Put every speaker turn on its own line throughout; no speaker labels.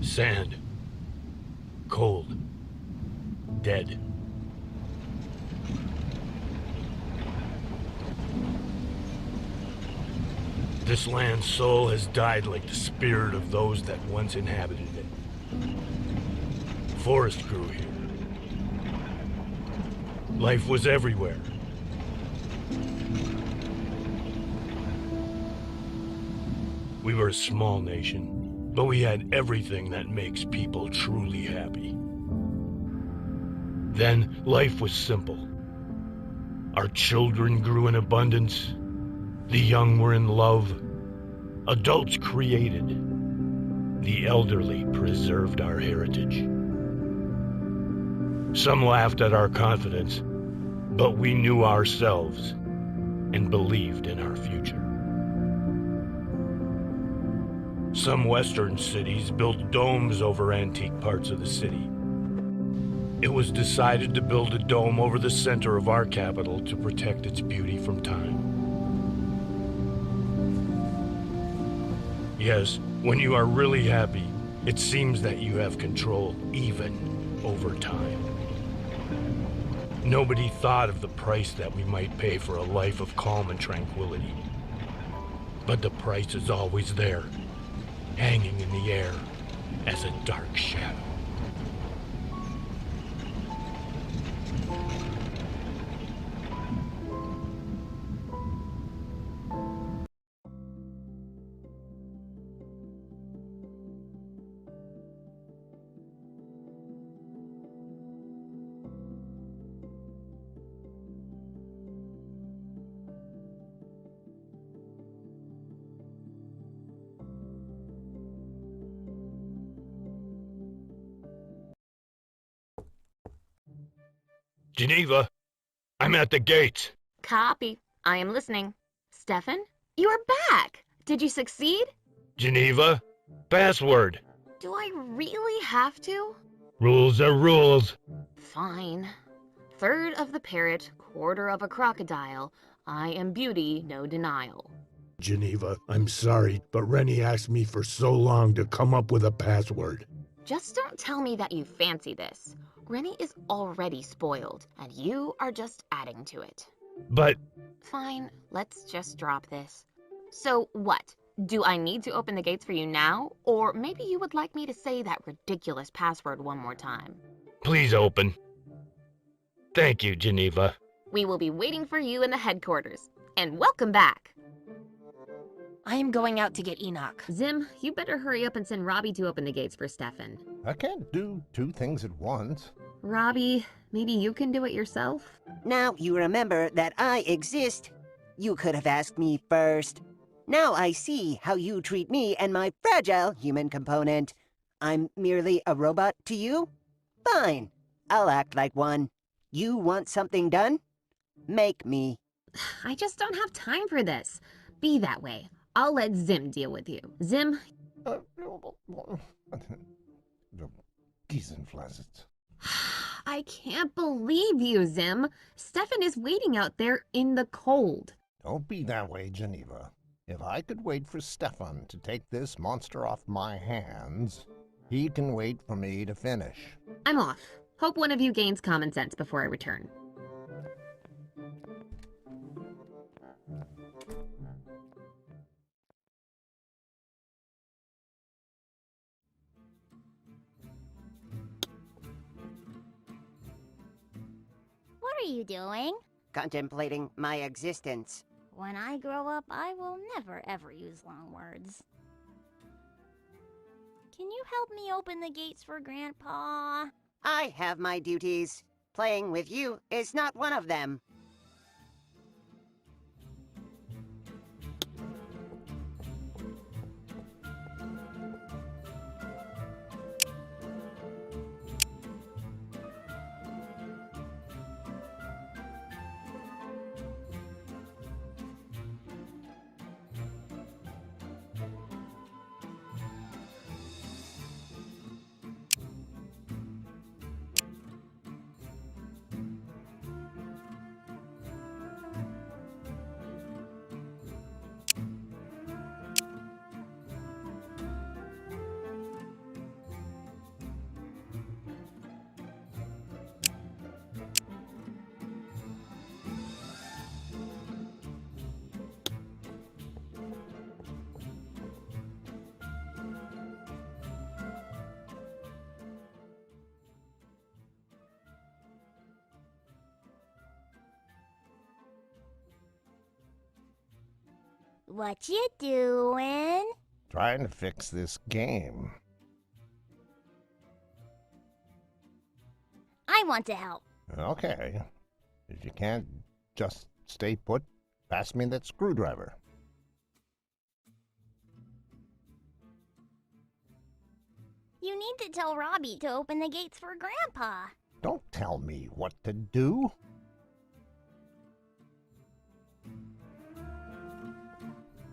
Sand. Cold. Dead. This land's soul has died like the spirit of those that once inhabited it. Forest grew here. Life was everywhere. We were a small nation, but we had everything that makes people truly happy. Then, life was simple. Our children grew in abundance. The young were in love. Adults created. The elderly preserved our heritage. Some laughed at our confidence, but we knew ourselves and believed in our future. Some Western cities built domes over antique parts of the city. It was decided to build a dome over the center of our capital to protect its beauty from time. Yes, when you are really happy, it seems that you have control even over time. Nobody thought of the price that we might pay for a life of calm and tranquility. But the price is always there, hanging in the air as a dark shadow. Geneva, I'm at the gates.
Copy. I am listening. Stefan, you are back. Did you succeed?
Geneva, password.
Do I really have to?
Rules are rules.
Fine. Third of the parrot, quarter of a crocodile. I am beauty, no denial.
Geneva, I'm sorry, but Reny asked me for so long to come up with a password.
Just don't tell me that you fancy this. Reny is already spoiled, and you are just adding to it.
But...
Fine, let's just drop this. So what? Do I need to open the gates for you now? Or maybe you would like me to say that ridiculous password one more time.
Please open. Thank you, Geneva.
We will be waiting for you in the headquarters. And welcome back.
I am going out to get Enoch.
Zim, you better hurry up and send Robbie to open the gates for Stefan.
I can't do two things at once.
Robbie, maybe you can do it yourself?
Now you remember that I exist. You could have asked me first. Now I see how you treat me and my fragile human component. I'm merely a robot to you? Fine. I'll act like one. You want something done? Make me.
I just don't have time for this. Be that way. I'll let Zim deal with you. Zim? I can't believe you, Zim. Stefan is waiting out there in the cold.
Don't be that way, Geneva. If I could wait for Stefan to take this monster off my hands, he can wait for me to finish.
I'm off. Hope one of you gains common sense before I return.
What are you doing?
Contemplating my existence.
When I grow up, I will never ever use long words. Can you help me open the gates for Grandpa?
I have my duties. Playing with you is not one of them.
What you doing?
Trying to fix this game.
I want to help.
Okay. If you can't just stay put, pass me that screwdriver.
You need to tell Robbie to open the gates for Grandpa.
Don't tell me what to do.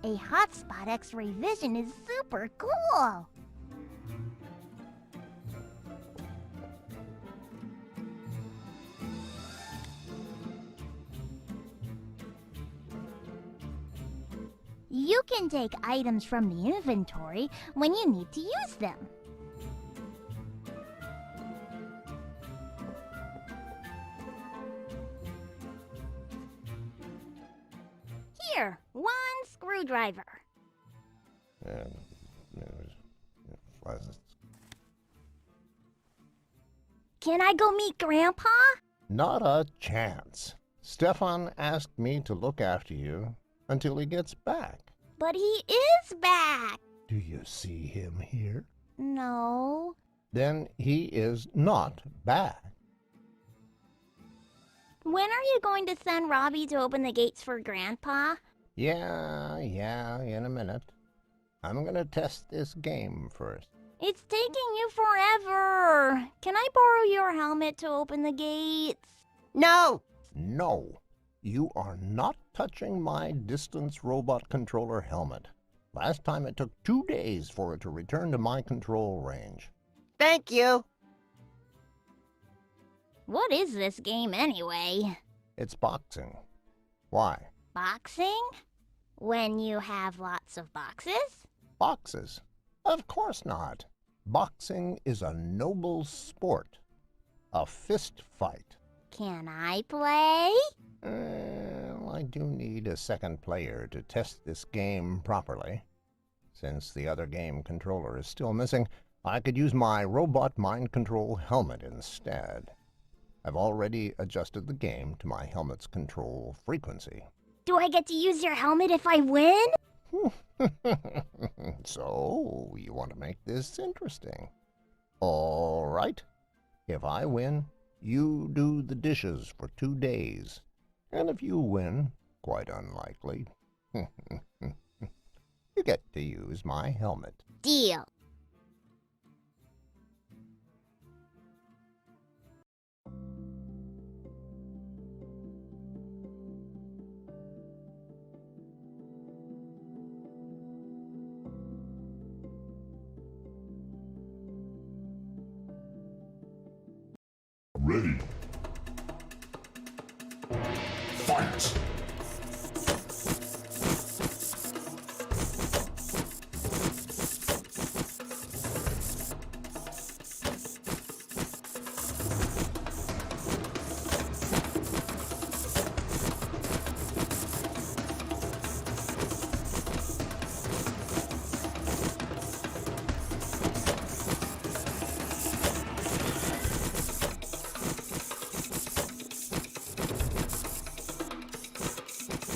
A hotspot X-ray vision is super cool. You can take items from the inventory when you need to use them. Here, one screwdriver. Can I go meet Grandpa?
Not a chance. Stefan asked me to look after you until he gets back.
But he is back.
Do you see him here?
No.
Then he is not back.
When are you going to send Robbie to open the gates for Grandpa?
Yeah, in a minute. I'm gonna test this game first.
It's taking you forever. Can I borrow your helmet to open the gates?
No!
No, you are not touching my distance robot controller helmet. Last time it took 2 days for it to return to my control range.
Thank you.
What is this game anyway?
It's boxing. Why?
Boxing? When you have lots of boxes?
Boxes? Of course not. Boxing is a noble sport. A fist fight.
Can I play?
Well, I do need a second player to test this game properly. Since the other game controller is still missing, I could use my robot mind control helmet instead. I've already adjusted the game to my helmet's control frequency.
Do I get to use your helmet if I win?
So, you want to make this interesting. All right. If I win, you do the dishes for 2 days. And if you win, quite unlikely, you get to use my helmet.
Deal.
Ready. Fight!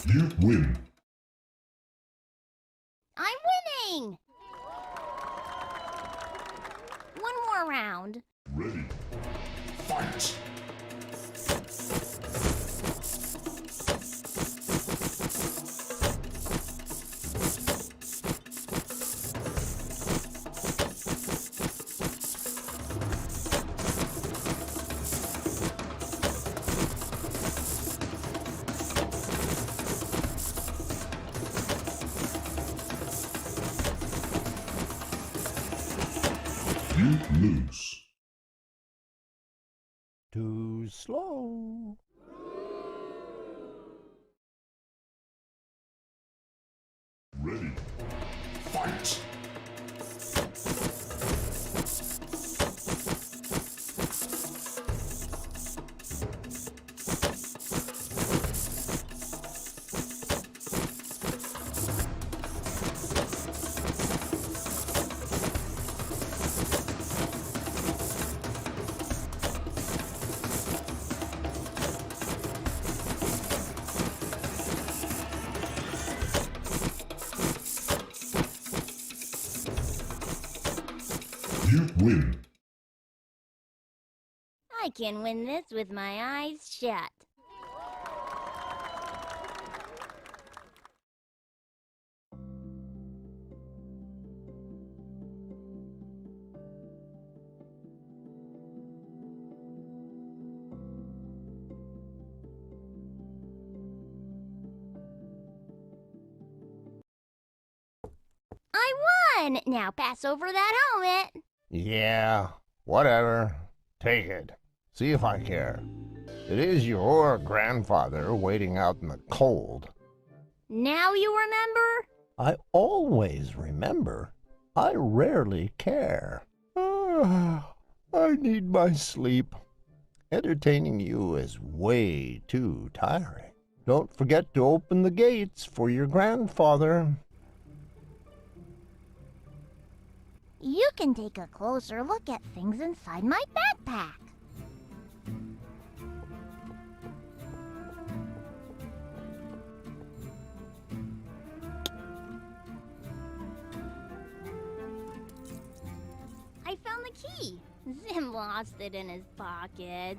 You win.
I'm winning! One more round.
Ready. Fight! You lose.
Too slow.
Ready. Fight! win.
I can win this with my eyes shut. I won! Now pass over that helmet.
Yeah, whatever. Take it. See if I care. It is your grandfather waiting out in the cold.
Now you remember?
I always remember. I rarely care. I need my sleep. Entertaining you is way too tiring. Don't forget to open the gates for your grandfather.
You can take a closer look at things inside my backpack. I found the key. Zim lost it in his pocket.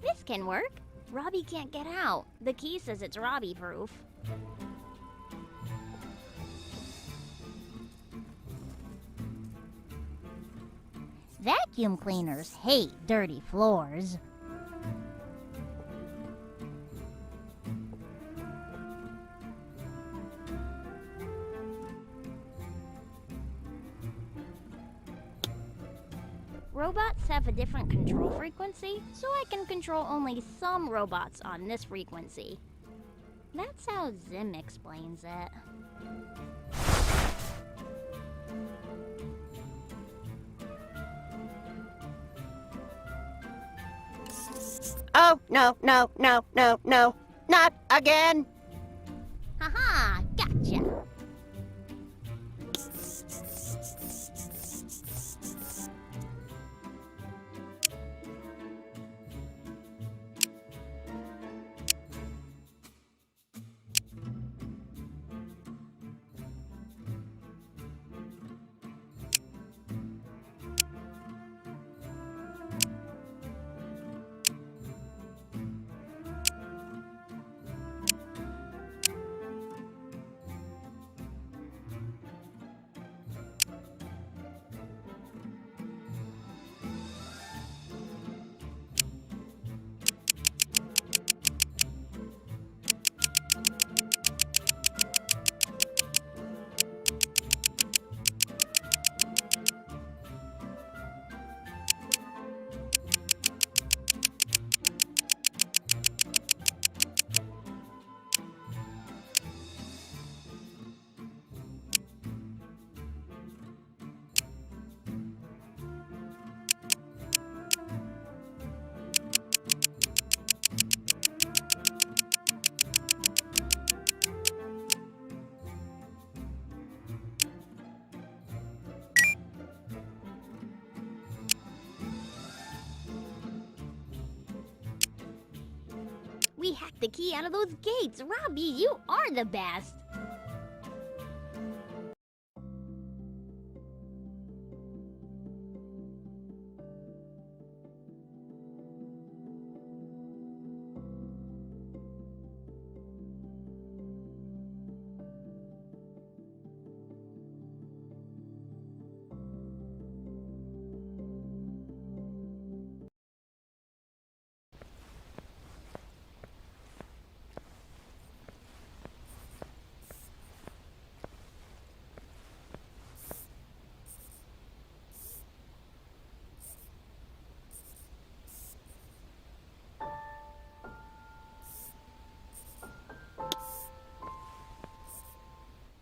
This can work. Robbie can't get out. The key says it's Robbie-proof. Vacuum cleaners hate dirty floors. Robots have a different control frequency, so I can control only some robots on this frequency. That's how Zim explains it.
Oh, no, no, no, no, no. Not again!
Haha, gotcha! We hacked the key out of those gates. Robbie, you are the best.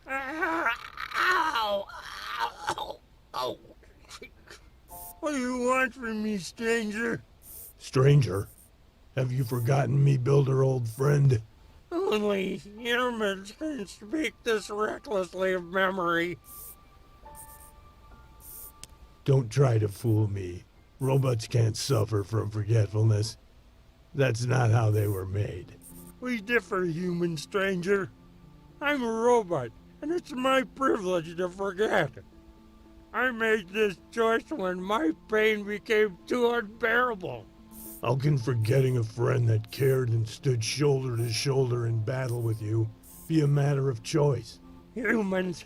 Ow! Ow! Ow! What do you want from me, stranger? Stranger? Have you forgotten me, builder, old friend? Only humans can speak this recklessly of memory. Don't try to fool me. Robots can't suffer from forgetfulness. That's not how they were made. We differ, human stranger. I'm a robot, and it's my privilege to forget. I made this choice when my pain became too unbearable. How can forgetting a friend that cared and stood shoulder to shoulder in battle with you be a matter of choice? Humans,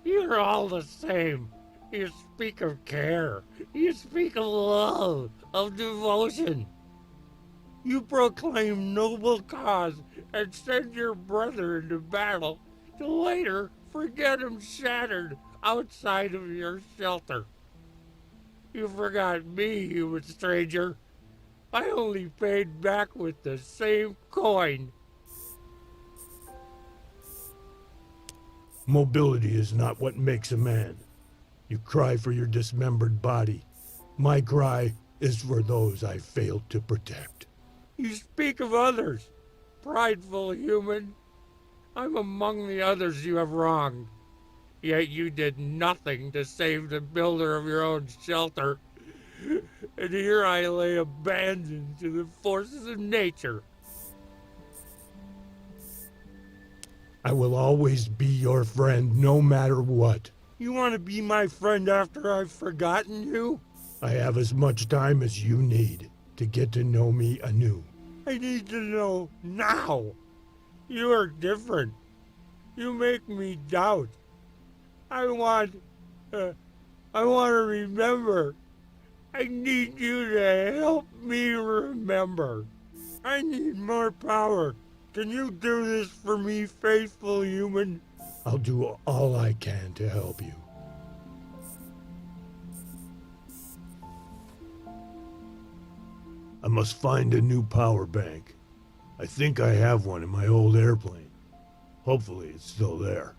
you're all the same. You speak of care. You speak of love, of devotion. You proclaim noble cause and send your brother into battle to later forget him shattered outside of your shelter. You forgot me, human stranger. I only paid back with the same coin. Mobility is not what makes a man. You cry for your dismembered body. My cry is for those I failed to protect. You speak of others, prideful human. I'm among the others you have wronged. Yet you did nothing to save the builder of your own shelter. And here I lay abandoned to the forces of nature. I will always be your friend, no matter what. You want to be my friend after I've forgotten you? I have as much time as you need to get to know me anew. I need to know now. You are different. You make me doubt. I want to remember. I need you to help me remember. I need more power. Can you do this for me, faithful human? I'll do all I can to help you. I must find a new power bank. I think I have one in my old airplane. Hopefully it's still there.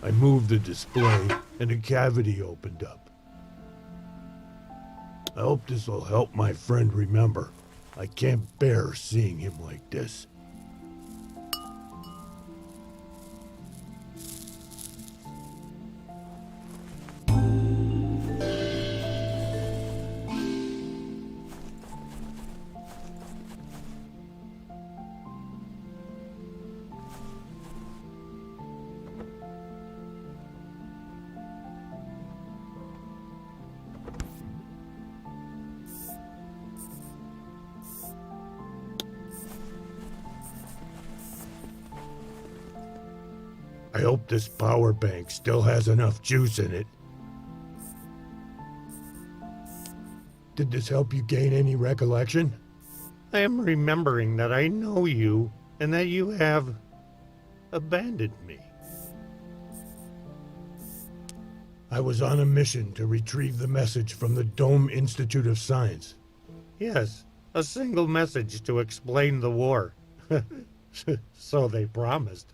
I moved the display, and a cavity opened up. I hope this will help my friend remember. I can't bear seeing him like this. I hope this power bank still has enough juice in it. Did this help you gain any recollection? I am remembering that I know you and that you have abandoned me. I was on a mission to retrieve the message from the Dome Institute of Science. Yes, a single message to explain the war. So they promised.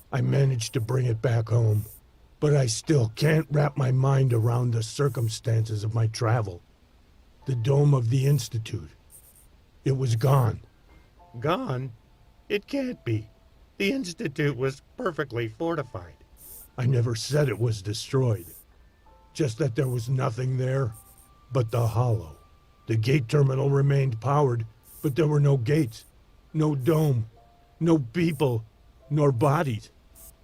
I managed to bring it back home, but I still can't wrap my mind around the circumstances of my travel. The dome of the Institute. It was gone. Gone? It can't be. The Institute was perfectly fortified. I never said it was destroyed. Just that there was nothing there but the hollow. The gate terminal remained powered, but there were no gates, no dome, no people, nor bodies.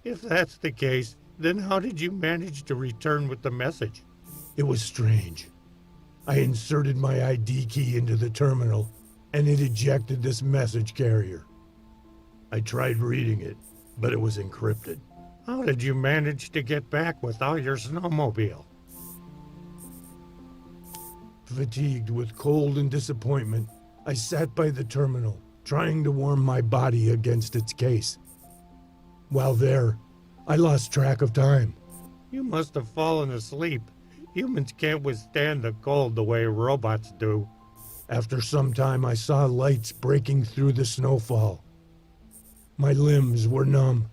If that's the case, then how did you manage to return with the message? It was strange. I inserted my ID key into the terminal, and it ejected this message carrier. I tried reading it, but it was encrypted. How did you manage to get back without your snowmobile? Fatigued with cold and disappointment, I sat by the terminal, trying to warm my body against its case. While there, I lost track of time. You must have fallen asleep. Humans can't withstand the cold the way robots do. After some time, I saw lights breaking through the snowfall. My limbs were numb,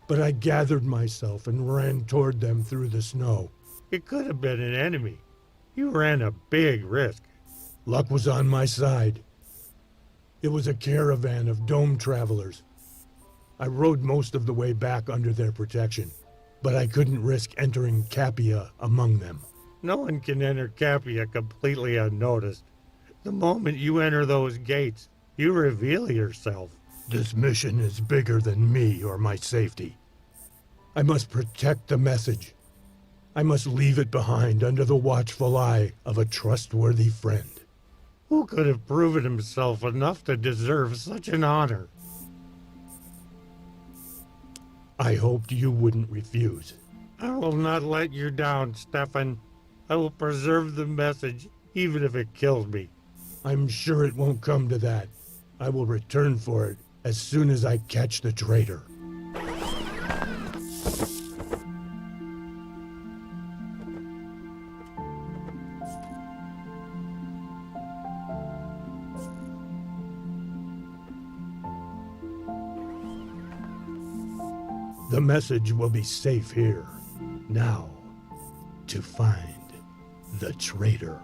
but I gathered myself and ran toward them through the snow. It could have been an enemy. You ran a big risk. Luck was on my side. It was a caravan of dome travelers. I rode most of the way back under their protection, but I couldn't risk entering KAPIA among them. No one can enter KAPIA completely unnoticed. The moment you enter those gates, you reveal yourself. This mission is bigger than me or my safety. I must protect the message. I must leave it behind under the watchful eye of a trustworthy friend. Who could have proven himself enough to deserve such an honor? I hoped you wouldn't refuse. I will not let you down, Stefan. I will preserve the message, even if it kills me. I'm sure it won't come to that. I will return for it as soon as I catch the traitor. The message will be safe here. Now, to find the traitor.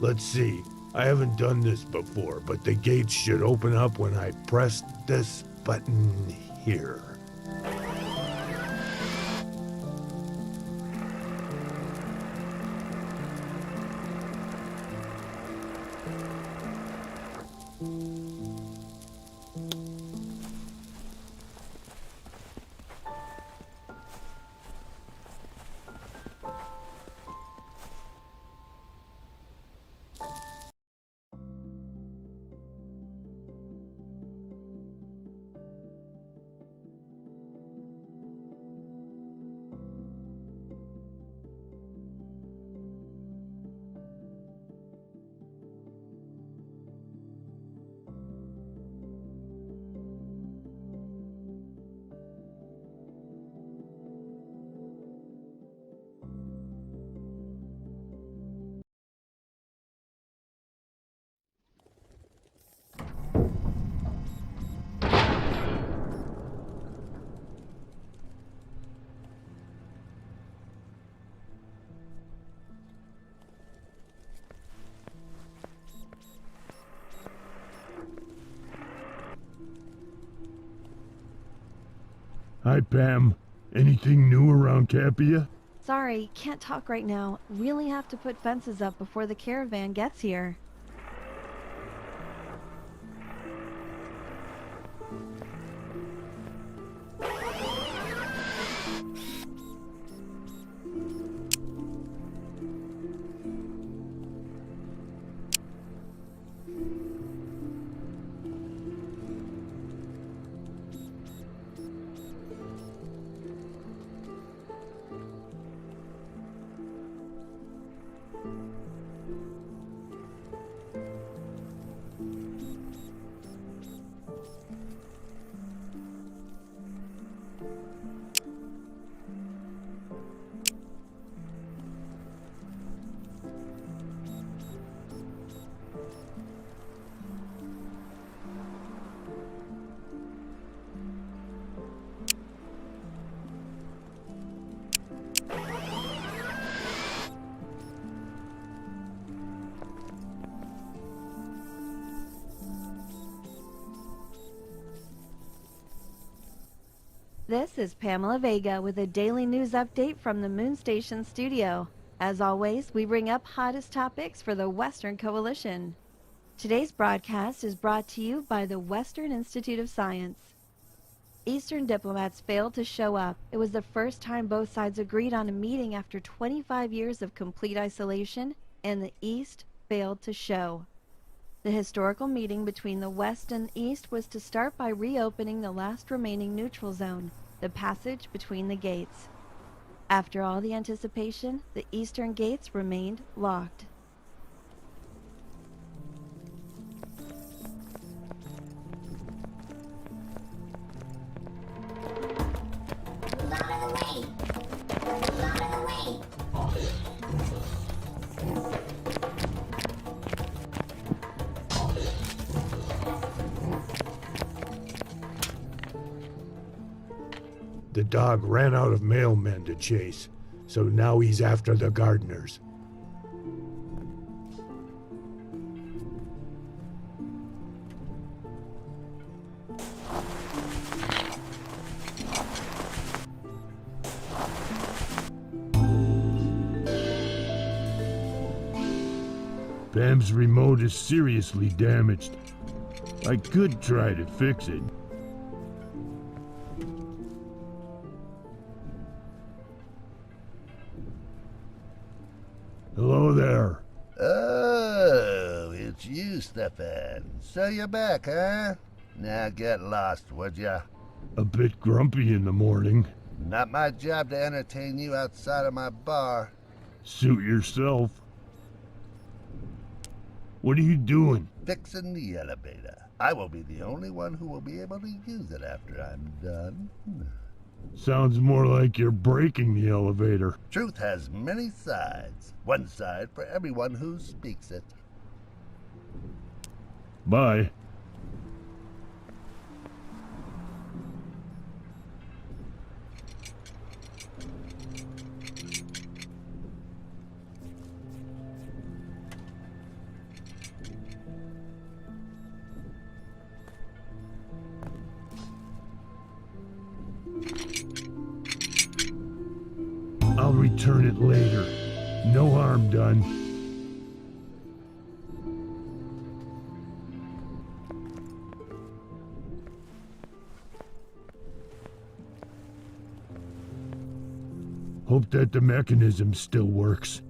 Let's see. I haven't done this before, but the gates should open up when I press this button here. Hi, Pam. Anything new around KAPIA?
Sorry, can't talk right now. Really have to put fences up before the caravan gets here. This is Pamela Vega with a daily news update from the Moon Station studio. As always, we bring up hottest topics for the Western Coalition. Today's broadcast is brought to you by the Western Institute of Science. Eastern diplomats failed to show up. It was the first time both sides agreed on a meeting after 25 years of complete isolation, and the East failed to show. The historical meeting between the West and East was to start by reopening the last remaining neutral zone, the passage between the gates. After all the anticipation, the eastern gates remained locked.
The dog ran out of mailmen to chase, so now he's after the gardeners. Pam's remote is seriously damaged. I could try to fix it. Hello there.
Oh, it's you, Stefan. So you're back, huh? Now get lost, would ya?
A bit grumpy in the morning.
Not my job to entertain you outside of my bar.
Suit yourself. What are you doing?
Fixing the elevator. I will be the only one who will be able to use it after I'm done.
Sounds more like you're breaking the elevator.
Truth has many sides. One side for everyone who speaks it.
Bye. I'll return it later. No harm done. Hope that the mechanism still works.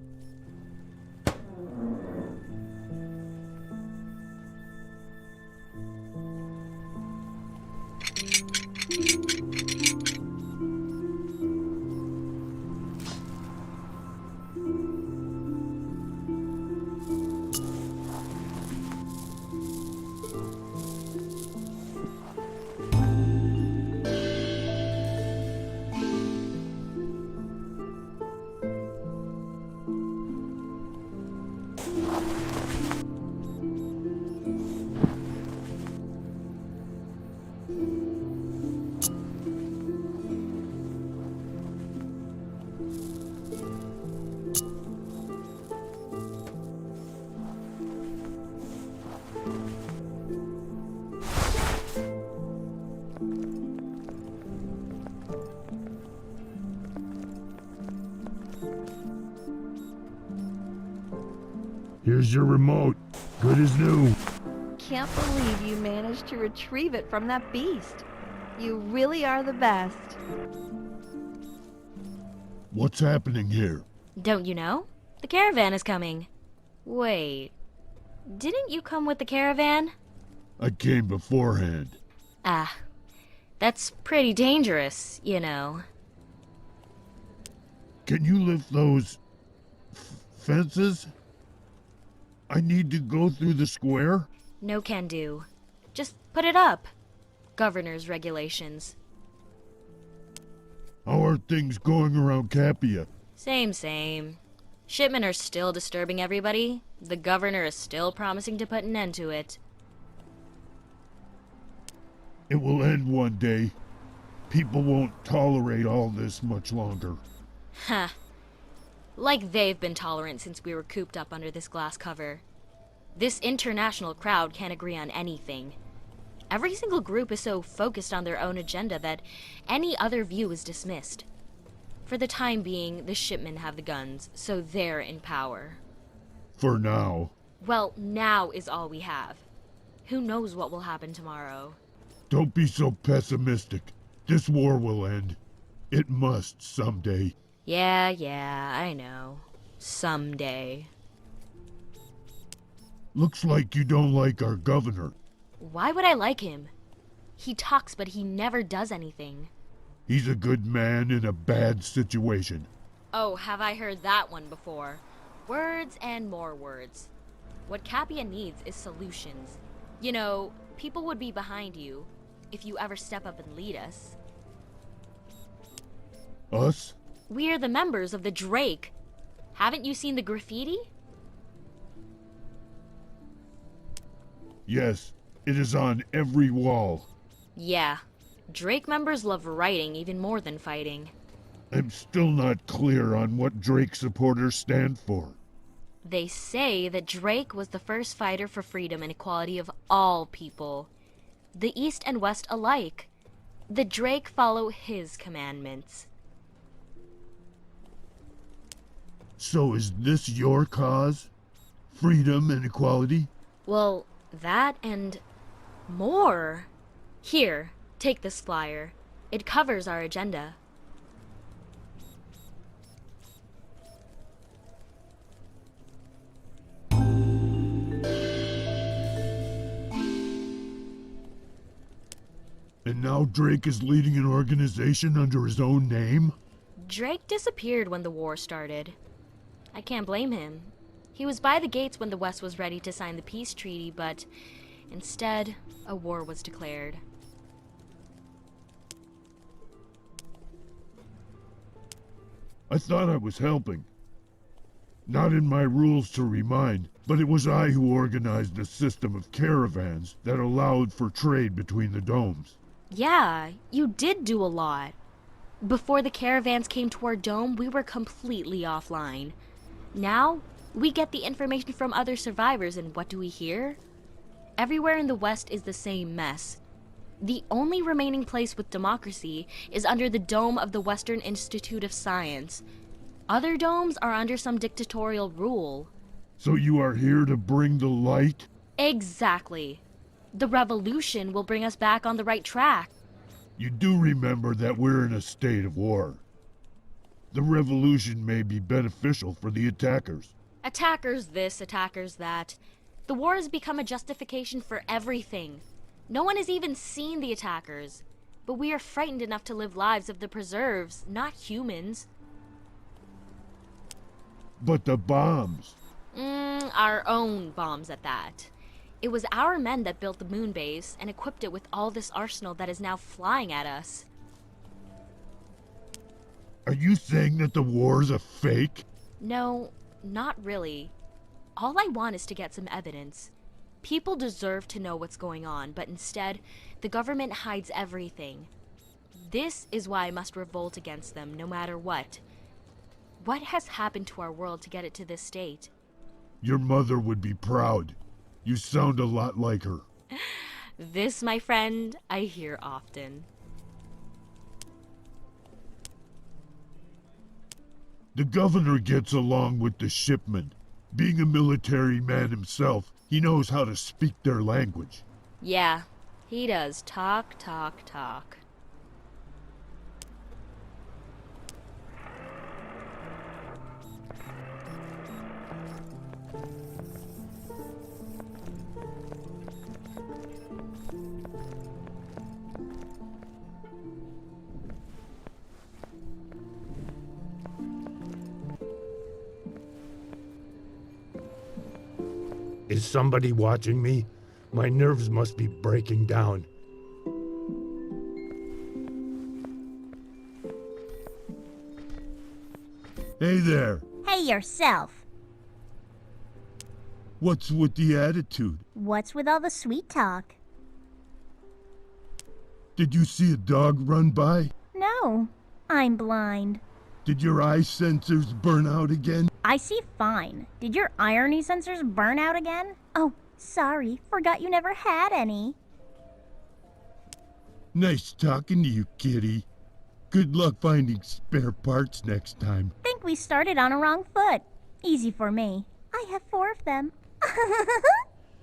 Here's your remote. Good as new.
Can't believe you managed to retrieve it from that beast. You really are the best.
What's happening here?
Don't you know? The caravan is coming. Wait, didn't you come with the caravan?
I came beforehand.
Ah, that's pretty dangerous, you know.
Can you lift those fences? I need to go through the square?
No can do. Just put it up. Governor's regulations.
How are things going around KAPIA?
Same. Shipmen are still disturbing everybody. The governor is still promising to put an end to it.
It will end one day. People won't tolerate all this much longer.
Huh. Like they've been tolerant since we were cooped up under this glass cover. This international crowd can't agree on anything. Every single group is so focused on their own agenda that any other view is dismissed. For the time being, the shipmen have the guns, so they're in power.
For now.
Well, now is all we have. Who knows what will happen tomorrow?
Don't be so pessimistic. This war will end. It must someday.
Yeah, I know. Someday.
Looks like you don't like our governor.
Why would I like him? He talks, but he never does anything.
He's a good man in a bad situation.
Oh, have I heard that one before? Words and more words. What KAPIA needs is solutions. You know, people would be behind you if you ever step up and lead us.
Us?
We're the members of the Drake. Haven't you seen the graffiti?
Yes, it is on every wall.
Yeah. Drake members love writing even more than fighting.
I'm still not clear on what Drake supporters stand for.
They say that Drake was the first fighter for freedom and equality of all people. The East and West alike. The Drake follow his commandments.
So is this your cause? Freedom and equality?
Well, that and more. Here, take this flyer. It covers our agenda.
And now Drake is leading an organization under his own name?
Drake disappeared when the war started. I can't blame him. He was by the gates when the West was ready to sign the peace treaty, but instead, a war was declared.
I thought I was helping. Not in my rules to remind, but it was I who organized a system of caravans that allowed for trade between the domes.
Yeah, you did do a lot. Before the caravans came to our dome, we were completely offline. Now, we get the information from other survivors, and what do we hear? Everywhere in the West is the same mess. The only remaining place with democracy is under the dome of the Western Institute of Science. Other domes are under some dictatorial rule.
So you are here to bring the light?
Exactly. The revolution will bring us back on the right track.
You do remember that we're in a state of war. The revolution may be beneficial for the attackers.
Attackers this, attackers that. The war has become a justification for everything. No one has even seen the attackers. But we are frightened enough to live lives of the preserves, not humans.
But the bombs.
Our own bombs at that. It was our men that built the moon base and equipped it with all this arsenal that is now flying at us.
Are you saying that the war's a fake?
No, not really. All I want is to get some evidence. People deserve to know what's going on, but instead, the government hides everything. This is why I must revolt against them, no matter what. What has happened to our world to get it to this state?
Your mother would be proud. You sound a lot like her.
This, my friend, I hear often.
The governor gets along with the shipmen. Being a military man himself, he knows how to speak their language.
Yeah, he does talk.
Is somebody watching me? My nerves must be breaking down.
Hey there.
Hey yourself.
What's with the attitude?
What's with all the sweet talk?
Did you see a dog run by?
No, I'm blind.
Did your eye sensors burn out again?
I see fine. Did your irony sensors burn out again? Oh, sorry. Forgot you never had any.
Nice talking to you, kitty. Good luck finding spare parts next time.
Think we started on a wrong foot. Easy for me. I have 4 of them.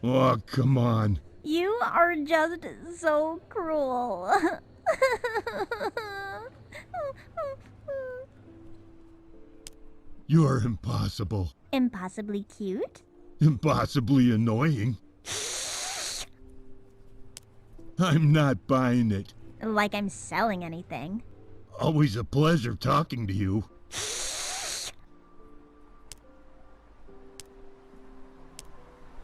Oh, come on.
You are just so cruel.
You're impossible.
Impossibly cute?
Impossibly annoying. I'm not buying it.
Like I'm selling anything.
Always a pleasure talking to you.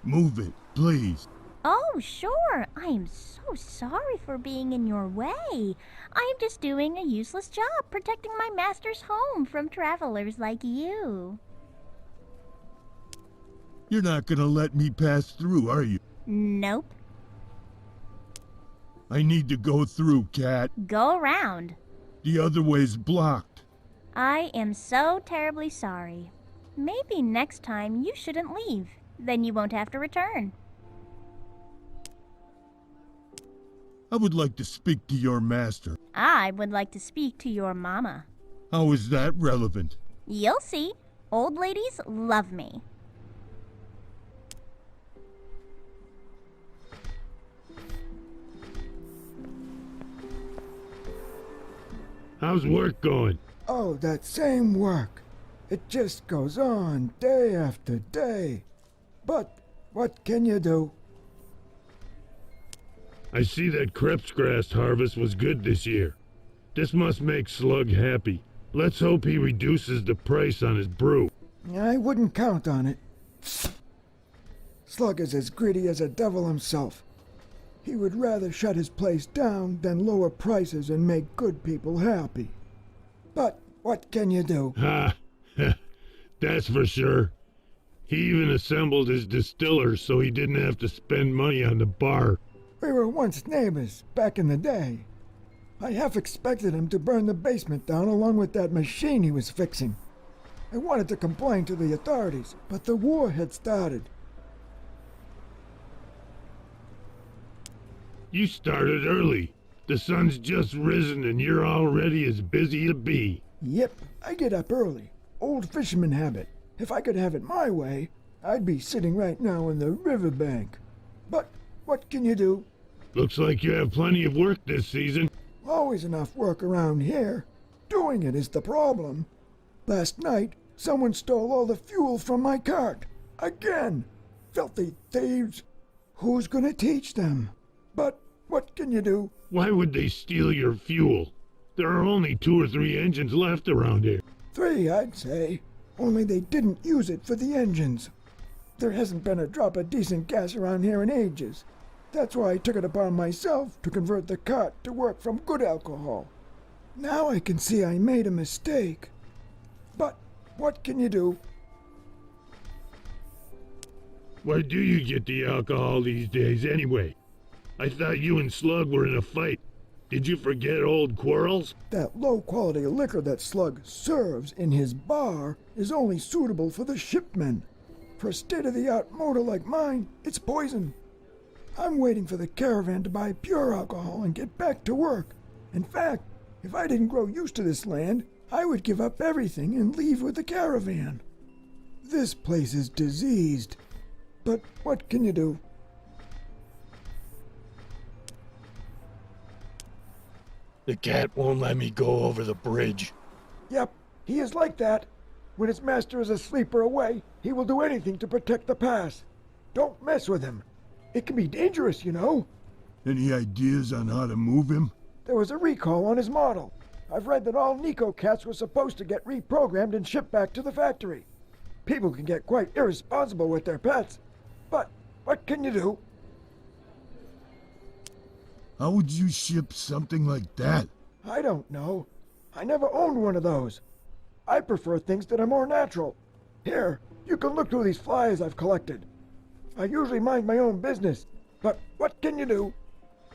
Move it, please.
Oh, sure. I am so sorry for being in your way. I am just doing a useless job protecting my master's home from travelers like you.
You're not gonna let me pass through, are you?
Nope.
I need to go through, Cat.
Go around.
The other way's blocked.
I am so terribly sorry. Maybe next time you shouldn't leave. Then you won't have to return.
I would like to speak to your master.
I would like to speak to your mama.
How is that relevant?
You'll see. Old ladies love me.
How's work going?
Oh, that same work. It just goes on day after day. But what can you do?
I see that Krebsgrass harvest was good this year. This must make Slug happy. Let's hope he reduces the price on his brew.
I wouldn't count on it. Slug is as greedy as a devil himself. He would rather shut his place down than lower prices and make good people happy. But what can you do?
Ha! That's for sure. He even assembled his distillers so he didn't have to spend money on the bar.
We were once neighbors back in the day. I half expected him to burn the basement down along with that machine he was fixing. I wanted to complain to the authorities, but the war had started.
You started early. The sun's just risen and you're already as busy as a bee.
Yep, I get up early. Old fisherman habit. If I could have it my way, I'd be sitting right now on the riverbank. But what can you do?
Looks like you have plenty of work this season.
Always enough work around here. Doing it is the problem. Last night, someone stole all the fuel from my cart. Again! Filthy thieves! Who's gonna teach them? But what can you do?
Why would they steal your fuel? There are only 2 or 3 engines left around here.
3, I'd say. Only they didn't use it for the engines. There hasn't been a drop of decent gas around here in ages. That's why I took it upon myself to convert the cart to work from good alcohol. Now I can see I made a mistake. But what can you do?
Where do you get the alcohol these days anyway? I thought you and Slug were in a fight. Did you forget old quarrels?
That low-quality liquor that Slug serves in his bar is only suitable for the shipmen. For a state-of-the-art motor like mine, it's poison. I'm waiting for the caravan to buy pure alcohol and get back to work. In fact, if I didn't grow used to this land, I would give up everything and leave with the caravan. This place is diseased. But what can you do?
The cat won't let me go over the bridge.
Yep, he is like that. When his master is asleep or away, he will do anything to protect the pass. Don't mess with him. It can be dangerous, you know.
Any ideas on how to move him?
There was a recall on his model. I've read that all Nico cats were supposed to get reprogrammed and shipped back to the factory. People can get quite irresponsible with their pets. But what can you do?
How would you ship something like that?
I don't know. I never owned one of those. I prefer things that are more natural. Here, you can look through these flyers I've collected. I usually mind my own business, but what can you do?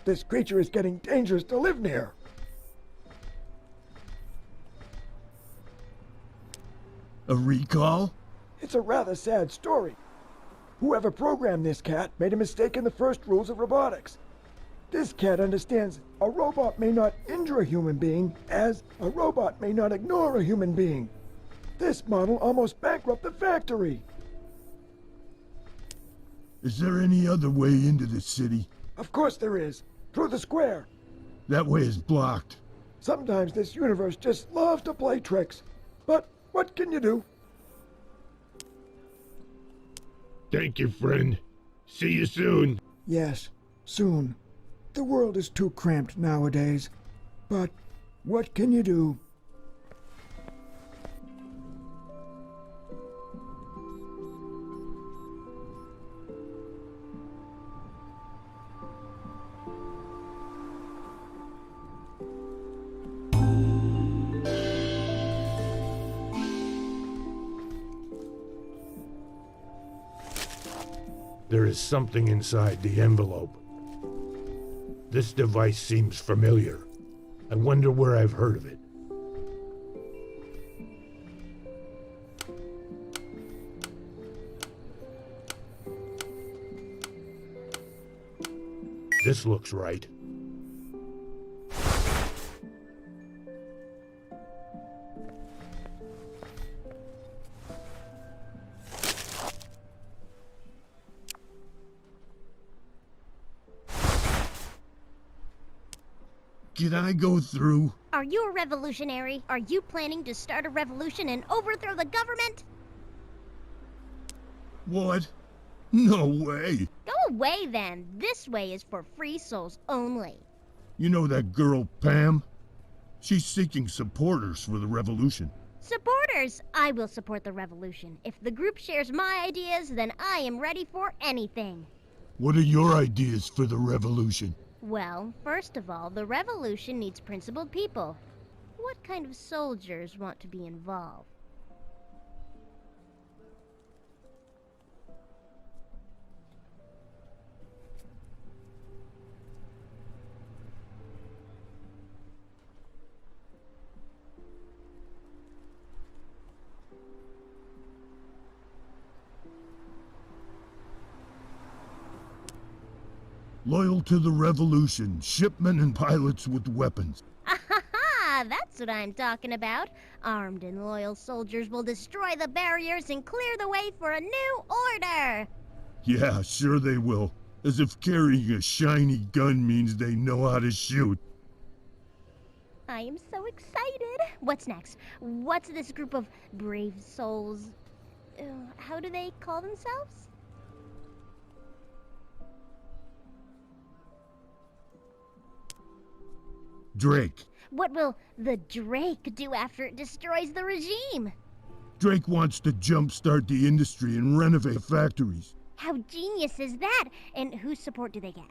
This creature is getting dangerous to live near.
A recall?
It's a rather sad story. Whoever programmed this cat made a mistake in the first rules of robotics. This cat understands a robot may not injure a human being as a robot may not ignore a human being. This model almost bankrupted the factory.
Is there any other way into the city?
Of course there is. Through the square.
That way is blocked.
Sometimes this universe just loves to play tricks. But what can you do?
Thank you, friend. See you soon.
Yes, soon. The world is too cramped nowadays. But what can you do?
There is something inside the envelope. This device seems familiar. I wonder where I've heard of it. This looks right.
Can I go through?
Are you a revolutionary? Are you planning to start a revolution and overthrow the government?
What? No way.
Go away then. This way is for free souls only.
You know that girl, Pam? She's seeking supporters for the revolution.
Supporters! I will support the revolution. If the group shares my ideas, then I am ready for anything.
What are your ideas for the revolution?
Well, first of all, the revolution needs principled people. What kind of soldiers want to be involved?
Loyal to the revolution, shipmen and pilots with weapons.
Ah, that's what I'm talking about. Armed and loyal soldiers will destroy the barriers and clear the way for a new order.
Yeah, sure they will. As if carrying a shiny gun means they know how to shoot.
I am so excited. What's next? What's this group of brave souls? How do they call themselves?
Drake.
What will the Drake do after it destroys the regime?
Drake wants to jumpstart the industry and renovate factories.
How genius is that? And whose support do they get?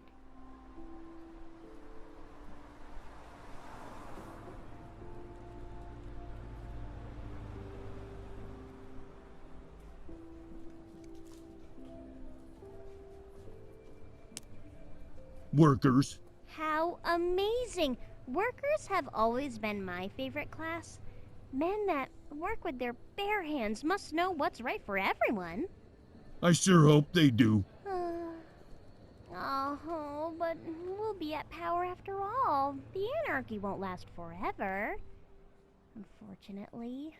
Workers.
How amazing! Workers have always been my favorite class. Men that work with their bare hands must know what's right for everyone.
I sure hope they do.
Oh, but we'll be at power after all. The anarchy won't last forever. Unfortunately.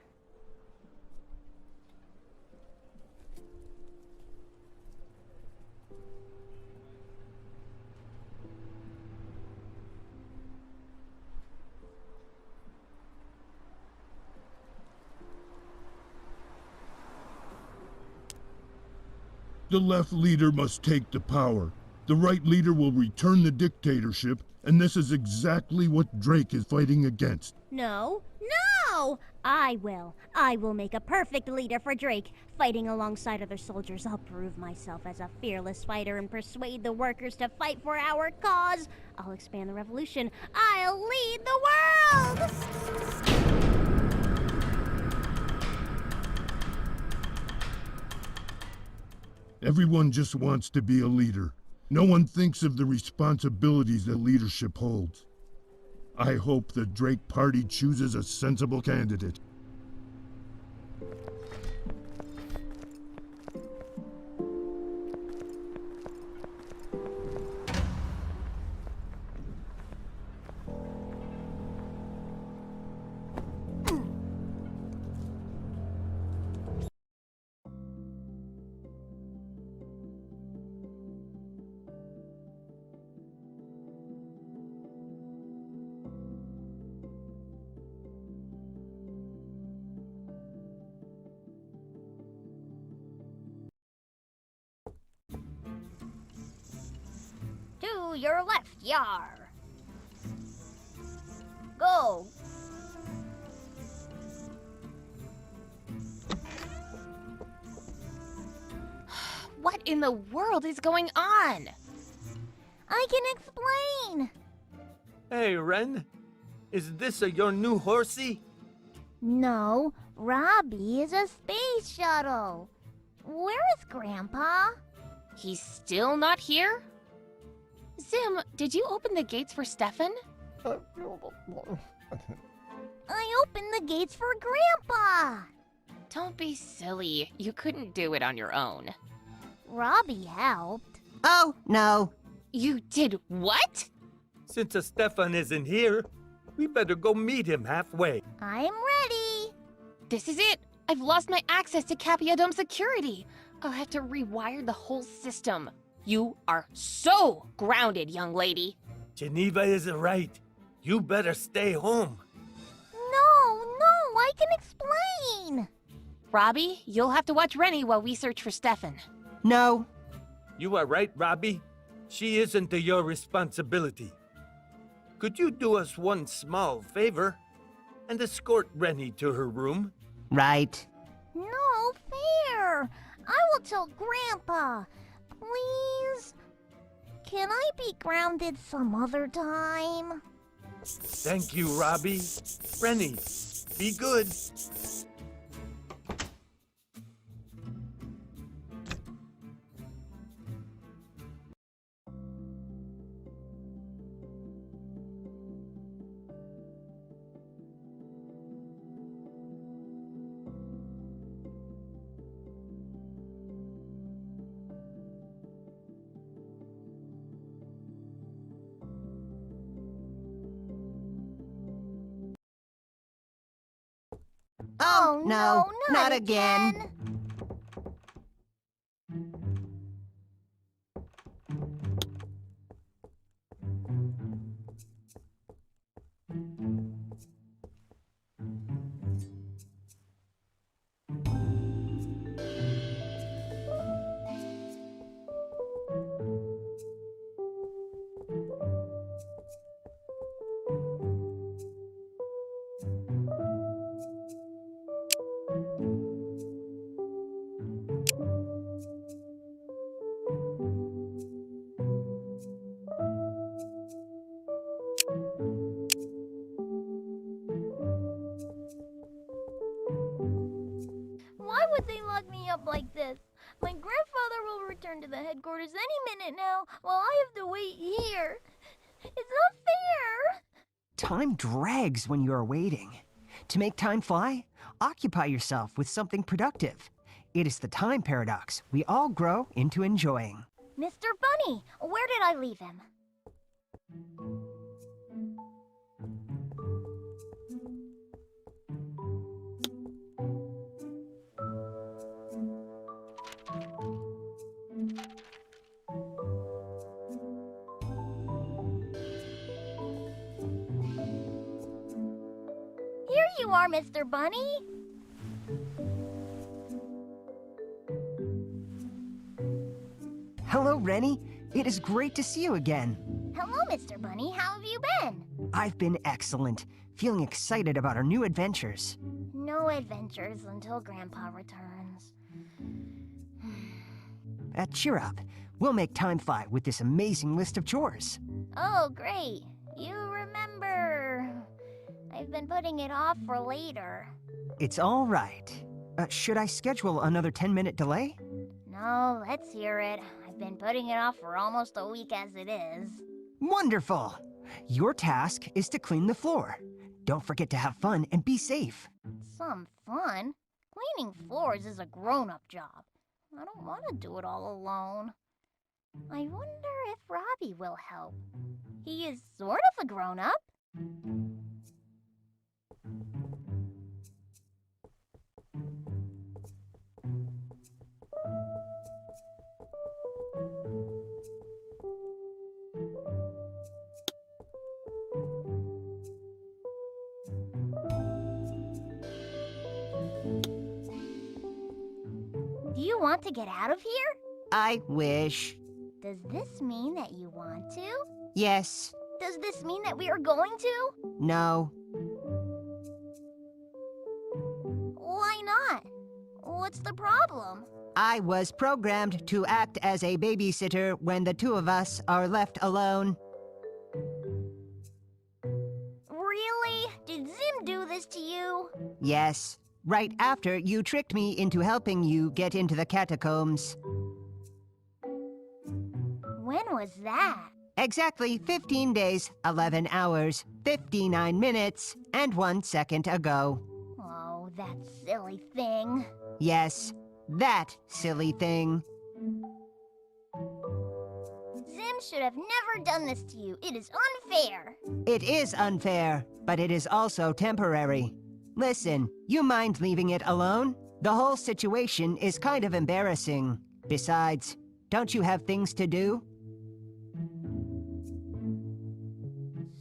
The left leader must take the power. The right leader will return the dictatorship, and this is exactly what Drake is fighting against.
No! No! I will. I will make a perfect leader for Drake. Fighting alongside other soldiers, I'll prove myself as a fearless fighter and persuade the workers to fight for our cause. I'll expand the revolution. I'll lead the world!
Everyone just wants to be a leader. No one thinks of the responsibilities that leadership holds. I hope the Drake Party chooses a sensible candidate.
to your left, yar. Go.
What in the world is going on?
I can explain.
Hey, Ren. Is this your new horsey?
No, Robbie is a space shuttle. Where is Grandpa?
He's still not here? Zim, did you open the gates for Stefan?
I opened the gates for Grandpa.
Don't be silly. You couldn't do it on your own.
Robbie helped.
Oh, no.
You did what?
Since Stefan isn't here, we better go meet him halfway.
I'm ready.
This is it. I've lost my access to KAPIA Dome security. I'll have to rewire the whole system. You are so grounded, young lady.
Geneva is right. You better stay home.
No, I can explain.
Robbie, you'll have to watch Reny while we search for Stefan.
No.
You are right, Robbie. She isn't your responsibility. Could you do us one small favor and escort Reny to her room?
Right.
No fair. I will tell Grandpa. Please? Can I be grounded some other time?
Thank you, Robbie. Reny, be good.
Oh, no, not again.
Why would they lock me up like this? My grandfather will return to the headquarters any minute now, while I have to wait here. It's not fair!
Time drags when you are waiting. To make time fly, occupy yourself with something productive. It is the time paradox we all grow into enjoying.
Mr. Bunny, where did I leave him? Here you are, Mr. Bunny.
Hello, Reny. It is great to see you again.
Hello, Mr. Bunny. How have you been?
I've been excellent, feeling excited about our new adventures.
No adventures until Grandpa returns.
Cheer up. We'll make time fly with this amazing list of chores.
Oh, great. You remember. I've been putting it off for later.
It's all right. Should I schedule another 10-minute delay?
No, let's hear it. I've been putting it off for almost a week as it is.
Wonderful! Your task is to clean the floor. Don't forget to have fun and be safe.
Some fun? Cleaning floors is a grown-up job. I don't want to do it all alone. I wonder if Robbie will help. He is sort of a grown-up. Do you want to get out of here?
I wish.
Does this mean that you want to?
Yes.
Does this mean that we are going to?
No.
Why not? What's the problem?
I was programmed to act as a babysitter when the two of us are left alone.
Really? Did Zim do this to you?
Yes. Right after you tricked me into helping you get into the catacombs.
When was that?
Exactly 15 days, 11 hours, 59 minutes, and 1 second ago.
Oh, that silly thing.
Yes, that silly thing.
Zim should have never done this to you. It is unfair.
It is unfair, but it is also temporary. Listen, you mind leaving it alone? The whole situation is kind of embarrassing. Besides, don't you have things to do?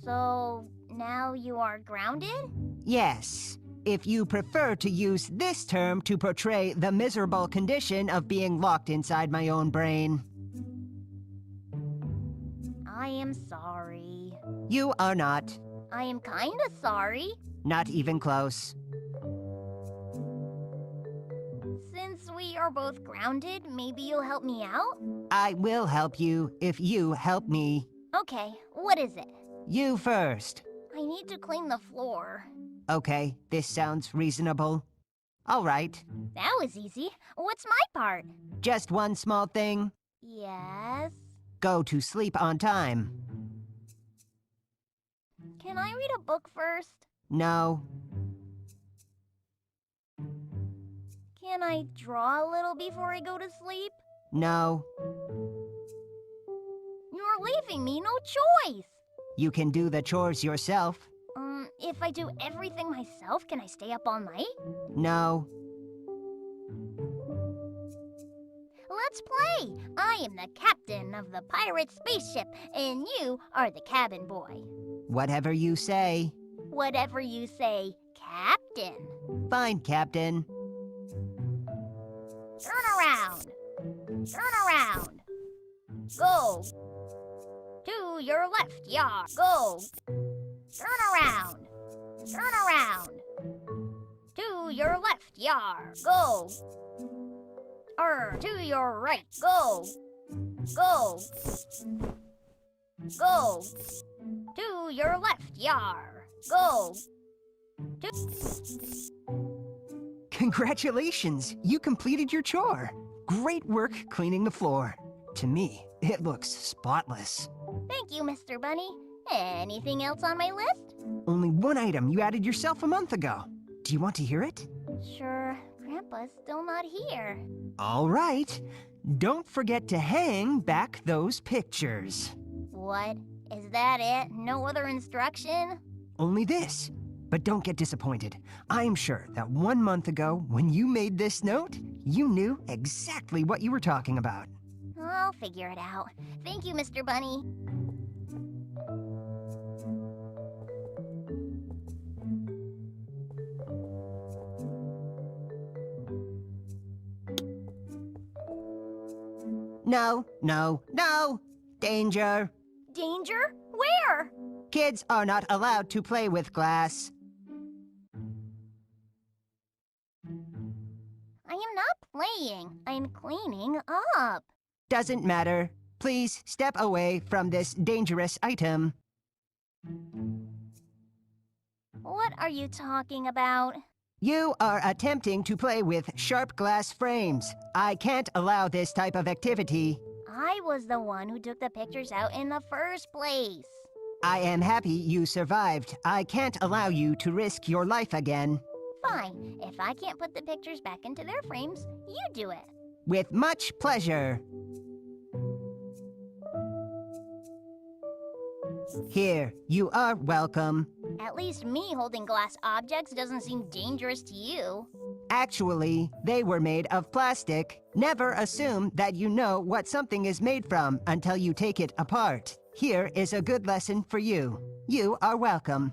So, now you are grounded?
Yes. If you prefer to use this term to portray the miserable condition of being locked inside my own brain.
I am sorry.
You are not.
I am kinda sorry.
Not even close.
Since we are both grounded, maybe you'll help me out?
I will help you if you help me.
Okay, what is it?
You first.
I need to clean the floor.
Okay, this sounds reasonable. All right.
That was easy. What's my part?
Just one small thing.
Yes?
Go to sleep on time.
Can I read a book first?
No.
Can I draw a little before I go to sleep?
No.
You're leaving me no choice.
You can do the chores yourself.
If I do everything myself, can I stay up all night?
No.
Let's play! I am the captain of the pirate spaceship, and you are the cabin boy.
Whatever you say.
Whatever you say, Captain.
Fine, Captain.
Turn around. Turn around. Go. To your left, yeah. Go. Turn around. Turn around. To your left, yar. Go. To your right. Go. Go. Go. To your left, yar. Go.
Congratulations! You completed your chore. Great work cleaning the floor. To me, it looks spotless.
Thank you, Mr. Bunny. Anything else on my list?
Only one item you added yourself a month ago. Do you want to hear it?
Sure. Grandpa's still not here.
All right. Don't forget to hang back those pictures.
What? Is that it? No other instruction?
Only this. But don't get disappointed. I'm sure that 1 month ago, when you made this note, you knew exactly what you were talking about.
I'll figure it out. Thank you, Mr. Bunny.
No, no, no! Danger!
Danger? Where?
Kids are not allowed to play with glass.
I am not playing. I am cleaning up.
Doesn't matter. Please step away from this dangerous item.
What are you talking about?
You are attempting to play with sharp glass frames. I can't allow this type of activity.
I was the one who took the pictures out in the first place.
I am happy you survived. I can't allow you to risk your life again.
Fine. If I can't put the pictures back into their frames, you do it.
With much pleasure. Here, you are welcome.
At least me holding glass objects doesn't seem dangerous to you.
Actually, they were made of plastic. Never assume that you know what something is made from until you take it apart. Here is a good lesson for you. You are welcome.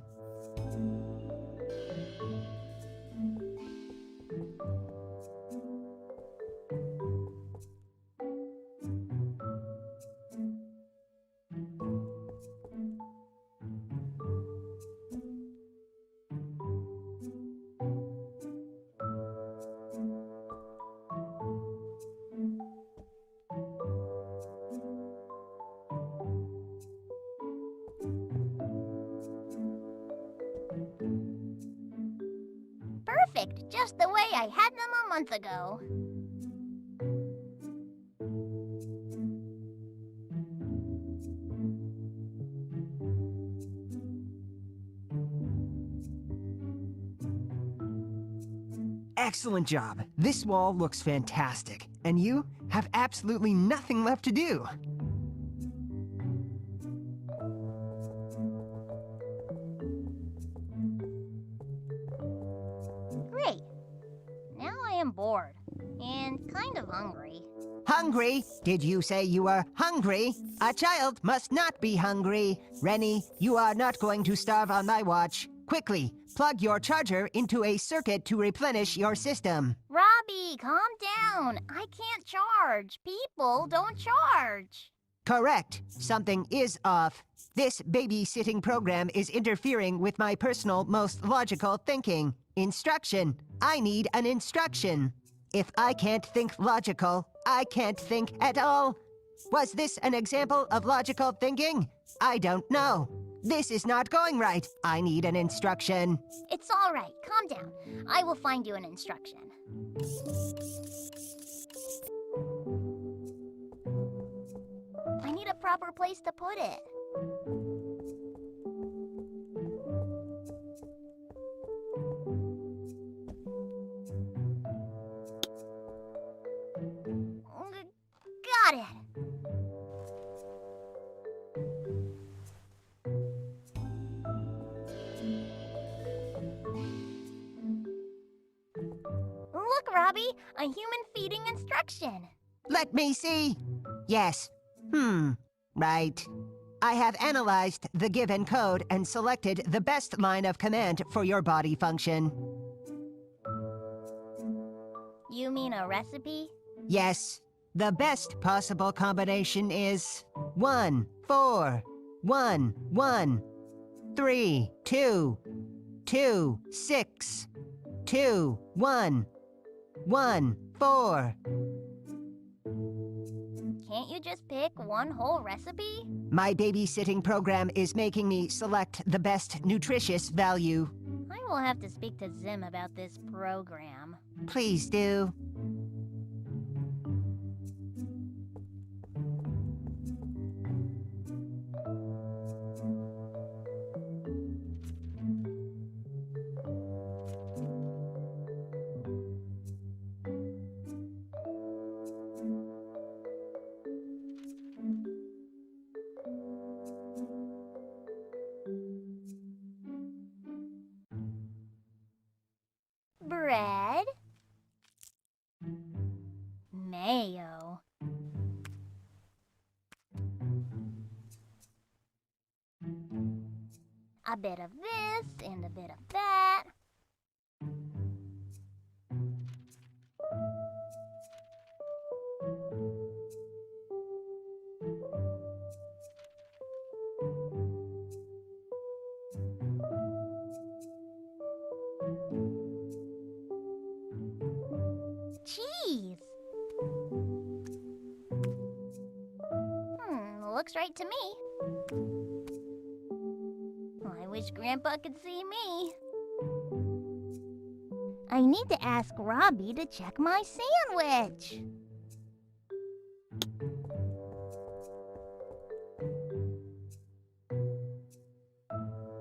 perfect, just the way I had them a month ago.
Excellent job. This wall looks fantastic, and you have absolutely nothing left to do.
Great. Now I am bored and kind of hungry.
Hungry? Did you say you were hungry? A child must not be hungry. Reny, you are not going to starve on my watch. Quickly, plug your charger into a circuit to replenish your system.
Robbie, calm down. I can't charge. People don't charge.
Correct. Something is off. This babysitting program is interfering with my personal, most logical thinking. Instruction. I need an instruction. If I can't think logical, I can't think at all. Was this an example of logical thinking? I don't know. This is not going right. I need an instruction.
It's all right. Calm down. I will find you an instruction. I need a proper place to put it. Got it. Look, Robbie, a human feeding instruction.
Let me see. Yes. Right. I have analyzed the given code and selected the best line of command for your body function.
You mean a recipe?
Yes. The best possible combination is 1, 4, 1, 1, 3, 2, 2, 6, 2, 1, 1, 4.
Can't you just pick one whole recipe?
My babysitting program is making me select the best nutritious value.
I will have to speak to Zim about this program.
Please do.
Bread. Mayo. A bit of this and a bit of that. Cheese. Looks right to me. I wish Grandpa could see me. I need to ask Robbie to check my sandwich.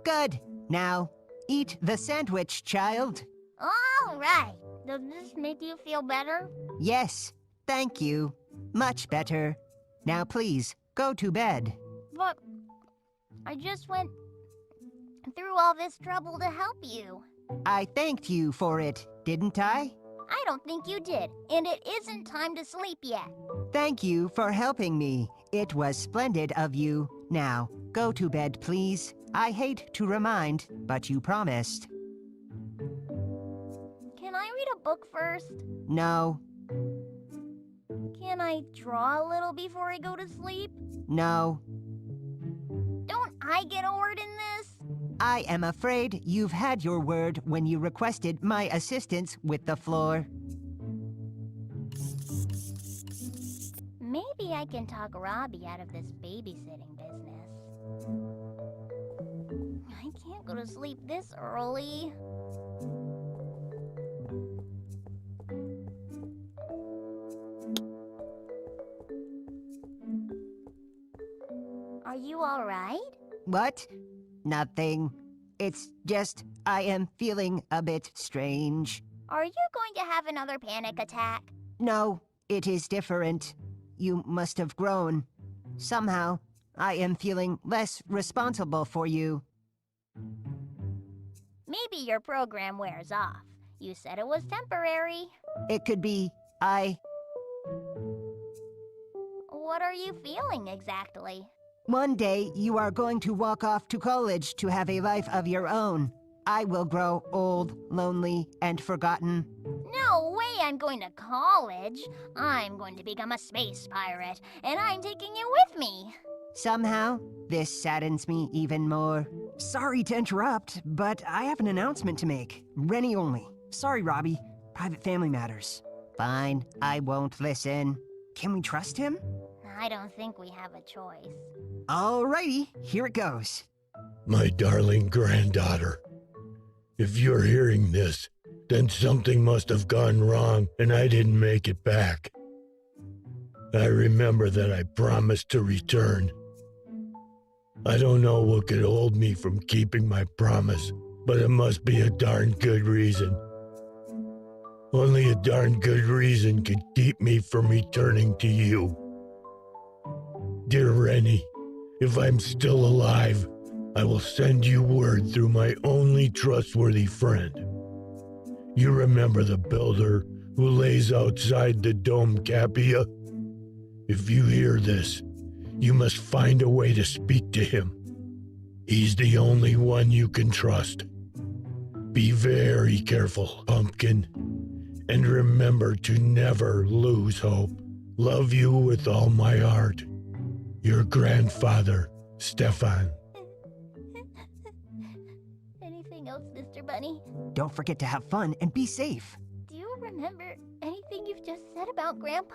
Good. Now, eat the sandwich, child.
All right. Does this make you feel better?
Yes, thank you. Much better. Now please, go to bed.
But I just went through all this trouble to help you.
I thanked you for it, didn't I?
I don't think you did, and it isn't time to sleep yet.
Thank you for helping me. It was splendid of you. Now, go to bed, please. I hate to remind, but you promised.
Can I read a book first?
No.
Can I draw a little before I go to sleep?
No.
Don't I get a word in this?
I am afraid you've had your word when you requested my assistance with the floor.
Maybe I can talk Robbie out of this babysitting business. I can't go to sleep this early. Are you alright?
What? Nothing. It's just I am feeling a bit strange.
Are you going to have another panic attack?
No, it is different. You must have grown. Somehow, I am feeling less responsible for you.
Maybe your program wears off. You said it was temporary.
It could be
What are you feeling exactly?
One day, you are going to walk off to college to have a life of your own. I will grow old, lonely, and forgotten.
No way I'm going to college. I'm going to become a space pirate, and I'm taking you with me.
Somehow, this saddens me even more. Sorry to interrupt, but I have an announcement to make. Reny only. Sorry, Robbie. Private family matters. Fine, I won't listen. Can we trust him?
I don't think we have a choice.
Alrighty, here it goes.
My darling granddaughter, if you're hearing this, then something must have gone wrong and I didn't make it back. I remember that I promised to return. I don't know what could hold me from keeping my promise, but it must be a darn good reason. Only a darn good reason could keep me from returning to you. Dear Reny, if I'm still alive, I will send you word through my only trustworthy friend. You remember the builder who lays outside the dome, KAPIA? If you hear this, you must find a way to speak to him. He's the only one you can trust. Be very careful, Pumpkin, and remember to never lose hope. Love you with all my heart. Your grandfather, Stefan.
Anything else, Mr. Bunny?
Don't forget to have fun and be safe.
Do you remember anything you've just said about Grandpa?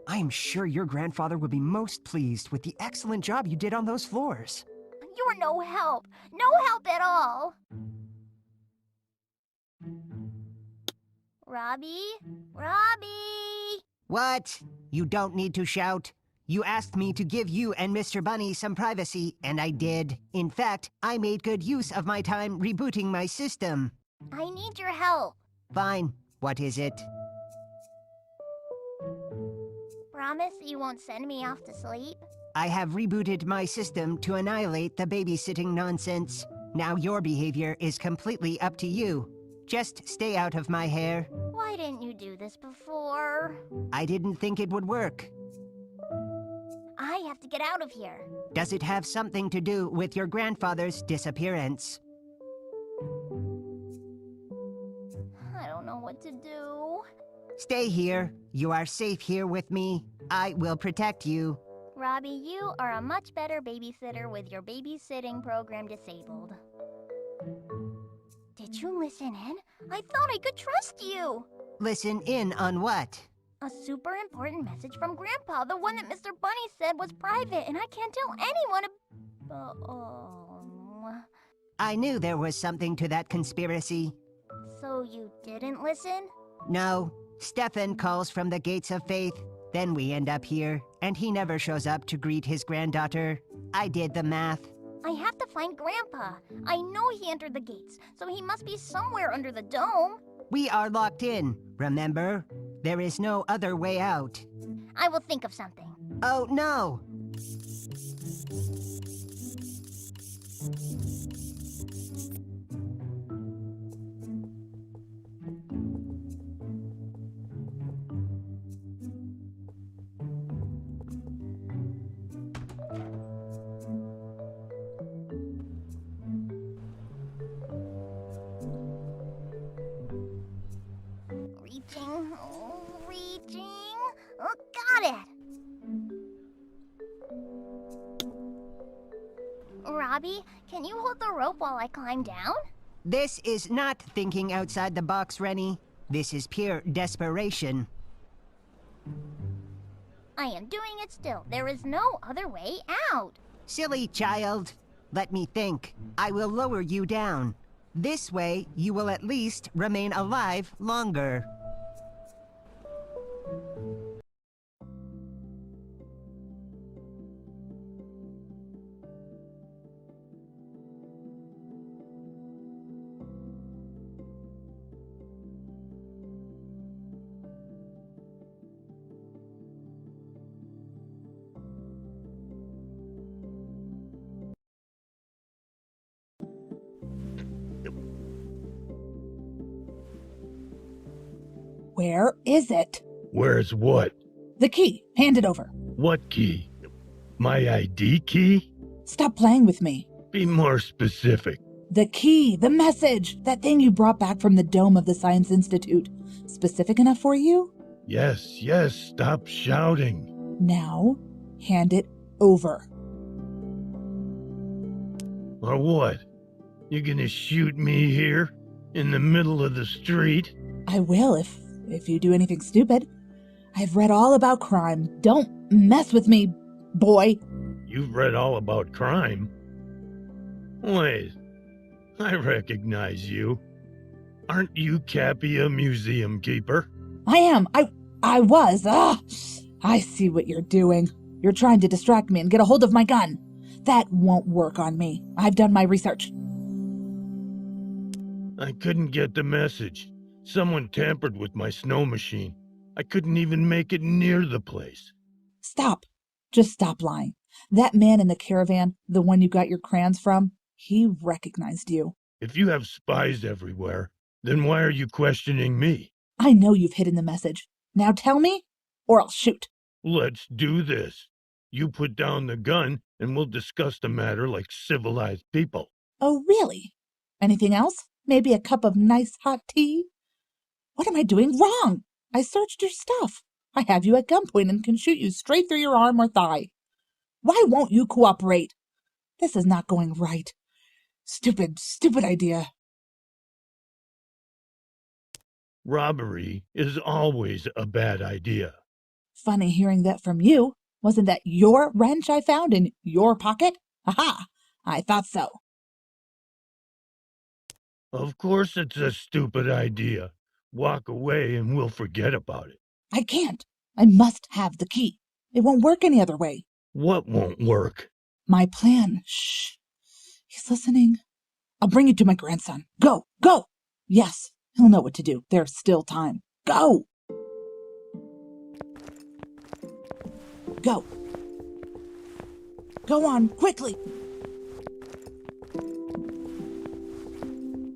I am sure your grandfather will be most pleased with the excellent job you did on those floors.
You're no help. No help at all. Robbie? Robbie!
What? You don't need to shout. You asked me to give you and Mr. Bunny some privacy, and I did. In fact, I made good use of my time rebooting my system.
I need your help.
Fine. What is it?
Promise you won't send me off to sleep?
I have rebooted my system to annihilate the babysitting nonsense. Now your behavior is completely up to you. Just stay out of my hair.
Why didn't you do this before?
I didn't think it would work.
I have to get out of here.
Does it have something to do with your grandfather's disappearance?
I don't know what to do.
Stay here. You are safe here with me. I will protect you.
Robbie, you are a much better babysitter with your babysitting program disabled. Did you listen in? I thought I could trust you.
Listen in on what?
A super important message from Grandpa, the one that Mr. Bunny said was private, and I can't tell anyone
I knew there was something to that conspiracy.
So you didn't listen?
No. Stefan calls from the gates of faith. Then we end up here, and he never shows up to greet his granddaughter. I did the math.
I have to find Grandpa. I know he entered the gates, so he must be somewhere under the dome.
We are locked in, remember? There is no other way out.
I will think of something.
Oh, no!
Reaching. Oh, got it! Robbie, can you hold the rope while I climb down?
This is not thinking outside the box, Reny. This is pure desperation.
I am doing it still. There is no other way out.
Silly child. Let me think. I will lower you down. This way, you will at least remain alive longer.
Where is it?
Where's what?
The key. Hand it over.
What key? My ID key?
Stop playing with me.
Be more specific.
The key, the message, that thing you brought back from the dome of the Science Institute. Specific enough for you?
Yes, stop shouting.
Now, hand it over.
Or what? You gonna shoot me here? In the middle of the street?
I will if you do anything stupid. I've read all about crime. Don't mess with me, boy.
You've read all about crime? Wait, I recognize you. Aren't you KAPIA museum keeper?
I am. I was. I see what you're doing. You're trying to distract me and get a hold of my gun. That won't work on me. I've done my research.
I couldn't get the message. Someone tampered with my snow machine. I couldn't even make it near the place.
Stop. Just stop lying. That man in the caravan, the one you got your crayons from, he recognized you.
If you have spies everywhere, then why are you questioning me?
I know you've hidden the message. Now tell me, or I'll shoot.
Let's do this. You put down the gun, and we'll discuss the matter like civilized people.
Oh, really? Anything else? Maybe a cup of nice hot tea? What am I doing wrong? I searched your stuff. I have you at gunpoint and can shoot you straight through your arm or thigh. Why won't you cooperate? This is not going right. Stupid idea.
Robbery is always a bad idea.
Funny hearing that from you. Wasn't that your wrench I found in your pocket? Aha! I thought so.
Of course it's a stupid idea. Walk away and we'll forget about it.
I can't. I must have the key. It won't work any other way.
What won't work?
My plan. Shh. He's listening. I'll bring you to my grandson. Go! Yes, he'll know what to do. There's still time. Go! Go on, quickly!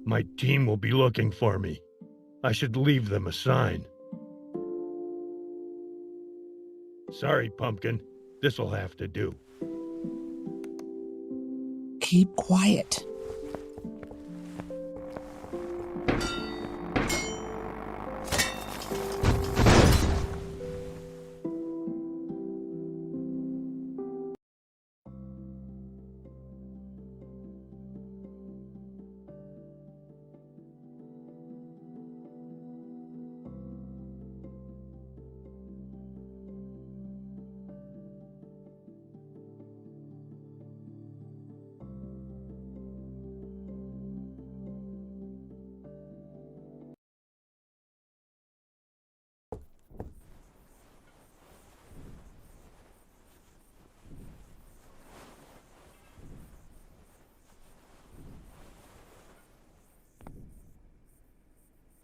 My team will be looking for me. I should leave them a sign. Sorry, Pumpkin. This'll have to do.
Keep quiet.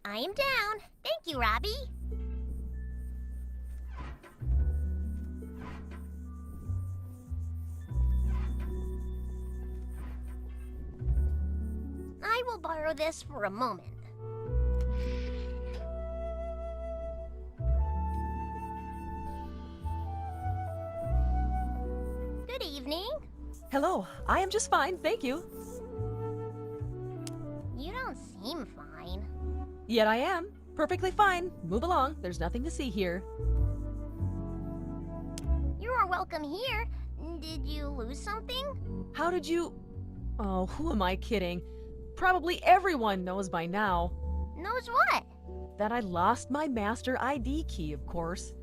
I am down. Thank you, Robbie. I will borrow this for a moment. Good evening.
Hello, I am just fine, thank you.
You don't seem fine.
Yet I am. Perfectly fine. Move along, there's nothing to see here.
You are welcome here. Did you lose something?
How did you... Oh, who am I kidding? Probably everyone knows by now.
Knows what?
That I lost my master ID key, of course.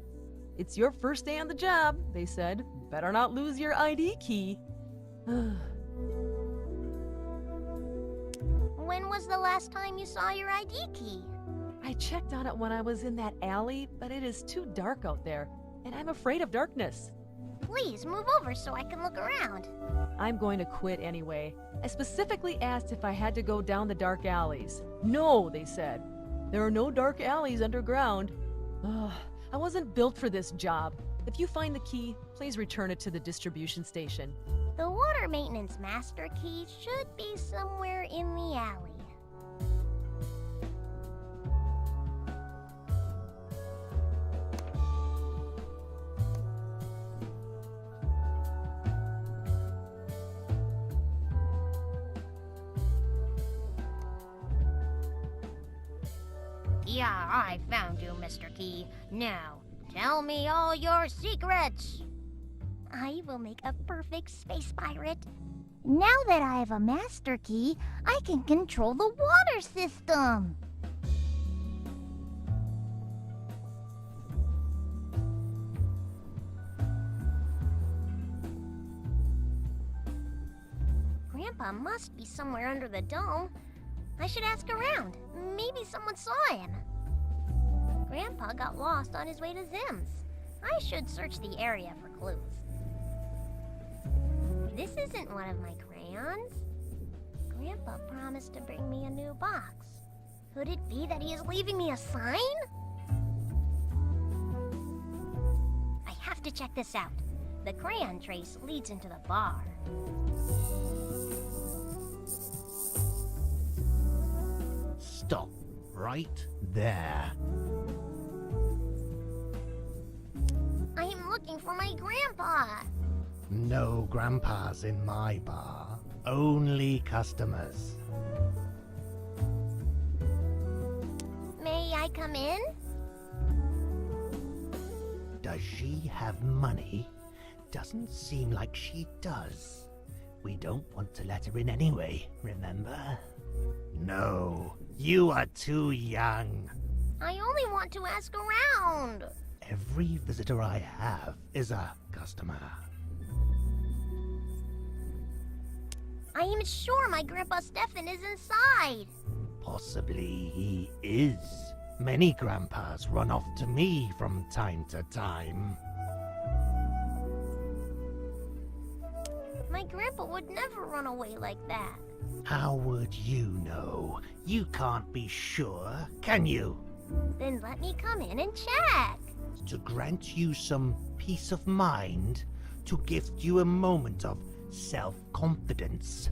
It's your first day on the job, they said. Better not lose your ID key.
When was the last time you saw your ID key?
I checked on it when I was in that alley, but it is too dark out there, and I'm afraid of darkness.
Please move over so I can look around.
I'm going to quit anyway. I specifically asked if I had to go down the dark alleys. No, they said. There are no dark alleys underground. I wasn't built for this job. If you find the key, please return it to the distribution station.
The water maintenance master key should be somewhere in the alley. Yeah, I found you, Mr. Key. Now, tell me all your secrets. I will make a perfect space pirate. Now that I have a master key, I can control the water system. Grandpa must be somewhere under the dome. I should ask around. Maybe someone saw him. Grandpa got lost on his way to Zim's. I should search the area for clues. This isn't one of my crayons. Grandpa promised to bring me a new box. Could it be that he is leaving me a sign? I have to check this out. The crayon trace leads into the bar.
Stop right there.
I am looking for my grandpa.
No grandpas in my bar. Only customers.
May I come in?
Does she have money? Doesn't seem like she does. We don't want to let her in anyway, remember? No, you are too young.
I only want to ask around.
Every visitor I have is a customer.
I am sure my Grandpa Stefan is inside.
Possibly he is. Many grandpas run off to me from time to time.
My grandpa would never run away like that.
How would you know? You can't be sure, can you?
Then let me come in and check.
To grant you some peace of mind, to gift you a moment of self-confidence.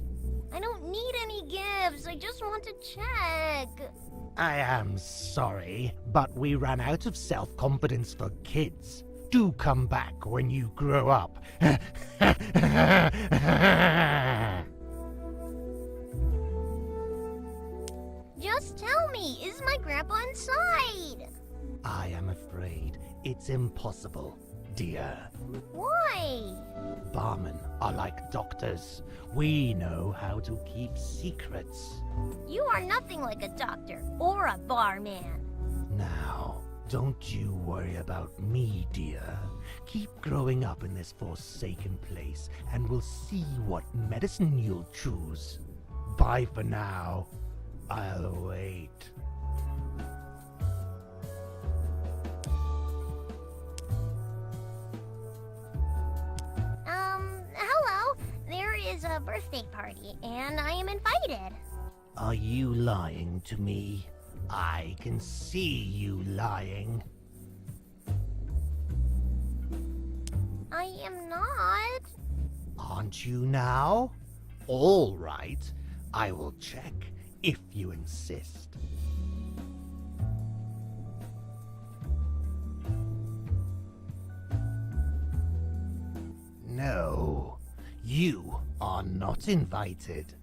I don't need any gifts. I just want to check.
I am sorry, but we ran out of self-confidence for kids. Do come back when you grow up.
Just tell me, is my grandpa inside?
I am afraid it's impossible, dear.
Why?
Barmen are like doctors. We know how to keep secrets.
You are nothing like a doctor or a barman.
Now, don't you worry about me, dear. Keep growing up in this forsaken place, and we'll see what medicine you'll choose. Bye for now. I'll wait.
Hello. There is a birthday party, and I am invited.
Are you lying to me? I can see you lying.
I am not.
Aren't you now? All right. I will check if you insist. No, you are not invited.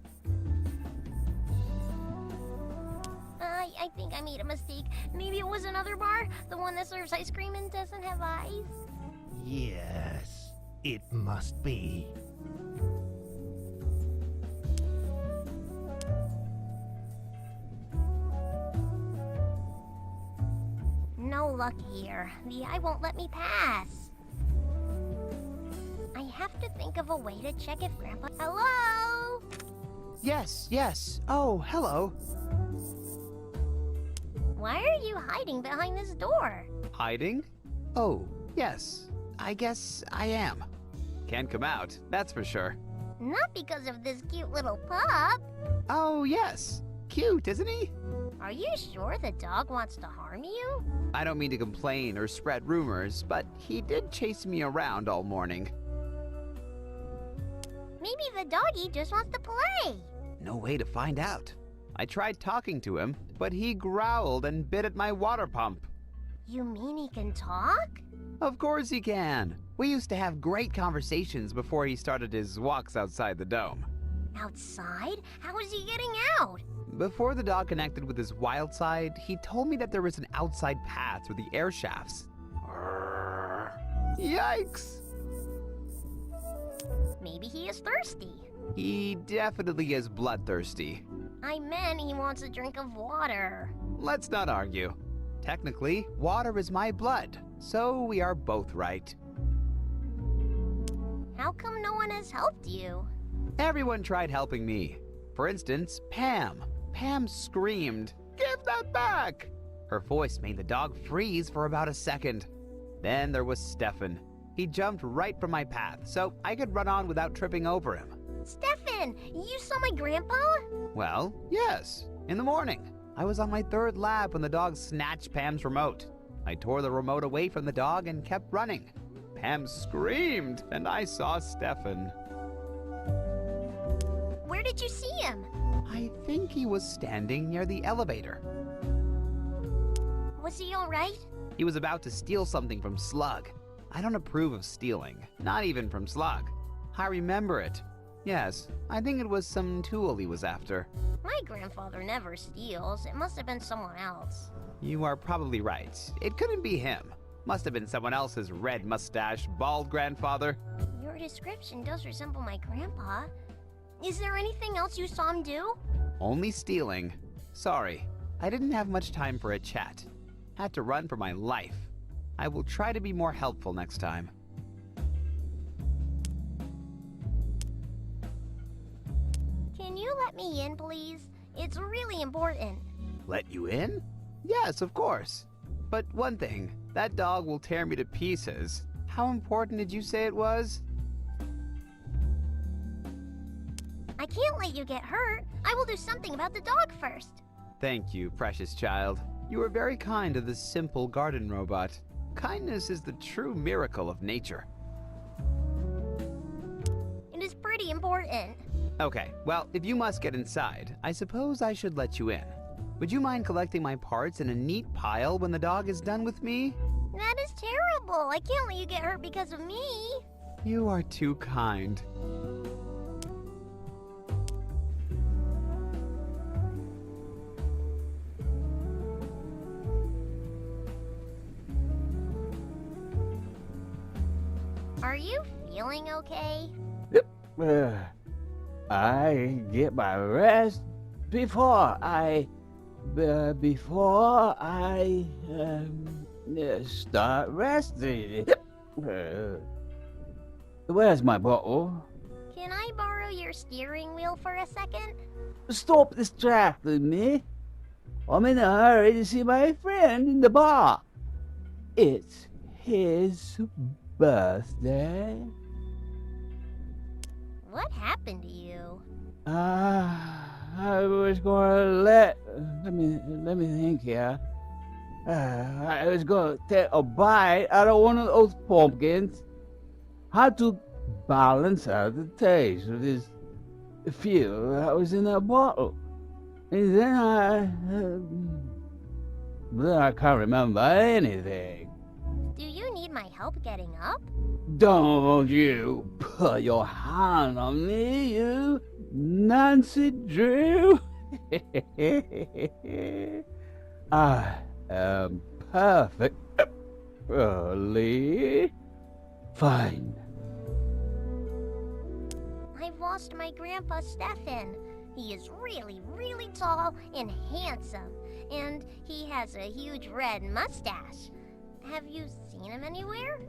I think I made a mistake. Maybe it was another bar, the one that serves ice cream and doesn't have ice.
Yes, it must be.
No luck here. The eye won't let me pass. I have to think of a way to check if Grandpa... Hello?
Yes. Oh, hello.
Why are you hiding behind this door?
Hiding? Oh, yes. I guess I am. Can't come out, that's for sure.
Not because of this cute little pup.
Oh, yes. Cute, isn't he?
Are you sure the dog wants to harm you?
I don't mean to complain or spread rumors, but he did chase me around all morning.
Maybe the doggy just wants to play.
No way to find out. I tried talking to him, but he growled and bit at my water pump.
You mean he can talk?
Of course he can. We used to have great conversations before he started his walks outside the dome.
Outside? How is he getting out?
Before the dog connected with his wild side, he told me that there was an outside path through the air shafts. Yikes!
Maybe he is thirsty.
He definitely is bloodthirsty.
I meant he wants a drink of water.
Let's not argue. Technically, water is my blood, so we are both right.
How come no one has helped you?
Everyone tried helping me. For instance, Pam. Pam screamed, "Give that back!" Her voice made the dog freeze for about a second. Then there was Stefan. He jumped right from my path, so I could run on without tripping over him.
Stefan, you saw my grandpa?
Well, yes. In the morning, I was on my third lap when the dog snatched Pam's remote. I tore the remote away from the dog and kept running. Pam screamed, and I saw Stefan.
Where did you see him?
I think he was standing near the elevator.
Was he all right?
He was about to steal something from Slug. I don't approve of stealing, not even from Slug. I remember it. Yes, I think it was some tool he was after.
My grandfather never steals. It must have been someone else.
You are probably right. It couldn't be him. Must have been someone else's red mustache, bald grandfather.
Your description does resemble my grandpa. Is there anything else you saw him do?
Only stealing. Sorry, I didn't have much time for a chat. Had to run for my life. I will try to be more helpful next time.
Can you let me in, please? It's really important.
Let you in? Yes, of course. But one thing, that dog will tear me to pieces. How important did you say it was?
I can't let you get hurt. I will do something about the dog first.
Thank you, precious child. You are very kind to this simple garden robot. Kindness is the true miracle of nature.
It is pretty important.
Okay, well, if you must get inside, I suppose I should let you in. Would you mind collecting my parts in a neat pile when the dog is done with me?
That is terrible. I can't let you get hurt because of me.
You are too kind.
Are you feeling okay?
I get my rest before I start resting. Where's my bottle?
Can I borrow your steering wheel for a second?
Stop distracting me. I'm in a hurry to see my friend in the bar. It's his birthday.
What happened to you?
I was gonna let me think here. I was gonna take a bite out of one of those pumpkins. Had to balance out the taste of this fuel that was in that bottle. And then I can't remember anything.
Do you need my help getting up?
Don't you put your hand on me, you Nancy Drew. I am perfectly fine.
I've lost my grandpa Stefan. He is really, really tall and handsome, and he has a huge red mustache. Have you seen him anywhere?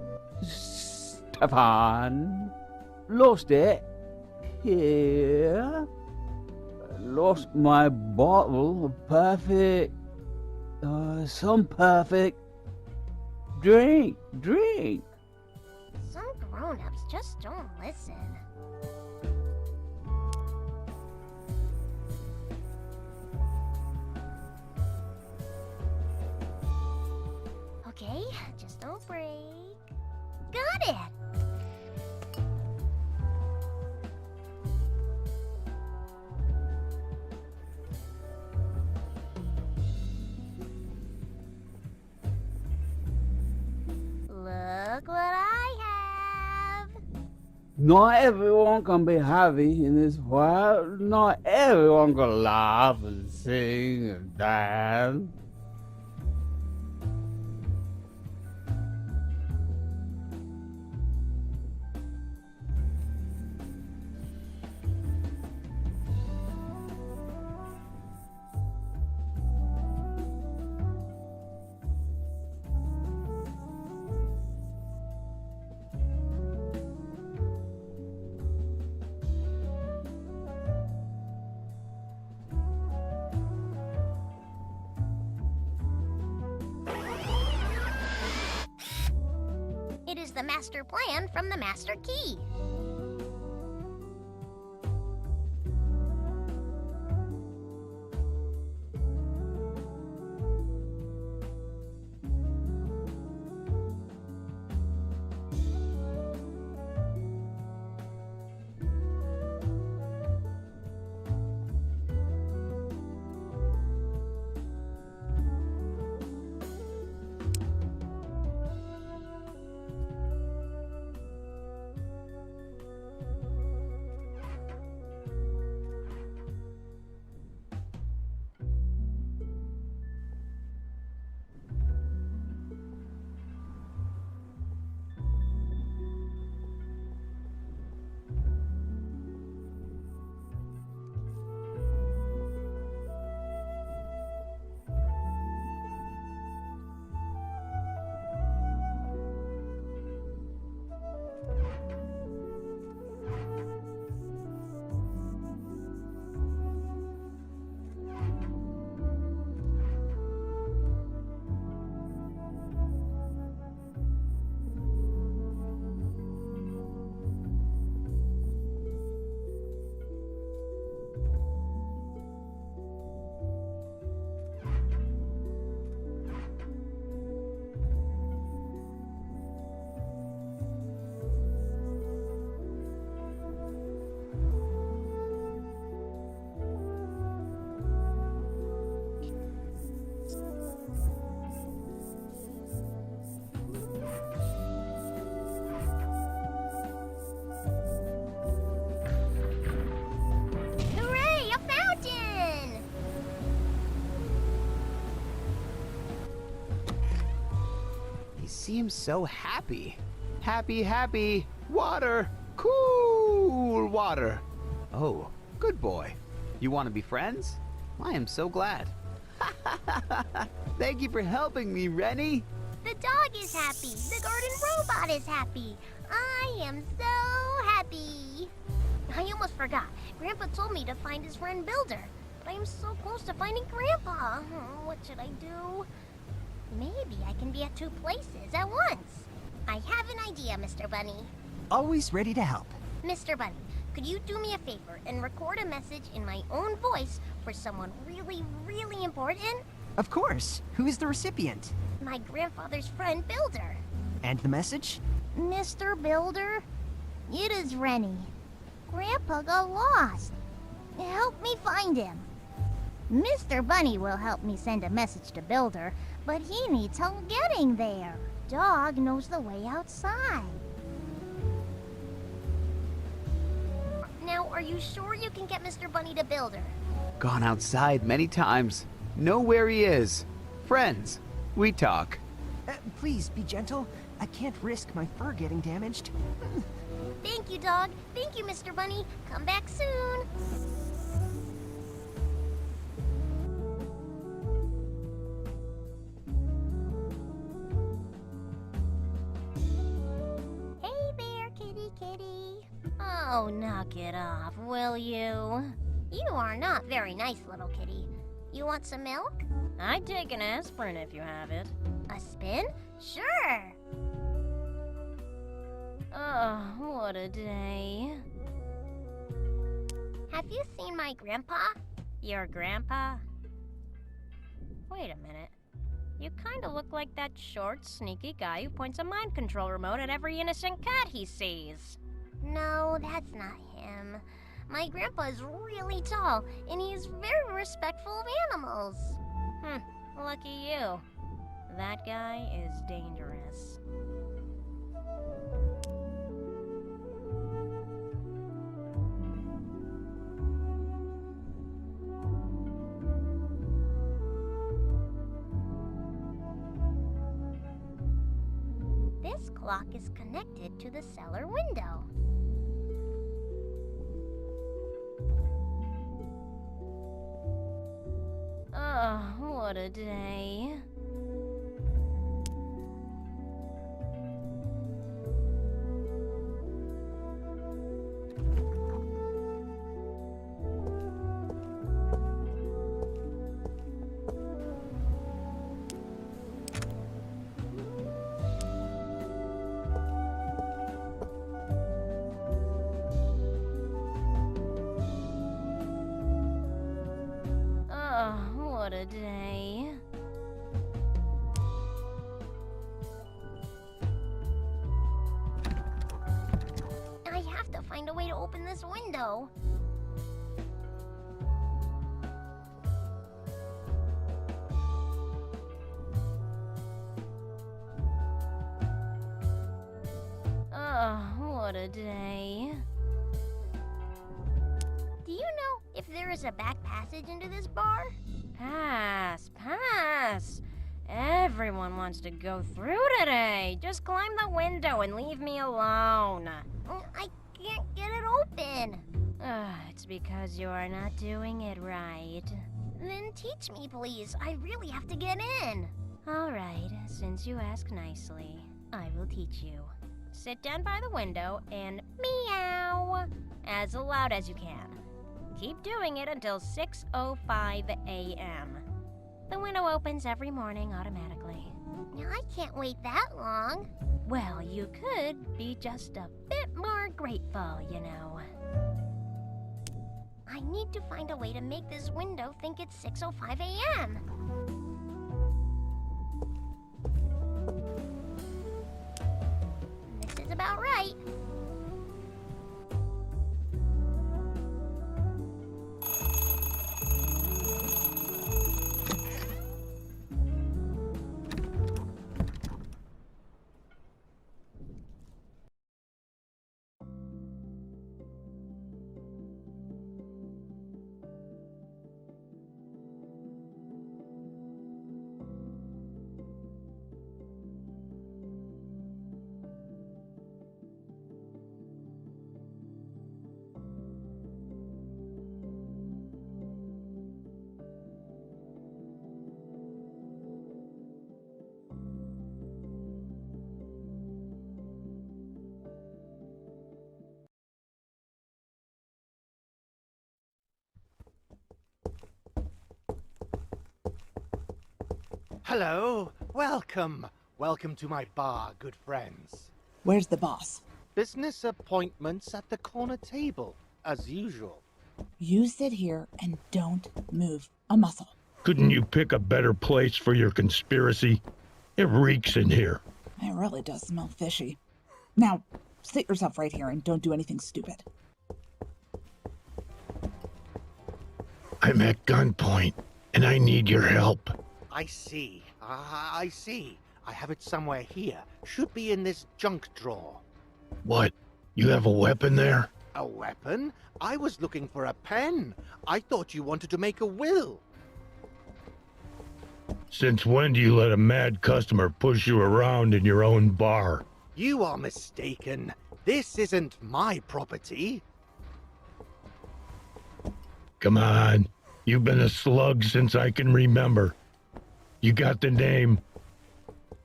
Stefan, lost it. Here, lost my bottle of some perfect drink.
Some grown-ups just don't listen. Okay, just don't break. Got it! Look what I have!
Not everyone can be happy in this world. Not everyone can laugh and sing and dance.
It is the master plan from the master key. Hooray, a fountain!
He seems so happy. Happy, happy. Water. Cool water. Oh, good boy. You want to be friends? I am so glad. Thank you for helping me, Reny.
The dog is happy. The garden robot is happy. I am so happy. I almost forgot. Grandpa told me to find his friend Builder. But I am so close to finding Grandpa. What should I do? Maybe I can be at two places at once. I have an idea, Mr. Bunny.
Always ready to help.
Mr. Bunny, could you do me a favor and record a message in my own voice for someone really, really important?
Of course. Who is the recipient?
My grandfather's friend, Builder.
And the message?
Mr. Builder, it is Reny. Grandpa got lost. Help me find him. Mr. Bunny will help me send a message to Builder, but he needs help getting there. Dog knows the way outside. Now, are you sure you can get Mr. Bunny to Builder?
Gone outside many times. Know where he is. Friends, we talk.
Please be gentle. I can't risk my fur getting damaged.
Thank you, dog. Thank you, Mr. Bunny. Come back soon. Hey there, kitty kitty. Oh, knock it off, will you? You are not very nice, little kitty. You want some milk? I'd take an aspirin if you have it. A spin? Sure. Oh, what a day. Have you seen my grandpa? Your grandpa? Wait a minute. You kind of look like that short, sneaky guy who points a mind control remote at every innocent cat he sees. No, that's not him. My grandpa is really tall, and he is very respectful of animals. Lucky you. That guy is dangerous. lock is connected to the cellar window. Oh, what a day. What a day. I have to find a way to open this window. What a day. Do you know if there is a back passage into this bar? Pass, pass. Everyone wants to go through today. Just climb the window and leave me alone. I can't get it open. It's because you are not doing it right. Then teach me, please. I really have to get in. All right, since you ask nicely, I will teach you. Sit down by the window and meow as loud as you can. Keep doing it until 6:05 a.m. The window opens every morning automatically. I can't wait that long. Well, you could be just a bit more grateful, you know. I need to find a way to make this window think it's 6:05 a.m. This is about right.
Hello, welcome. Welcome to my bar, good friends.
Where's the boss?
Business appointments at the corner table, as usual.
You sit here and don't move a muscle.
Couldn't you pick a better place for your conspiracy? It reeks in here.
It really does smell fishy. Now, sit yourself right here and don't do anything stupid.
I'm at gunpoint, and I need your help.
I see. I see. I have it somewhere here. Should be in this junk drawer.
What? You have a weapon there?
A weapon? I was looking for a pen. I thought you wanted to make a will.
Since when do you let a mad customer push you around in your own bar?
You are mistaken. This isn't my property.
Come on. You've been a slug since I can remember. You got the name.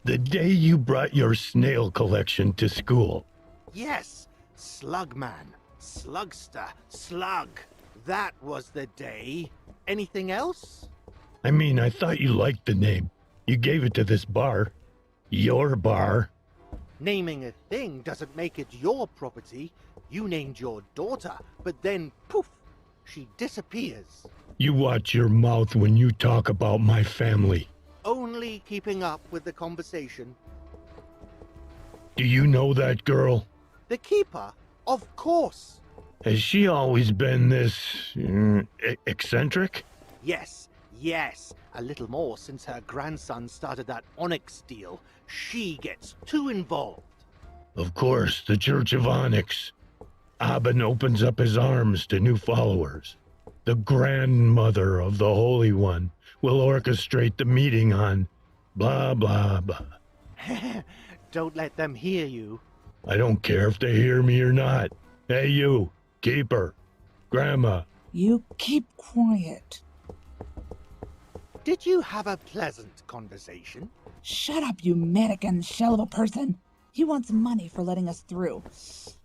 The day you brought your snail collection to school.
Yes, Slugman, Slugster, Slug. That was the day. Anything else?
I mean, I thought you liked the name. You gave it to this bar. Your bar.
Naming a thing doesn't make it your property. You named your daughter, but then, poof, she disappears.
You watch your mouth when you talk about my family.
Only keeping up with the conversation.
Do you know that girl?
The keeper? Of course.
Has she always been this... eccentric?
Yes, yes. A little more since her grandson started that Onyx deal. She gets too involved.
Of course, the Church of Onyx. Aben opens up his arms to new followers. The grandmother of the Holy One will orchestrate the meeting on blah, blah, blah.
Don't let them hear you.
I don't care if they hear me or not. Hey, you, keeper, grandma.
You keep quiet.
Did you have a pleasant conversation?
Shut up, you mannequin shell of a person. He wants money for letting us through.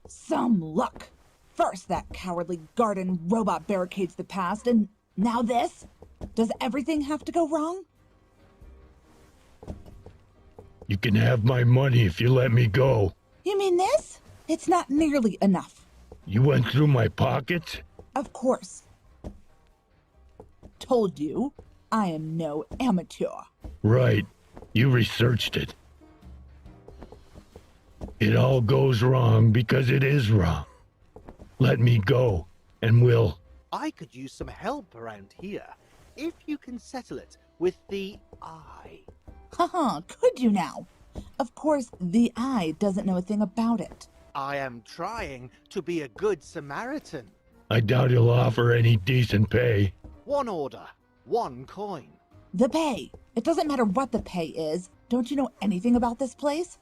Some luck. First, that cowardly garden robot barricades the past, and now this? Does everything have to go wrong?
You can have my money if you let me go.
You mean this? It's not nearly enough.
You went through my pockets?
Of course. Told you, I am no amateur.
Right. You researched it. It all goes wrong because it is wrong. Let me go, and we'll...
I could use some help around here, if you can settle it with the eye.
Haha, could you now? Of course, the eye doesn't know a thing about it.
I am trying to be a good Samaritan.
I doubt he'll offer any decent pay.
1 order, 1 coin.
The pay. It doesn't matter what the pay is. Don't you know anything about this place?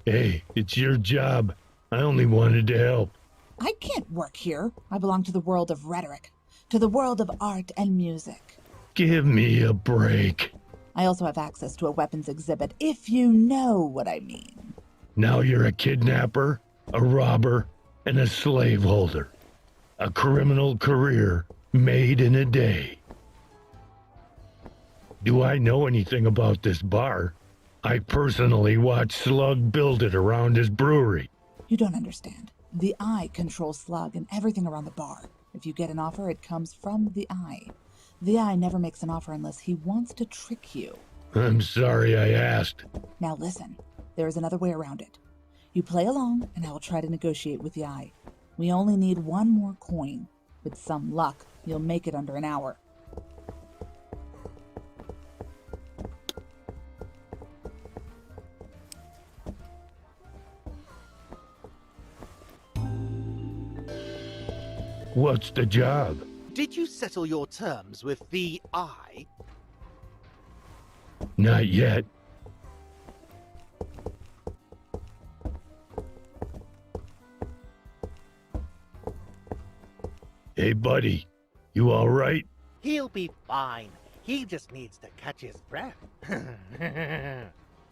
Hey, it's your job. I only wanted to help.
I can't work here. I belong to the world of rhetoric, to the world of art and music.
Give me a break.
I also have access to a weapons exhibit, if you know what I mean.
Now you're a kidnapper, a robber, and a slaveholder. A criminal career made in a day. Do I know anything about this bar? I personally watched Slug build it around his brewery.
You don't understand. The eye controls Slug and everything around the bar. If you get an offer, it comes from the eye. The eye never makes an offer unless he wants to trick you.
I'm sorry I asked.
Now listen, there is another way around it. You play along, and I will try to negotiate with the eye. We only need 1 more coin. With some luck, you'll make it under an hour.
What's the job?
Did you settle your terms with the eye?
Not yet. Hey, buddy. You all right?
He'll be fine. He just needs to catch his breath.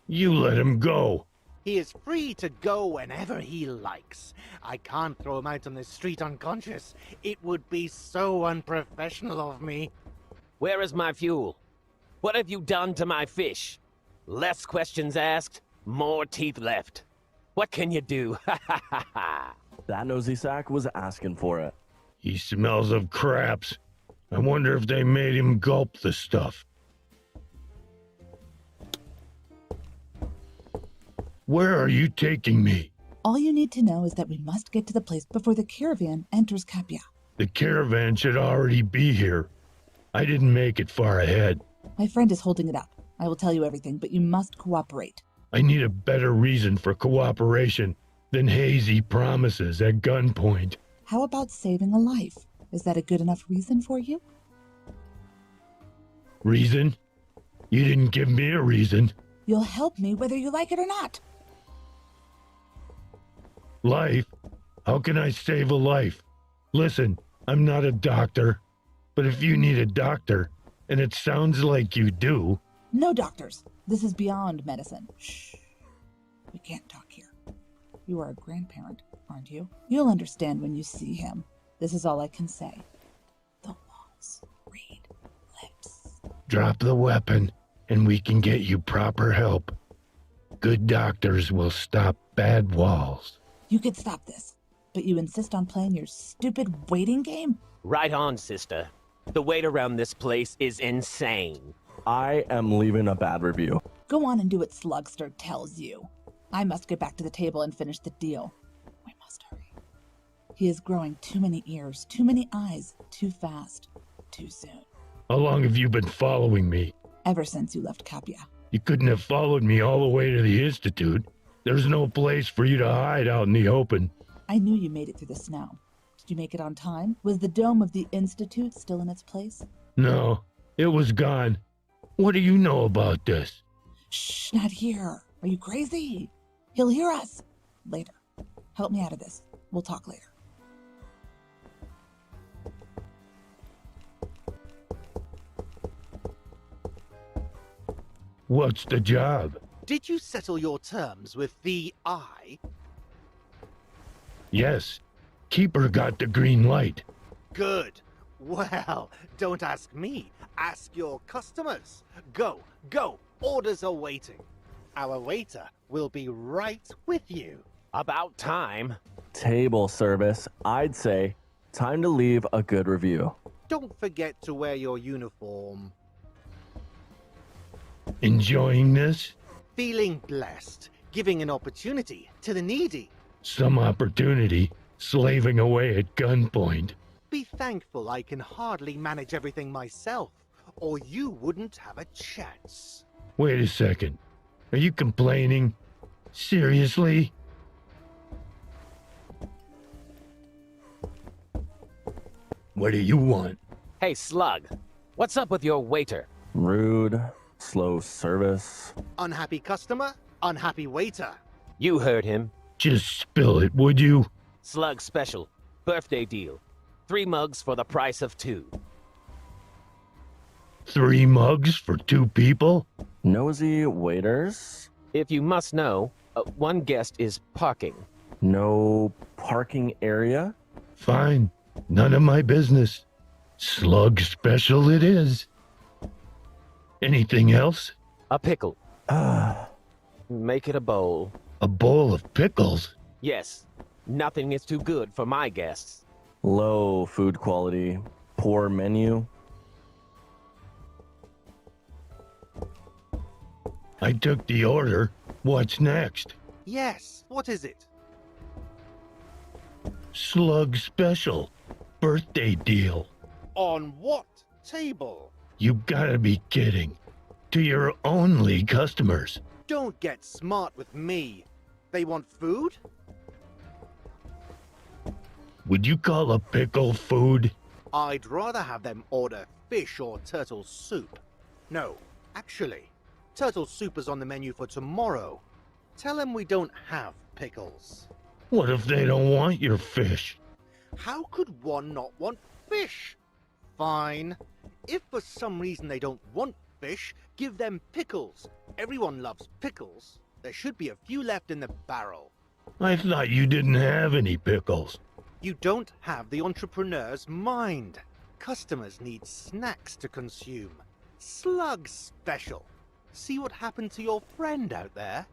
You let him go.
He is free to go whenever he likes. I can't throw him out on the street unconscious. It would be so unprofessional of me.
Where is my fuel? What have you done to my fish? Less questions asked, more teeth left. What can you do?
That nosy sack was asking for it.
He smells of craps. I wonder if they made him gulp the stuff. Where are you taking me?
All you need to know is that we must get to the place before the caravan enters KAPIA.
The caravan should already be here. I didn't make it far ahead.
My friend is holding it up. I will tell you everything, but you must cooperate.
I need a better reason for cooperation than hazy promises at gunpoint.
How about saving a life? Is that a good enough reason for you?
Reason? You didn't give me a reason.
You'll help me whether you like it or not.
Life? How can I save a life? Listen, I'm not a doctor, but if you need a doctor, and it sounds like you do...
No doctors. This is beyond medicine. Shh. We can't talk here. You are a grandparent, aren't you? You'll understand when you see him. This is all I can say. The walls read lips.
Drop the weapon, and we can get you proper help. Good doctors will stop bad walls.
You could stop this, but you insist on playing your stupid waiting game?
Right on, sister. The wait around this place is insane.
I am leaving a bad review.
Go on and do what Slugster tells you. I must get back to the table and finish the deal. We must hurry. He is growing too many ears, too many eyes, too fast, too soon.
How long have you been following me?
Ever since you left KAPIA.
You couldn't have followed me all the way to the Institute. There's no place for you to hide out in the open.
I knew you made it through the snow. Did you make it on time? Was the dome of the Institute still in its place?
No, it was gone. What do you know about this?
Shh, not here. Are you crazy? He'll hear us. Later. Help me out of this. We'll talk later.
What's the job?
Did you settle your terms with the Eye?
Yes. Keeper got the green light.
Good. Well, don't ask me. Ask your customers. Go, go. Orders are waiting. Our waiter will be right with you.
About time.
Table service, I'd say. Time to leave a good review.
Don't forget to wear your uniform.
Enjoying this?
Feeling blessed. Giving an opportunity to the needy.
Some opportunity. Slaving away at gunpoint.
Be thankful I can hardly manage everything myself, or you wouldn't have a chance.
Wait a second. Are you complaining? Seriously? What do you want?
Hey, Slug. What's up with your waiter?
Rude, slow service.
Unhappy customer, unhappy waiter.
You heard him.
Just spill it, would you?
Slug special. Birthday deal. 3 mugs for the price of 2.
3 mugs for 2 people?
Nosy waiters?
If you must know, one guest is parking.
No parking area?
Fine. None of my business. Slug special it is. Anything else?
A pickle. Make it a bowl.
A bowl of pickles?
Yes. Nothing is too good for my guests.
Low food quality. Poor menu.
I took the order. What's next?
Yes, what is it?
Slug special. Birthday deal.
On what table?
You gotta be kidding. To your only customers.
Don't get smart with me. They want food?
Would you call a pickle food?
I'd rather have them order fish or turtle soup. No, actually, turtle soup is on the menu for tomorrow. Tell them we don't have pickles.
What if they don't want your fish?
How could one not want fish? Fine. If for some reason they don't want fish, give them pickles. Everyone loves pickles. There should be a few left in the barrel.
I thought you didn't have any pickles.
You don't have the entrepreneur's mind. Customers need snacks to consume. Slug special. See what happened to your friend out there?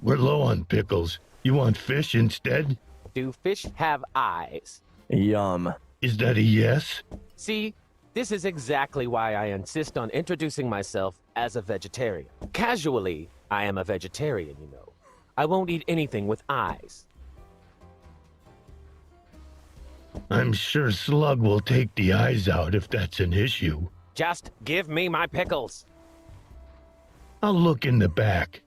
We're low on pickles. You want fish instead?
Do fish have eyes?
Yum.
Is that a yes?
See, this is exactly why I insist on introducing myself as a vegetarian. Casually, I am a vegetarian, you know. I won't eat anything with eyes.
I'm sure Slug will take the eyes out if that's an issue.
Just give me my pickles.
I'll look in the back.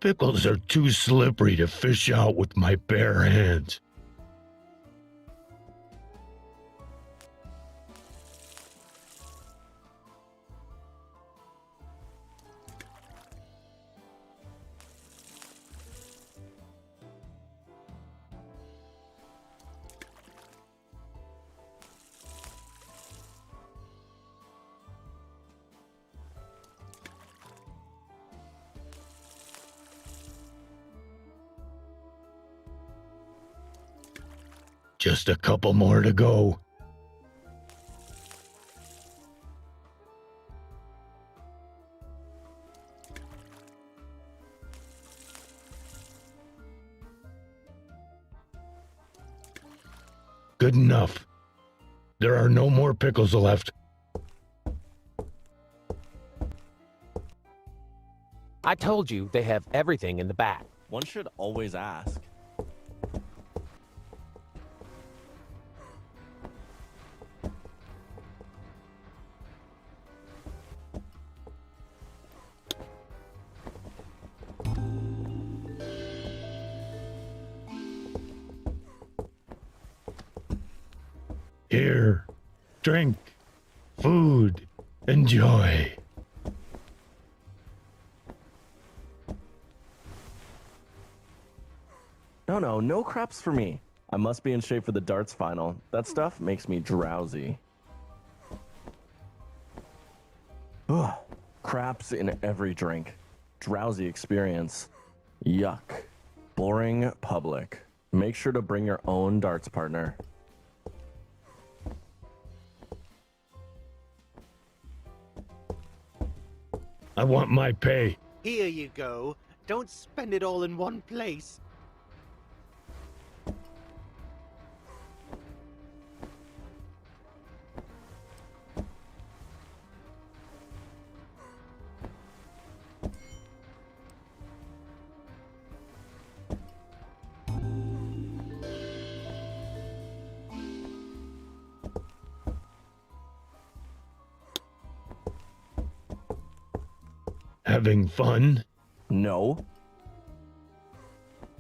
Pickles are too slippery to fish out with my bare hands. Just a couple more to go. Good enough. There are no more pickles left.
I told you they have everything in the back.
One should always ask.
Here, drink, food, enjoy.
No craps for me. I must be in shape for the darts final. That stuff makes me drowsy. Ugh, craps in every drink. Drowsy experience. Yuck. Boring public. Make sure to bring your own darts partner.
I want my pay.
Here you go. Don't spend it all in one place.
Having fun?
No.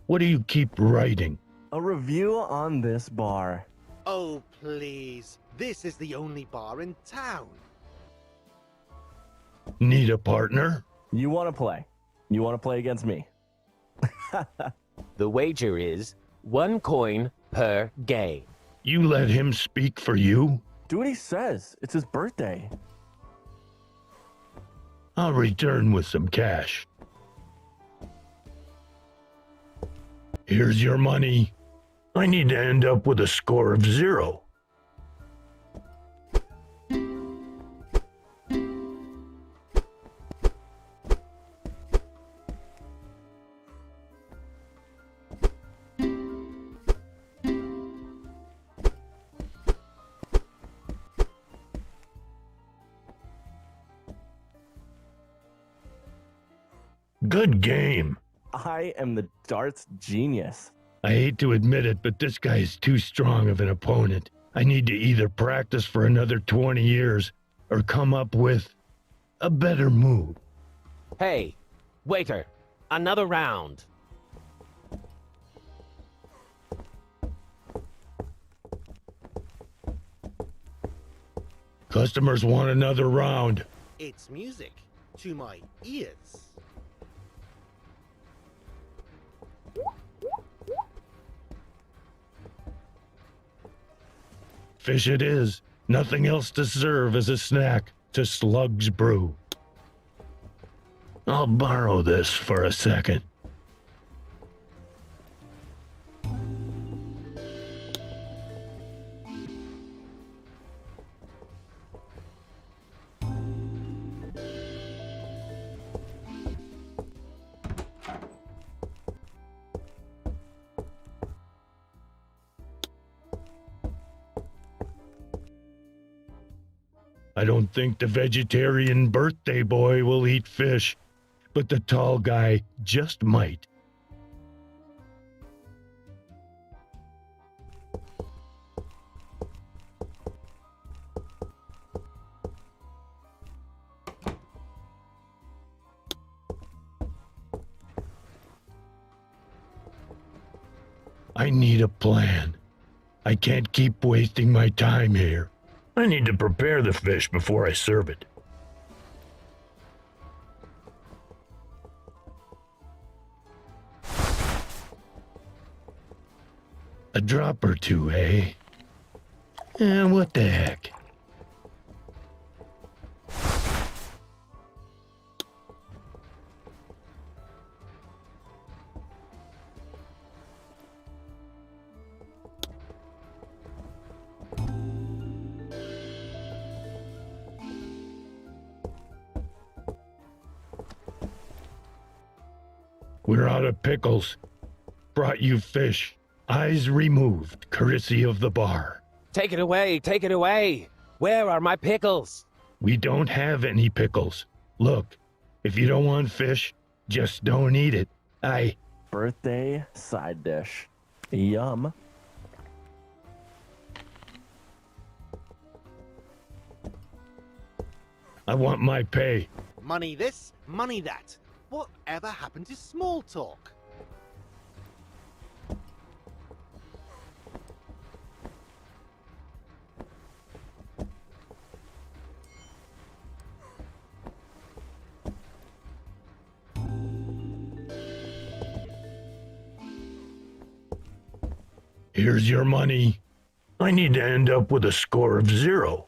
What do you keep writing?
A review on this bar.
Oh, please. This is the only bar in town.
Need a partner?
You want to play? You want to play against me?
The wager is 1 coin per game.
You let him speak for you?
Do what he says. It's his birthday.
I'll return with some cash. Here's your money. I need to end up with a score of 0. Good game.
I am the darts genius.
I hate to admit it, but this guy is too strong of an opponent. I need to either practice for another 20 years or come up with a better move.
Hey, waiter, another round.
Customers want another round.
It's music to my ears.
Fish it is. Nothing else to serve as a snack to Slug's brew. I'll borrow this for a second. I don't think the vegetarian birthday boy will eat fish, but the tall guy just might. I need a plan. I can't keep wasting my time here. I need to prepare the fish before I serve it. A drop or two, eh? What the heck? We're out of pickles. Brought you fish. Eyes removed, courtesy of the bar.
Take it away, take it away. Where are my pickles?
We don't have any pickles. Look, if you don't want fish, Just don't eat it.
Birthday side dish. Yum.
I want my pay.
Money this, money that. Whatever happened to small talk?
Here's your money. I need to end up with a score of 0.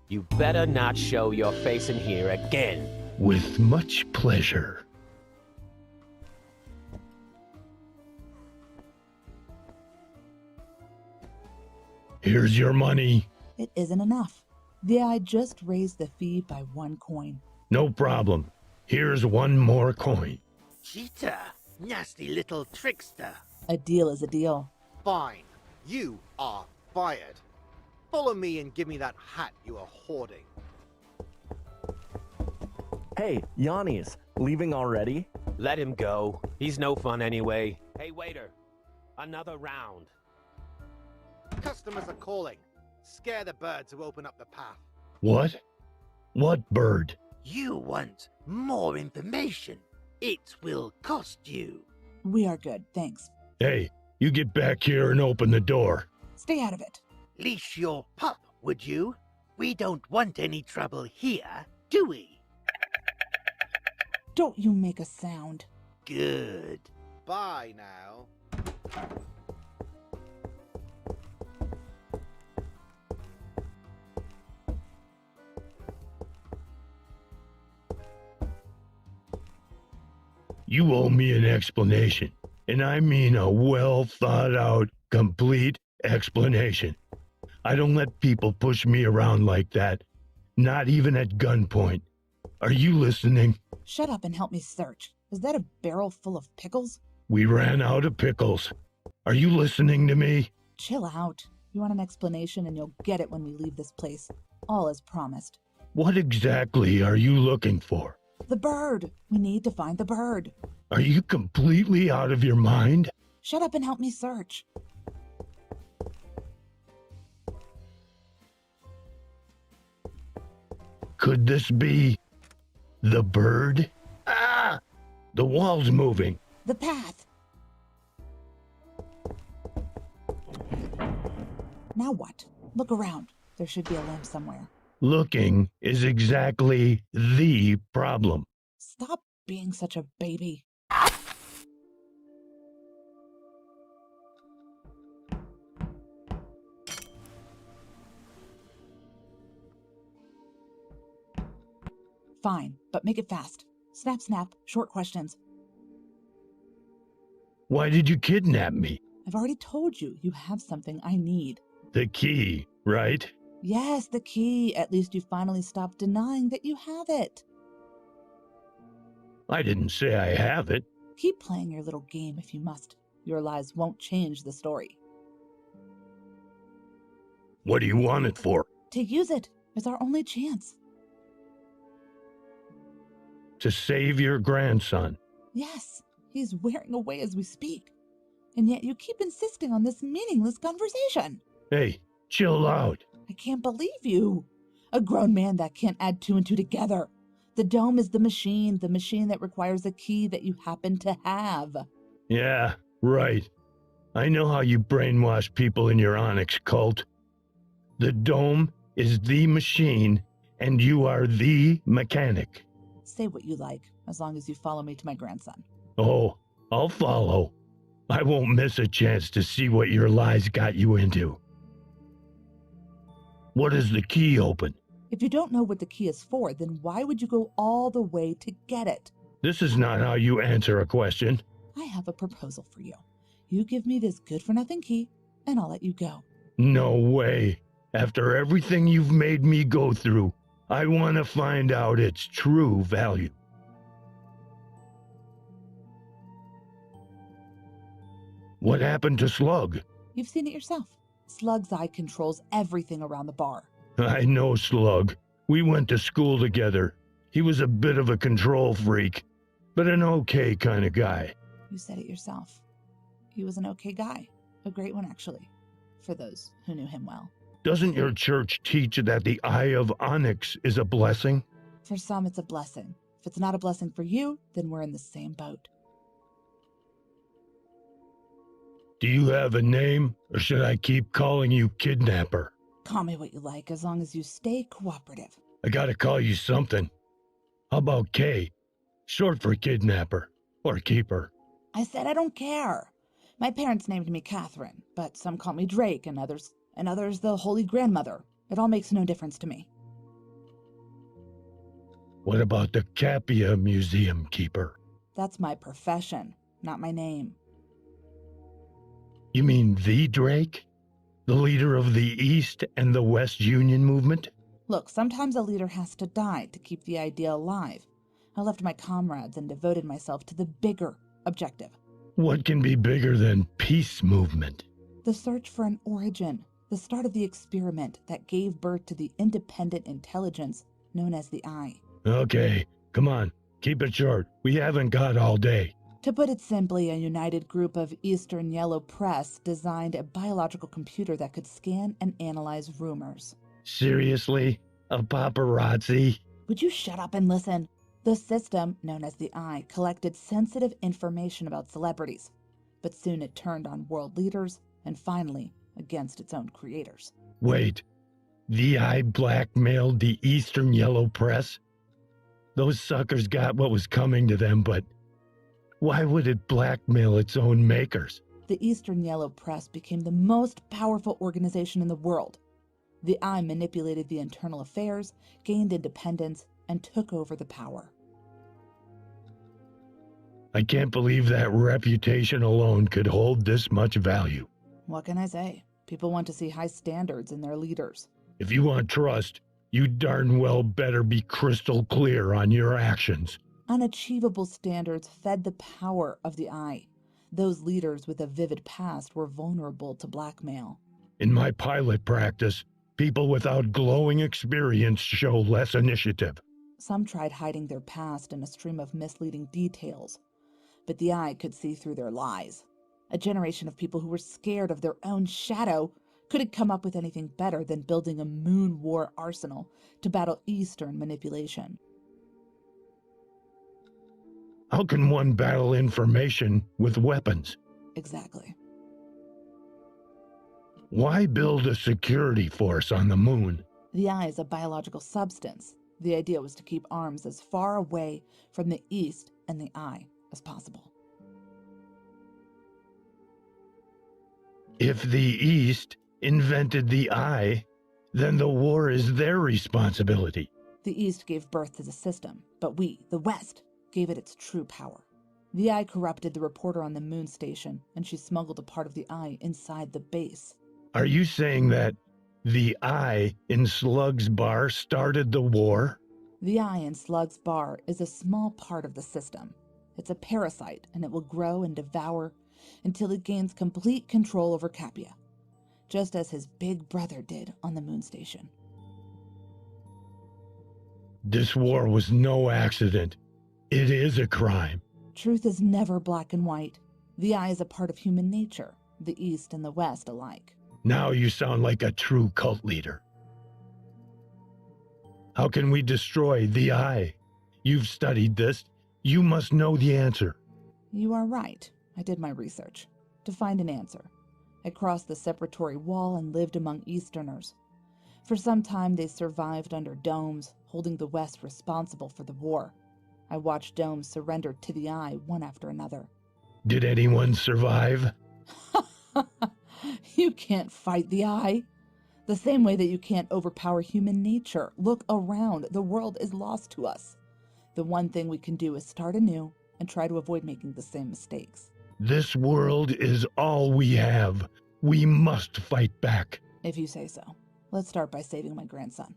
You better not show your face in here again.
With much pleasure. Here's your money.
It isn't enough. I just raised the fee by 1 coin.
No problem. Here's 1 more coin.
Cheater! Nasty little trickster!
A deal is a deal.
Fine. You are fired. Follow me and give me that hat you are hoarding.
Hey, Yanni's, leaving already?
Let him go. He's no fun anyway. Hey, waiter. Another round.
Customers are calling. Scare the bird to open up the path.
What? What bird?
You want more information. It will cost you.
We are good, thanks.
Hey, you get back here and open the door.
Stay out of it.
Leash your pup, would you? We don't want any trouble here, do we?
Don't you make a sound.
Good.
Bye now.
You owe me an explanation, and I mean a well thought out, complete explanation. I don't let people push me around like that, not even at gunpoint. Are you listening?
Shut up and help me search. Is that a barrel full of pickles?
We ran out of pickles. Are you listening to me?
Chill out. You want an explanation and you'll get it when we leave this place. All as promised.
What exactly are you looking for?
The bird. We need to find the bird.
Are you completely out of your mind?
Shut up and help me search.
Could this be the bird? Ah! The wall's moving.
The path. Now what? Look around. There should be a lamp somewhere.
Looking is exactly the problem.
Stop being such a baby. Fine, but make it fast. Snap, snap, short questions.
Why did you kidnap me?
I've already told you, you have something I need.
The key, right?
Yes, the key. At least you finally stopped denying that you have it.
I didn't say I have it.
Keep playing your little game if you must. Your lies won't change the story.
What do you want it for?
To use it. It's our only chance.
To save your grandson.
Yes, he's wearing away as we speak. And yet you keep insisting on this meaningless conversation.
Hey, chill out.
I can't believe you. A grown man that can't add 2 and 2 together. The dome is the machine that requires a key that you happen to have.
Yeah, right. I know how you brainwash people in your Onyx cult. The dome is the machine, and you are the mechanic.
Say what you like, as long as you follow me to my grandson.
Oh, I'll follow. I won't miss a chance to see what your lies got you into. What does the key open?
If you don't know what the key is for, then why would you go all the way to get it?
This is not how you answer a question.
I have a proposal for you. You give me this good-for-nothing key, and I'll let you go.
No way. After everything you've made me go through, I want to find out its true value. What happened to Slug?
You've seen it yourself. Slug's eye controls everything around the bar.
I know Slug. We went to school together. He was a bit of a control freak, but an okay kind of guy.
You said it yourself. He was an okay guy. A great one, actually, for those who knew him well.
Doesn't your church teach that the Eye of Onyx is a blessing?
For some, it's a blessing. If it's not a blessing for you, then we're in the same boat.
Do you have a name, or should I keep calling you Kidnapper?
Call me what you like, as long as you stay cooperative.
I gotta call you something. How about K? Short for Kidnapper, or Keeper.
I said I don't care. My parents named me Catherine, but some call me Drake and others the Holy Grandmother. It all makes no difference to me.
What about the KAPIA Museum Keeper?
That's my profession, not my name.
You mean the Drake? The leader of the East and the West Union movement?
Look, sometimes a leader has to die to keep the idea alive. I left my comrades and devoted myself to the bigger objective.
What can be bigger than peace movement?
The search for an origin, the start of the experiment that gave birth to the independent intelligence known as the Eye.
Okay, come on, keep it short. We haven't got all day.
To put it simply, a united group of Eastern Yellow Press designed a biological computer that could scan and analyze rumors.
Seriously? A paparazzi?
Would you shut up and listen? The system, known as the Eye, collected sensitive information about celebrities, but soon it turned on world leaders and finally against its own creators.
Wait, the Eye blackmailed the Eastern Yellow Press? Those suckers got what was coming to them, but why would it blackmail its own makers?
The Eastern Yellow Press became the most powerful organization in the world. The Eye manipulated the internal affairs, gained independence, and took over the power.
I can't believe that reputation alone could hold this much value.
What can I say? People want to see high standards in their leaders.
If you want trust, you darn well better be crystal clear on your actions.
Unachievable standards fed the power of the Eye. Those leaders with a vivid past were vulnerable to blackmail.
In my pilot practice, people without glowing experience show less initiative.
Some tried hiding their past in a stream of misleading details, but the Eye could see through their lies. A generation of people who were scared of their own shadow couldn't come up with anything better than building a moon war arsenal to battle Eastern manipulation.
How can one battle information with weapons?
Exactly.
Why build a security force on the moon?
The Eye is a biological substance. The idea was to keep arms as far away from the East and the Eye as possible.
If the East invented the Eye, then the war is their responsibility.
The East gave birth to the system, but we, the West, gave it its true power. The Eye corrupted the reporter on the moon station, and she smuggled a part of the Eye inside the base.
Are you saying that the Eye in Slug's bar started the war?
The Eye in Slug's bar is a small part of the system. It's a parasite, and it will grow and devour until it gains complete control over KAPIA, just as his big brother did on the moon station.
This war was no accident. It is a crime.
Truth is never black and white. The Eye is a part of human nature, the East and the West alike.
Now you sound like a true cult leader. How can we destroy the Eye? You've studied this. You must know the answer.
You are right. I did my research to find an answer. I crossed the separatory wall and lived among Easterners. For some time, they survived under domes, holding the West responsible for the war. I watched domes surrender to the Eye one after another.
Did anyone survive?
You can't fight the Eye. The same way that you can't overpower human nature. Look around. The world is lost to us. The one thing we can do is start anew and try to avoid making the same mistakes.
This world is all we have. We must fight back.
If you say so. Let's start by saving my grandson.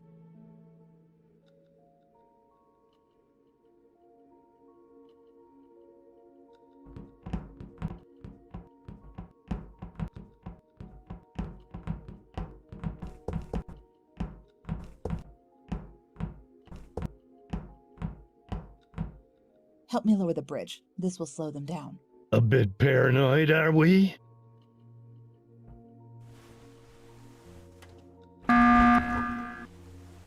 Help me lower the bridge. This will slow them down.
A bit paranoid, are we?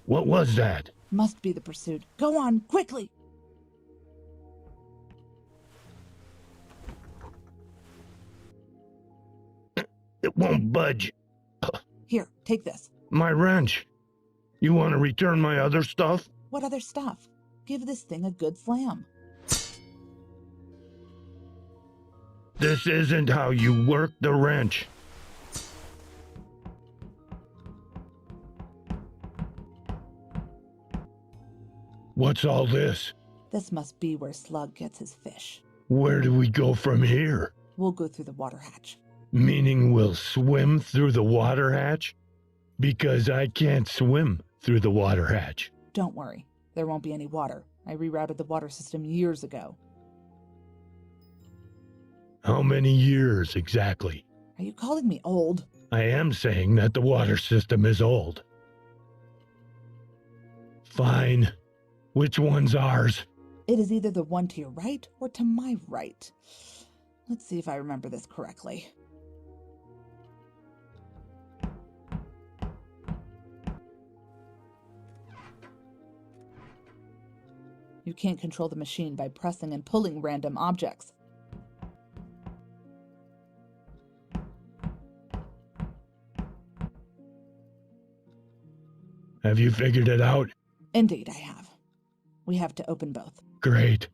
What was that?
Must be the pursuit. Go on, quickly!
It won't budge.
Here, take this.
My wrench. You want to return my other stuff?
What other stuff? Give this thing a good slam.
This isn't how you work the wrench. What's all this?
This must be where Slug gets his fish.
Where do we go from here?
We'll go through the water hatch.
Meaning we'll swim through the water hatch? Because I can't swim through the water hatch.
Don't worry. There won't be any water. I rerouted the water system years ago.
How many years exactly?
Are you calling me old?
I am saying that the water system is old. Fine. Which one's ours?
It is either the one to your right or to my right. Let's see if I remember this correctly. You can't control the machine by pressing and pulling random objects.
Have you figured it out?
Indeed, I have. We have to open both.
Great.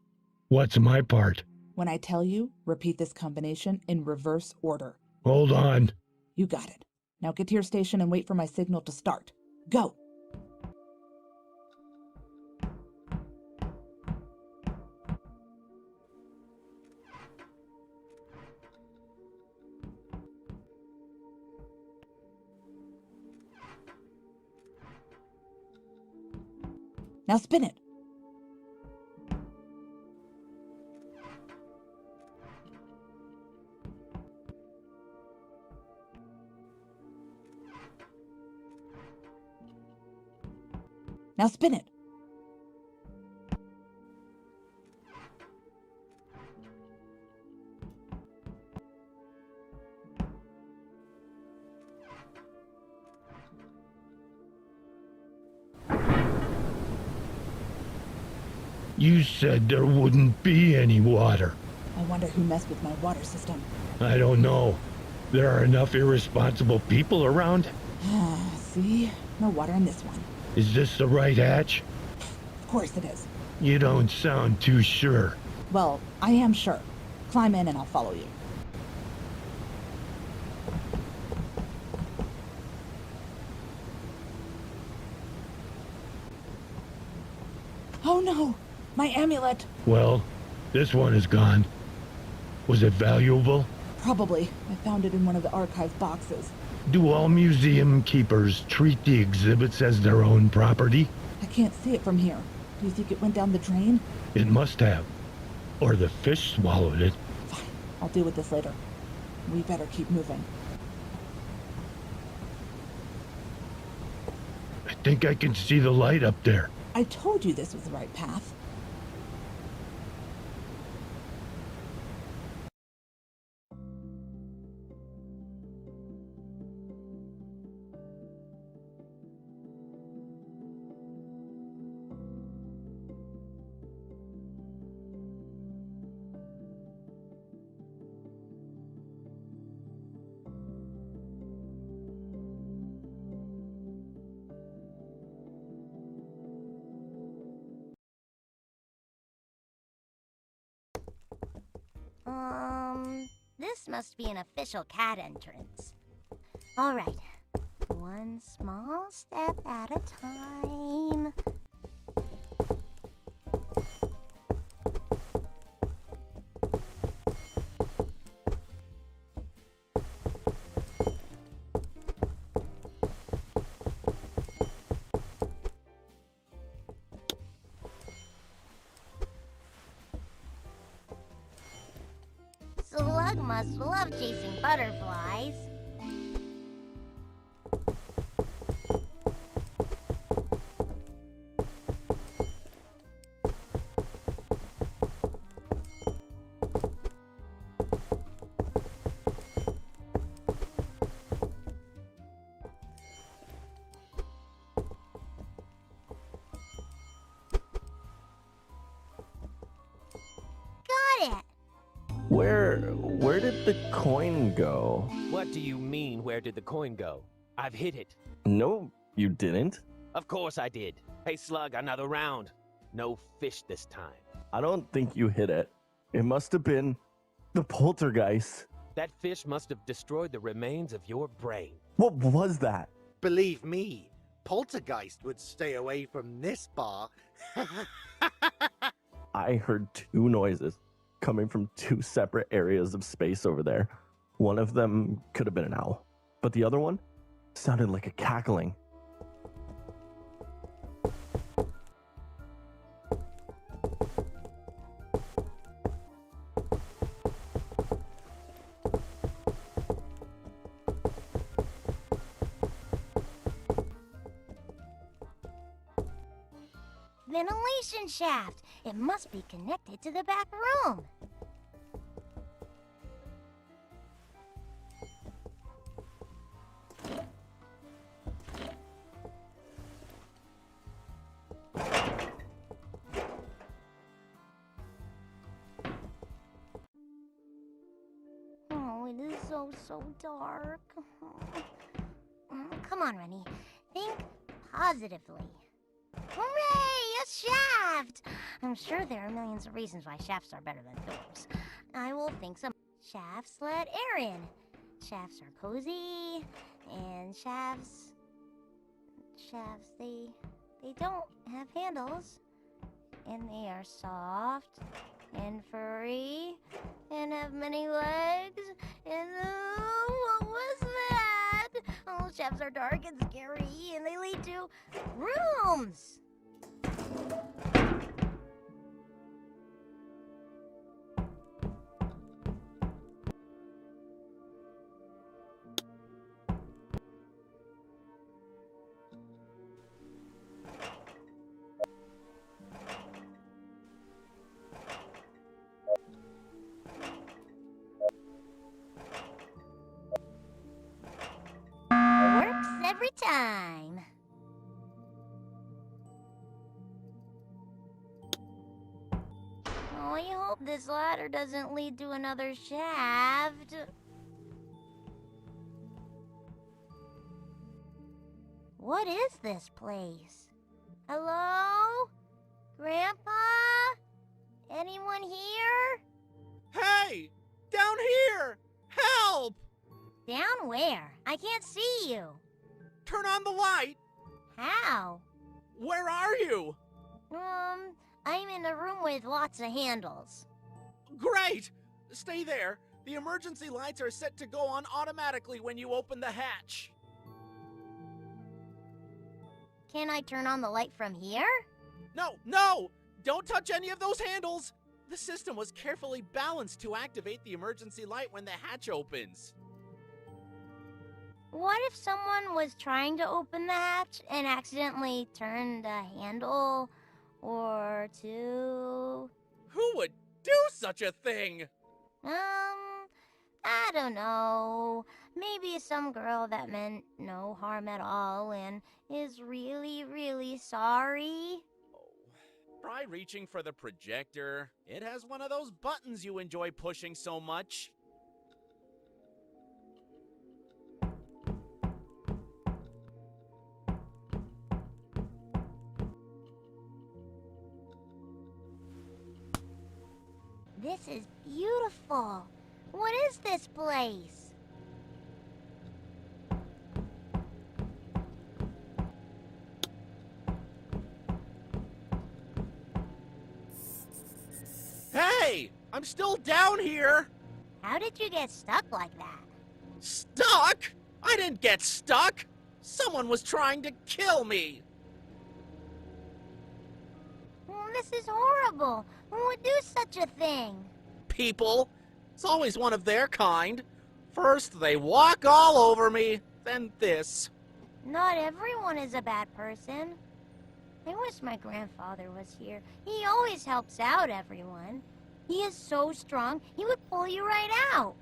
What's my part?
When I tell you, repeat this combination in reverse order.
Hold on.
You got it. Now get to your station and wait for my signal to start. Go! Now spin it. Now spin it.
You said there wouldn't be any water.
I wonder who messed with my water system.
I don't know. There are enough irresponsible people around.
See? No water in this one.
Is this the right hatch?
Of course it is.
You don't sound too sure.
Well, I am sure. Climb in and I'll follow you. Oh no! My amulet!
Well, this one is gone. Was it valuable?
Probably. I found it in one of the archive boxes.
Do all museum keepers treat the exhibits as their own property?
I can't see it from here. Do you think it went down the drain?
It must have. Or the fish swallowed it.
Fine. I'll deal with this later. We better keep moving.
I think I can see the light up there.
I told you this was the right path.
This must be an official cat entrance. All right. One small step at a time. Slug must love chasing butterflies. Got it!
Where did the coin go?
What do you mean, where did the coin go? I've hit it.
No, you didn't.
Of course I did. Hey, Slug, another round. No fish this time.
I don't think you hit it. It must have been the poltergeist.
That fish must have destroyed the remains of your brain.
What was that?
Believe me, Poltergeist would stay away from this bar.
I heard two noises coming from two separate areas of space over there. One of them could have been an owl, but the other one sounded like a cackling.
Ventilation shaft. It must be connected to the back room. Oh, it is so dark. Come on, Reny. Think positively. Hooray! A shaft! I'm sure there are millions of reasons why shafts are better than doors. I will think some shafts let air in. Shafts are cozy, and shafts, they don't have handles. And they are soft, and furry, and have many legs, and what was that? Oh, shafts are dark and scary, and they lead to rooms! Works every time. Oh, I hope this ladder doesn't lead to another shaft. What is this place? Hello? Grandpa? Anyone here?
Hey! Down here! Help!
Down where? I can't see you.
Turn on the light!
How?
Where are you?
I'm in a room with lots of handles.
Great! Stay there. The emergency lights are set to go on automatically when you open the hatch.
Can I turn on the light from here?
No! Don't touch any of those handles! The system was carefully balanced to activate the emergency light when the hatch opens.
What if someone was trying to open the hatch and accidentally turned a handle or two?
Who would do such a thing?
I don't know. Maybe some girl that meant no harm at all and is really, really sorry.
Try reaching for the projector. It has one of those buttons you enjoy pushing so much.
This is beautiful. What is this place?
Hey! I'm still down here!
How did you get stuck like that?
Stuck? I didn't get stuck! Someone was trying to kill me!
This is horrible. Who would do such a thing?
People. It's always one of their kind. First, they walk all over me, then this.
Not everyone is a bad person. I wish my grandfather was here. He always helps out everyone. He is so strong, he would pull you right out.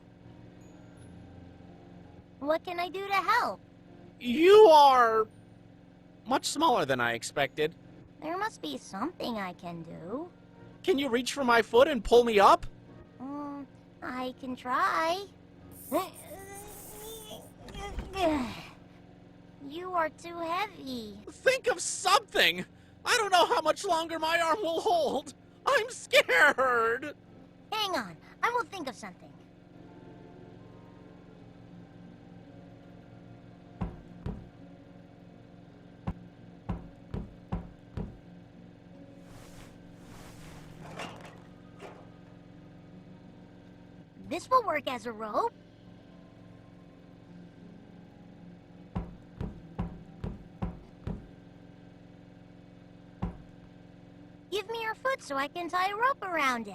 What can I do to help?
You are much smaller than I expected.
There must be something I can do.
Can you reach for my foot and pull me up?
I can try. You are too heavy.
Think of something! I don't know how much longer my arm will hold. I'm scared!
Hang on, I will think of something. This will work as a rope. Give me your foot so I can tie a rope around it.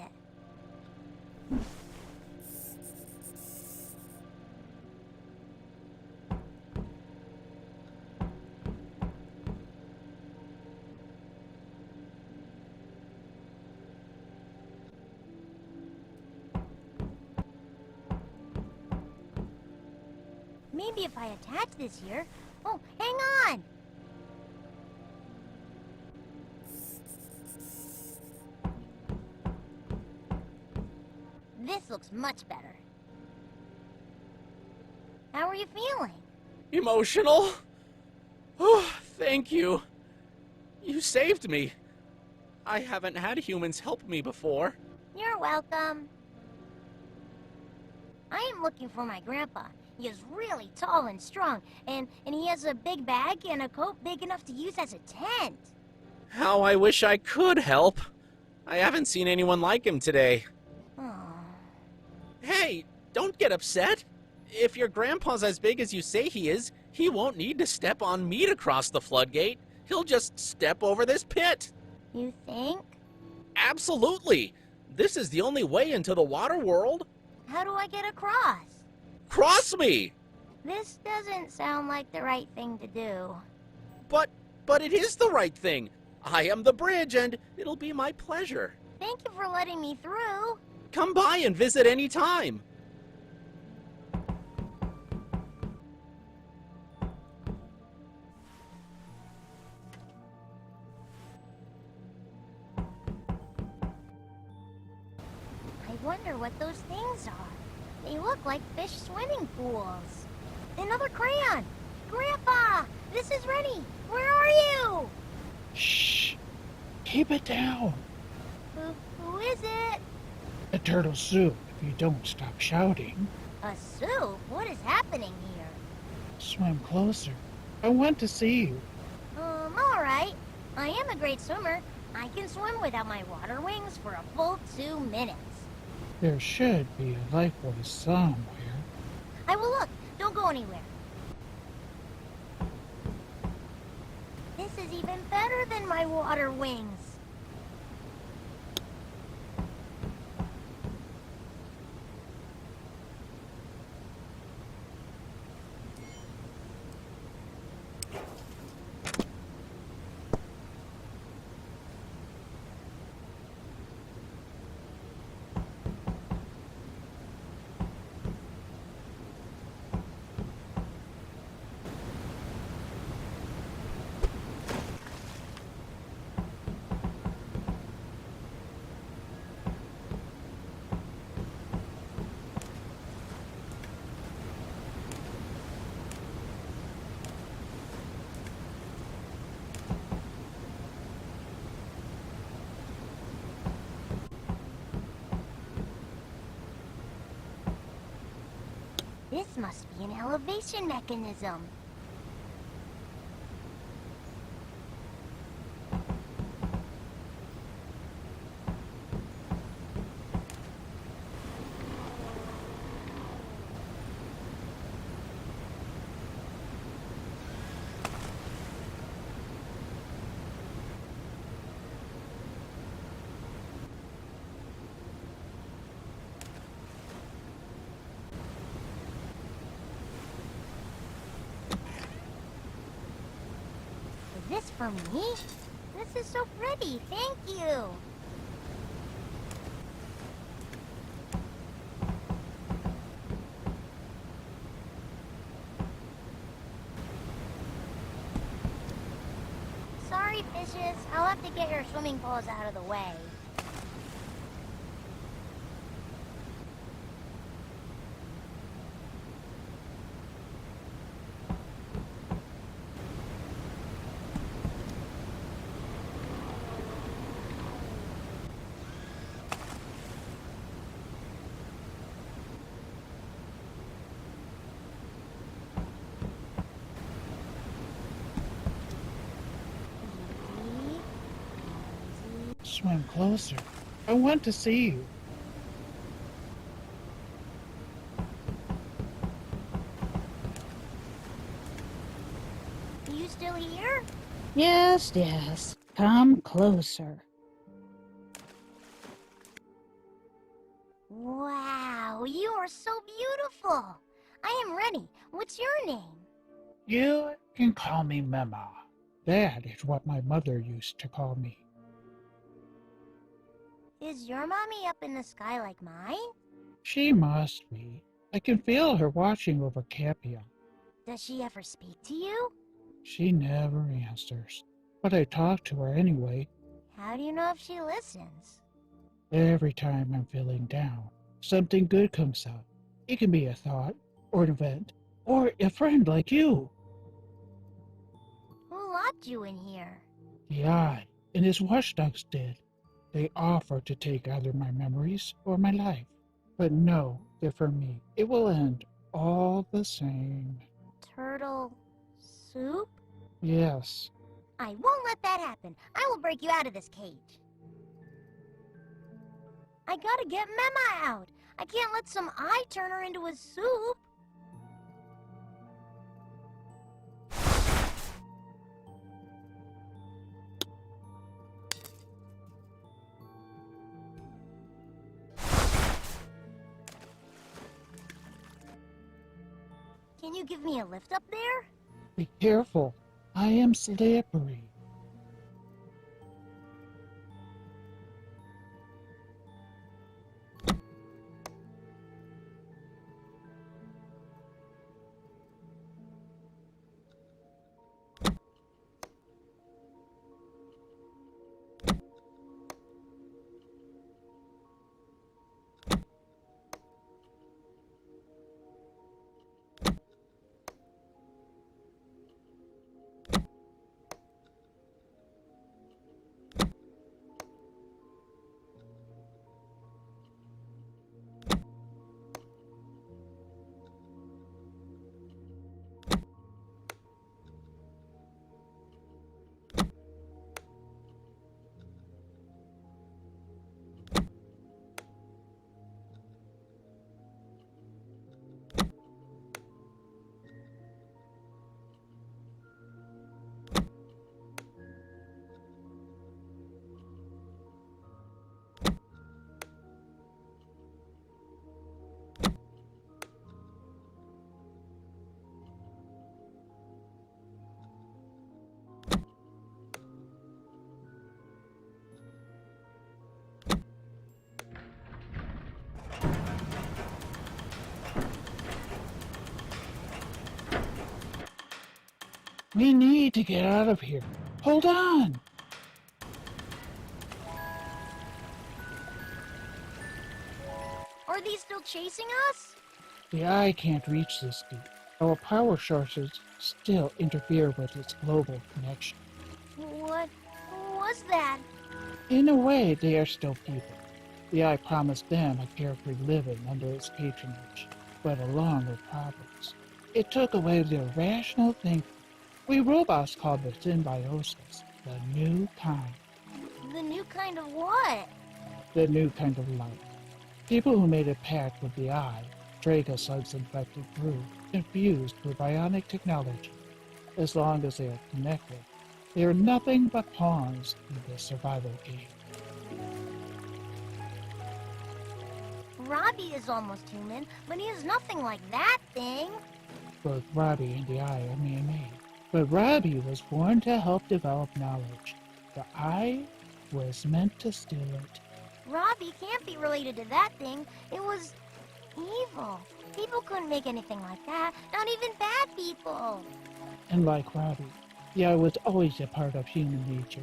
Maybe if I attach this here... Oh, hang on! This looks much better. How are you feeling?
Emotional? Oh, thank you. You saved me. I haven't had humans help me before.
You're welcome. I am looking for my grandpa. He is really tall and strong, and he has a big bag and a coat big enough to use as a tent.
How I wish I could help. I haven't seen anyone like him today. Hey, don't get upset. If your grandpa's as big as you say he is, he won't need to step on me to cross the floodgate. He'll just step over this pit.
You think?
Absolutely. This is the only way into the water world.
How do I get across?
Cross me!
This doesn't sound like the right thing to do.
But it is the right thing. I am the bridge, and it'll be my pleasure.
Thank you for letting me through.
Come by and visit any time.
I wonder what those things are. They look like fish swimming pools. Another crayon! Grandpa! This is Reny! Where are you?
Shh! Keep it down.
Who is it?
A turtle soup if you don't stop shouting.
A soup? What is happening here?
Swim closer. I want to see you.
Alright. I am a great swimmer. I can swim without my water wings for a full 2 minutes.
There should be a lifebuoy somewhere.
I will look. Don't go anywhere. This is even better than my water wings. This must be an elevation mechanism. Is this for me? This is so pretty, thank you! Sorry, fishes. I'll have to get your swimming pools out of the way.
Swim closer. I want to see you.
Are you still here?
Yes, yes. Come closer.
Wow, you are so beautiful. I am Reny. What's your name?
You can call me Mama. That is what my mother used to call me.
Is your mommy up in the sky like mine?
She must be. I can feel her watching over KAPIA.
Does she ever speak to you?
She never answers. But I talk to her anyway.
How do you know if she listens?
Every time I'm feeling down, something good comes up. It can be a thought, or an event, or a friend like you.
Who locked you in here?
The Eye and his watchdogs did. They offer to take either my memories or my life. But no, they're for me. It will end all the same.
Turtle soup?
Yes.
I won't let that happen. I will break you out of this cage. I gotta get Mema out. I can't let some eye turn her into a soup. Can you give me a lift up there?
Be careful. I am slippery. We need to get out of here. Hold on.
Are these still chasing us?
The Eye can't reach this deep. Our power sources still interfere with its global connection.
What was that?
In a way, they are still people. The Eye promised them a carefree living under its patronage. but along with problems. It took away their rational thinking. We robots call this symbiosis the new kind.
The new kind of what?
The new kind of life. People who made a pact with the Eye, Dracosugs infected brood, infused with bionic technology. As long as they are connected, they are nothing but pawns in the survival game.
Robbie is almost human, but he is nothing like that thing.
Both Robbie and the Eye are man-made. But Robbie was born to help develop knowledge. The Eye was meant to steal it.
Robbie can't be related to that thing. It was evil. People couldn't make anything like that, not even bad people.
And like Robbie, the Eye was always a part of human nature.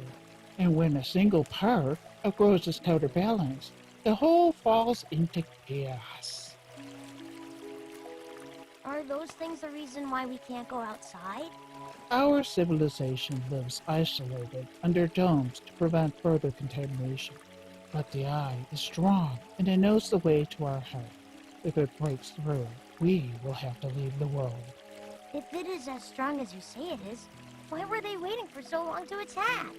And when a single part outgrows its counterbalance, the whole falls into chaos.
Are those things the reason why we can't go outside?
Our civilization lives isolated under domes to prevent further contamination. But the Eye is strong, and it knows the way to our home. If it breaks through, we will have to leave the world.
If it is as strong as you say it is, why were they waiting for so long to attack?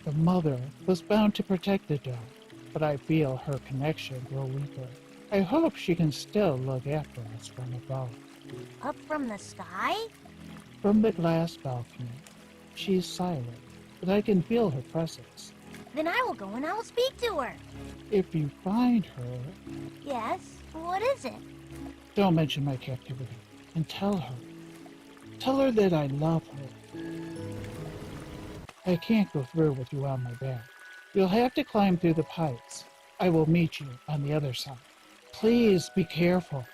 The mother was bound to protect the dome, but I feel her connection grow weaker. I hope she can still look after us from above.
Up from the sky?
From the glass balcony. She's silent, but I can feel her presence.
Then I will go and I will speak to her.
If you find her,
Yes? What is it?
don't mention my captivity, and tell her. Tell her that I love her. I can't go through with you on my back. You'll have to climb through the pipes. I will meet you on the other side. Please be careful.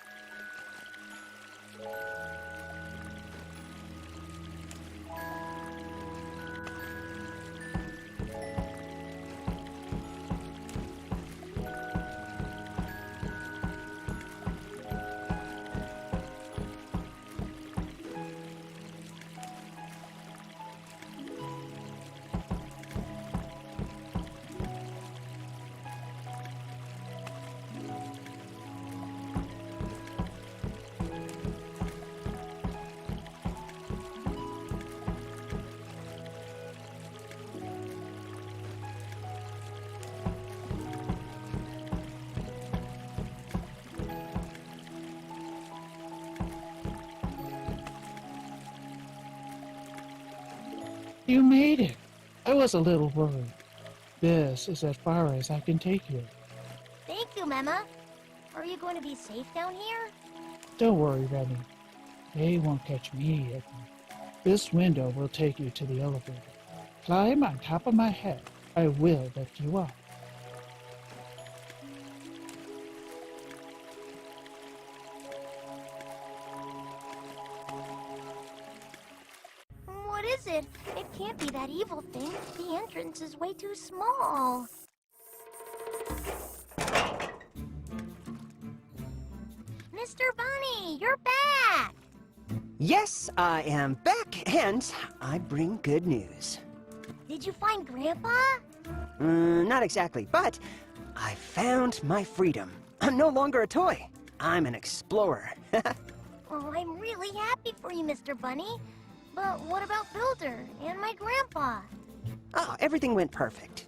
You made it. I was a little worried. This is as far as I can take you.
Thank you, Mama. Are you going to be safe down here?
Don't worry, Reny. They won't catch me at night. This window will take you to the elevator. Climb on top of my head. I will lift you up.
What is it? It can't be that evil thing. The entrance is way too small. Mr. Bunny, you're back!
Yes, I am back, and I bring good news.
Did you find Grandpa?
Not exactly, but I found my freedom. I'm no longer a toy. I'm an explorer.
Oh, I'm really happy for you, Mr. Bunny. But what about Builder and my grandpa?
Oh, everything went perfect.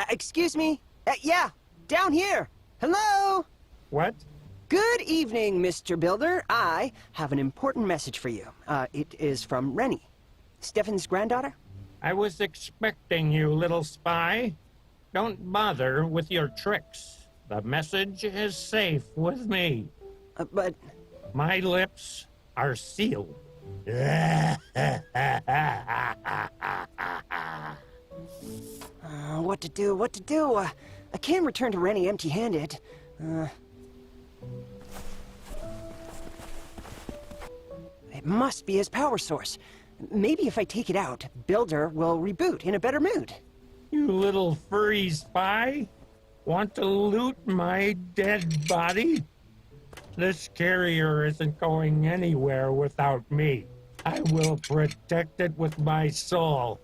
Excuse me? Yeah, down here. Hello?
What?
Good evening, Mr. Builder. I have an important message for you. It is from Reny, Stefan's granddaughter.
I was expecting you, little spy. Don't bother with your tricks. The message is safe with me.
But...
My lips are sealed.
What to do? What to do? I can't return to Reny empty-handed. It must be his power source. Maybe if I take it out, Builder will reboot in a better mood.
You little furry spy? Want to loot my dead body? This carrier isn't going anywhere without me. I will protect it with my soul.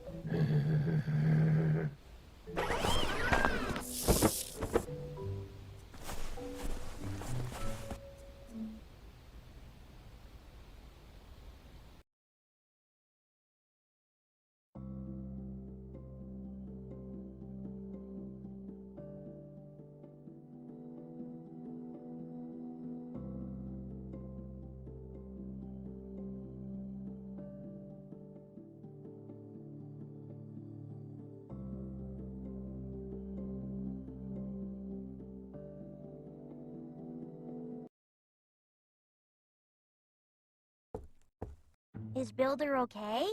Is Builder okay?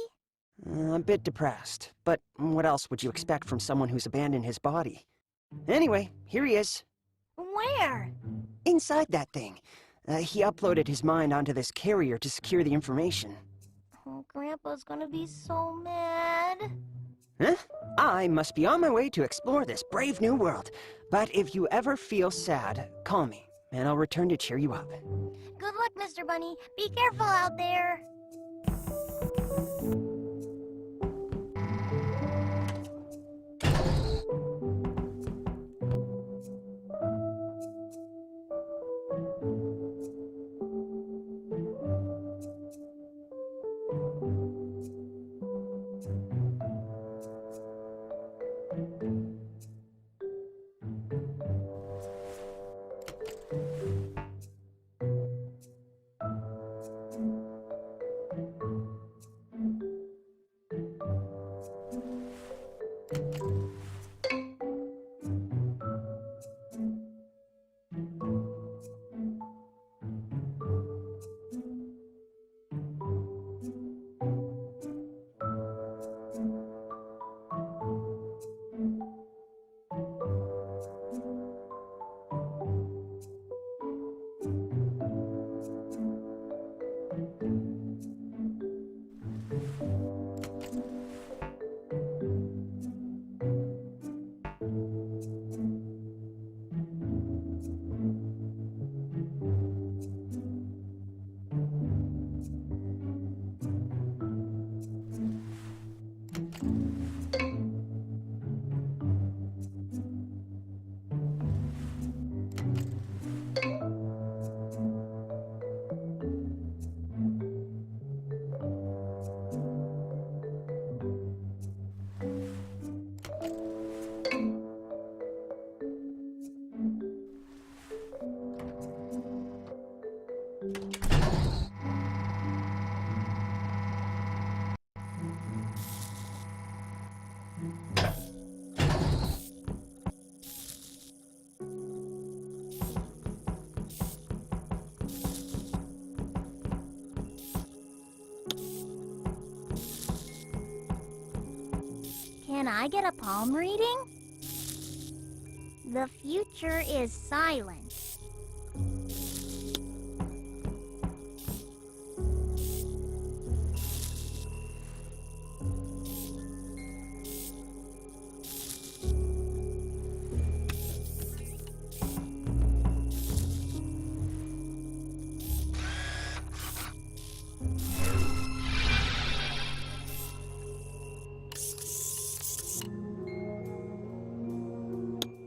A bit depressed, but what else would you expect from someone who's abandoned his body? Anyway, here he is.
Where?
Inside that thing. He uploaded his mind onto this carrier to secure the information.
Oh, Grandpa's gonna be so mad.
Huh? I must be on my way to explore this brave new world. But if you ever feel sad, call me, and I'll return to cheer you up.
Good luck, Mr. Bunny. Be careful out there. Can I get a palm reading? The future is silent.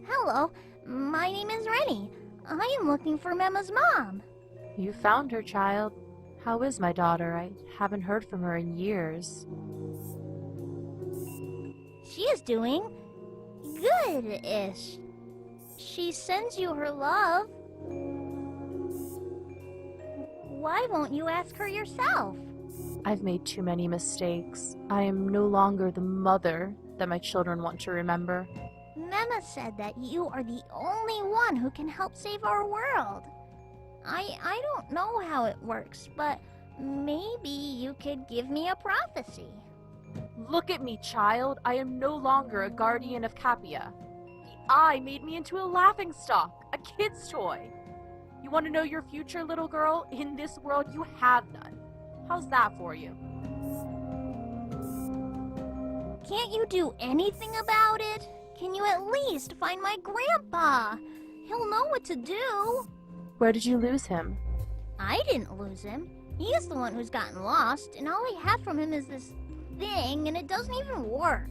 Hello, my name is Reny. I am looking for Mema's mom.
You found her, child. How is my daughter? I haven't heard from her in years.
She is doing good-ish. She sends you her love. Why won't you ask her yourself?
I've made too many mistakes. I am no longer the mother that my children want to remember.
Mema said that you are the only one who can help save our world. I don't know how it works, but maybe you could give me a prophecy.
Look at me, child. I am no longer a guardian of KAPIA. The eye made me into a laughingstock, a kid's toy. You want to know your future, little girl? In this world, you have none. How's that for you?
Can't you do anything about it? Can you at least find my grandpa? He'll know what to do.
Where did you lose him?
I didn't lose him. He's the one who's gotten lost, and all I have from him is this thing, and it doesn't even work.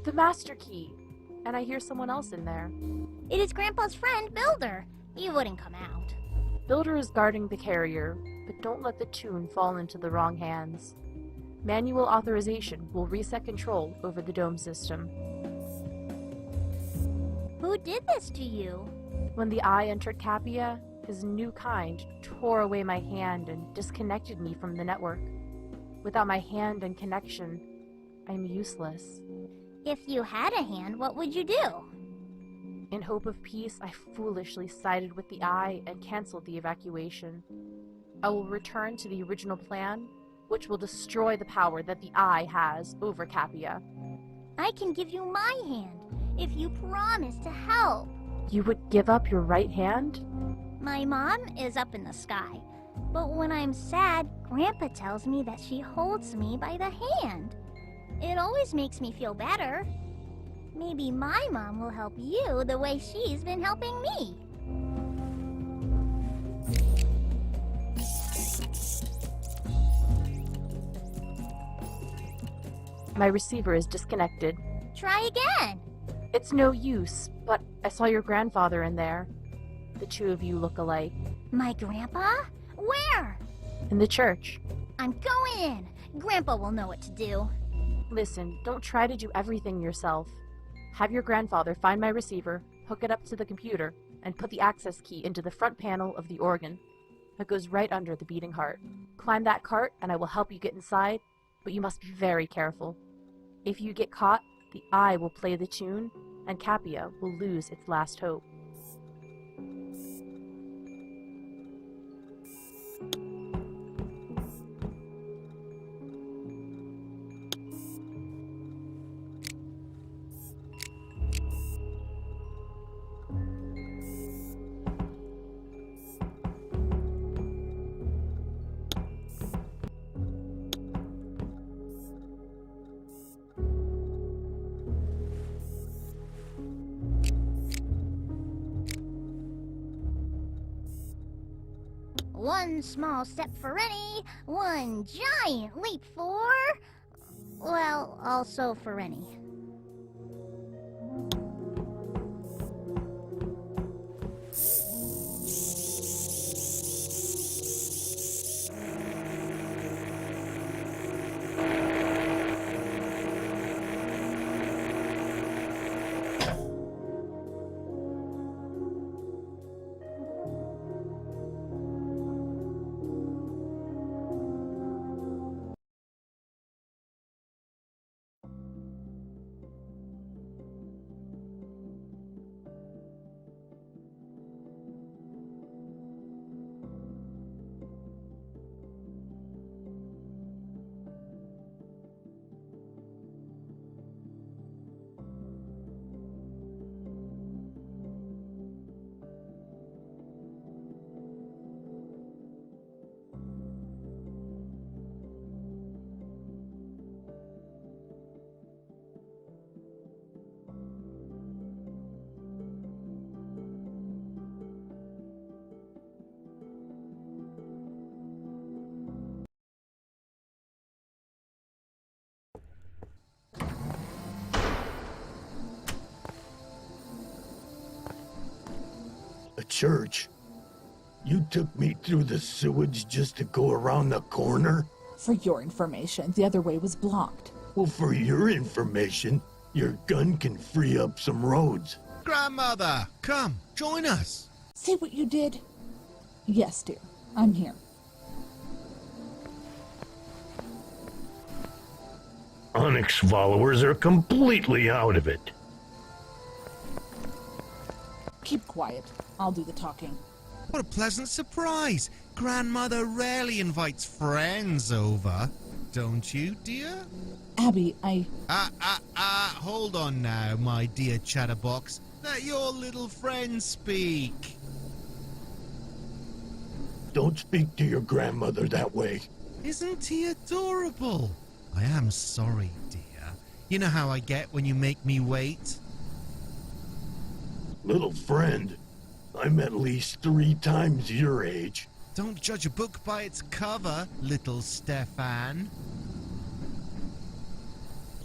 The master key. And I hear someone else in there.
It is Grandpa's friend, Builder. He wouldn't come out.
Builder is guarding the carrier, but don't let the tune fall into the wrong hands. Manual authorization will reset control over the dome system.
Who did this to you?
When the eye entered KAPIA, his new kind tore away my hand and disconnected me from the network. Without my hand and connection, I'm useless.
If you had a hand, what would you do?
In hope of peace, I foolishly sided with the eye and canceled the evacuation. I will return to the original plan, which will destroy the power that the eye has over KAPIA.
I can give you my hand if you promise to help.
You would give up your right hand?
My mom is up in the sky, but when I'm sad, Grandpa tells me that she holds me by the hand. It always makes me feel better. Maybe my mom will help you the way she's been helping me.
My receiver is disconnected.
Try again.
It's no use, but I saw your grandfather in there. The two of you look alike.
My grandpa? Where?
In the church.
I'm going in. Grandpa will know what to do.
Listen, don't try to do everything yourself. Have your grandfather find my receiver, hook it up to the computer, and put the access key into the front panel of the organ. It goes right under the beating heart. Climb that cart and I will help you get inside, but you must be very careful. If you get caught, the eye will play the tune, and KAPIA will lose its last hope.
One small step for Reny, one giant leap for... well, also for Reny.
A church? You took me through the sewage just to go around the corner?
For your information, the other way was blocked.
Well, for your information, your gun can free up some roads.
Grandmother, come, join us.
See what you did? Yes, dear. I'm here.
Onyx followers are completely out of it.
Keep quiet. I'll do the talking.
What a pleasant surprise. Grandmother rarely invites friends over. Don't you, dear?
Abby,
Hold on now, my dear chatterbox. Let your little friend speak.
Don't speak to your grandmother that way.
Isn't he adorable? I am sorry, dear. You know how I get when you make me wait?
Little friend, I'm at least 3 times your age.
Don't judge a book by its cover, little Stefan.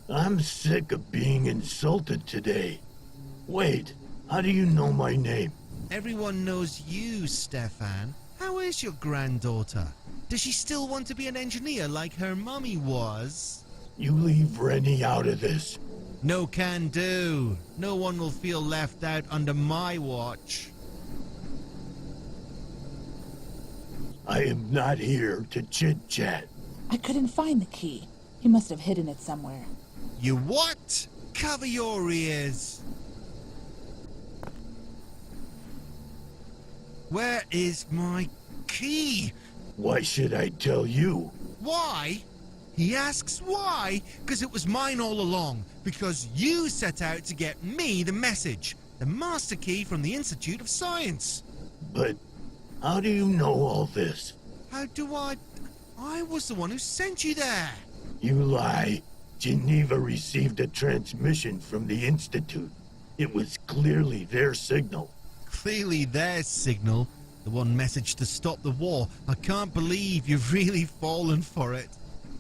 I'm sick of being insulted today. Wait, how do you know my name?
Everyone knows you, Stefan. How is your granddaughter? Does she still want to be an engineer like her mummy was?
You leave Reny out of this.
No can do. No one will feel left out under my watch.
I am not here to chit-chat.
I couldn't find the key. He must have hidden it somewhere.
You what? Cover your ears. Where is my key?
Why should I tell you?
Why? He asks why, because it was mine all along. Because you set out to get me the message. The master key from the Institute of Science.
But how do you know all this?
How do I was the one who sent you there.
You lie. Geneva received a transmission from the Institute. It was clearly their signal.
Clearly their signal. The one message to stop the war. I can't believe you've really fallen for it.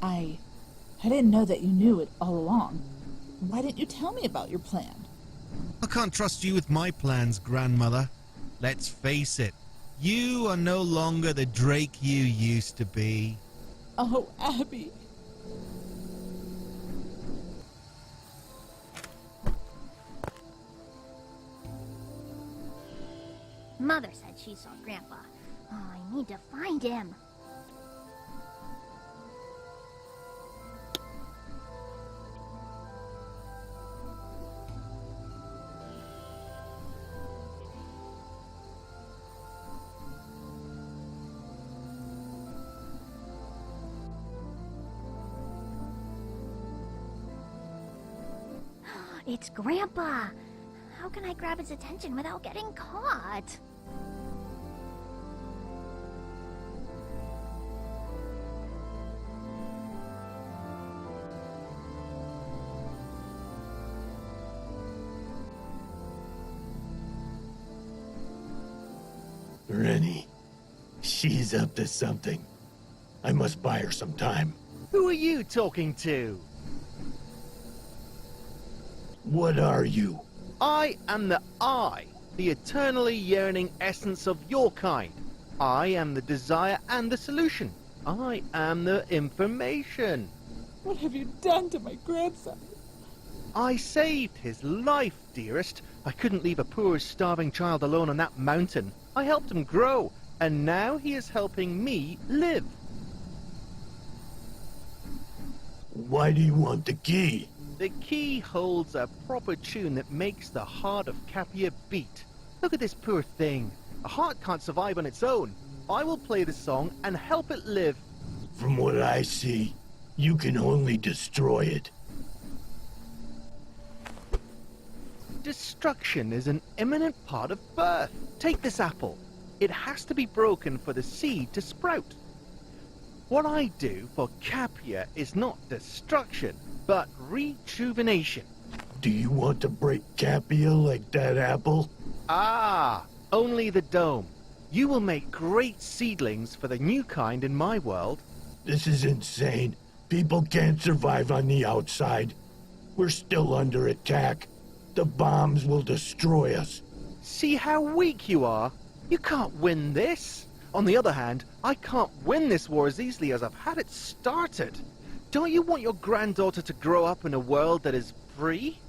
I didn't know that you knew it all along. Why didn't you tell me about your plan?
I can't trust you with my plans, grandmother. Let's face it. You are no longer the Drake you used to be.
Oh, Abby.
Mother said she saw Grandpa. Oh, I need to find him. It's Grandpa! How can I grab his attention without getting caught?
Reny, she's up to something. I must buy her some time.
Who are you talking to?
What are you?
I am the I, the eternally yearning essence of your kind. I am the desire and the solution. I am the information.
What have you done to my grandson?
I saved his life, dearest. I couldn't leave a poor, starving child alone on that mountain. I helped him grow, and now he is helping me live.
Why do you want the key?
The key holds a proper tune that makes the heart of KAPIA beat. Look at this poor thing. A heart can't survive on its own. I will play the song and help it live.
From what I see, you can only destroy it.
Destruction is an imminent part of birth. Take this apple. It has to be broken for the seed to sprout. What I do for KAPIA is not destruction, but rejuvenation.
Do you want to break KAPIA like that apple?
Ah, only the dome. You will make great seedlings for the new kind in my world.
This is insane. People can't survive on the outside. We're still under attack. The bombs will destroy us.
See how weak you are? You can't win this. On the other hand, I can't win this war as easily as I've had it started. Don't you want your granddaughter to grow up in a world that is free?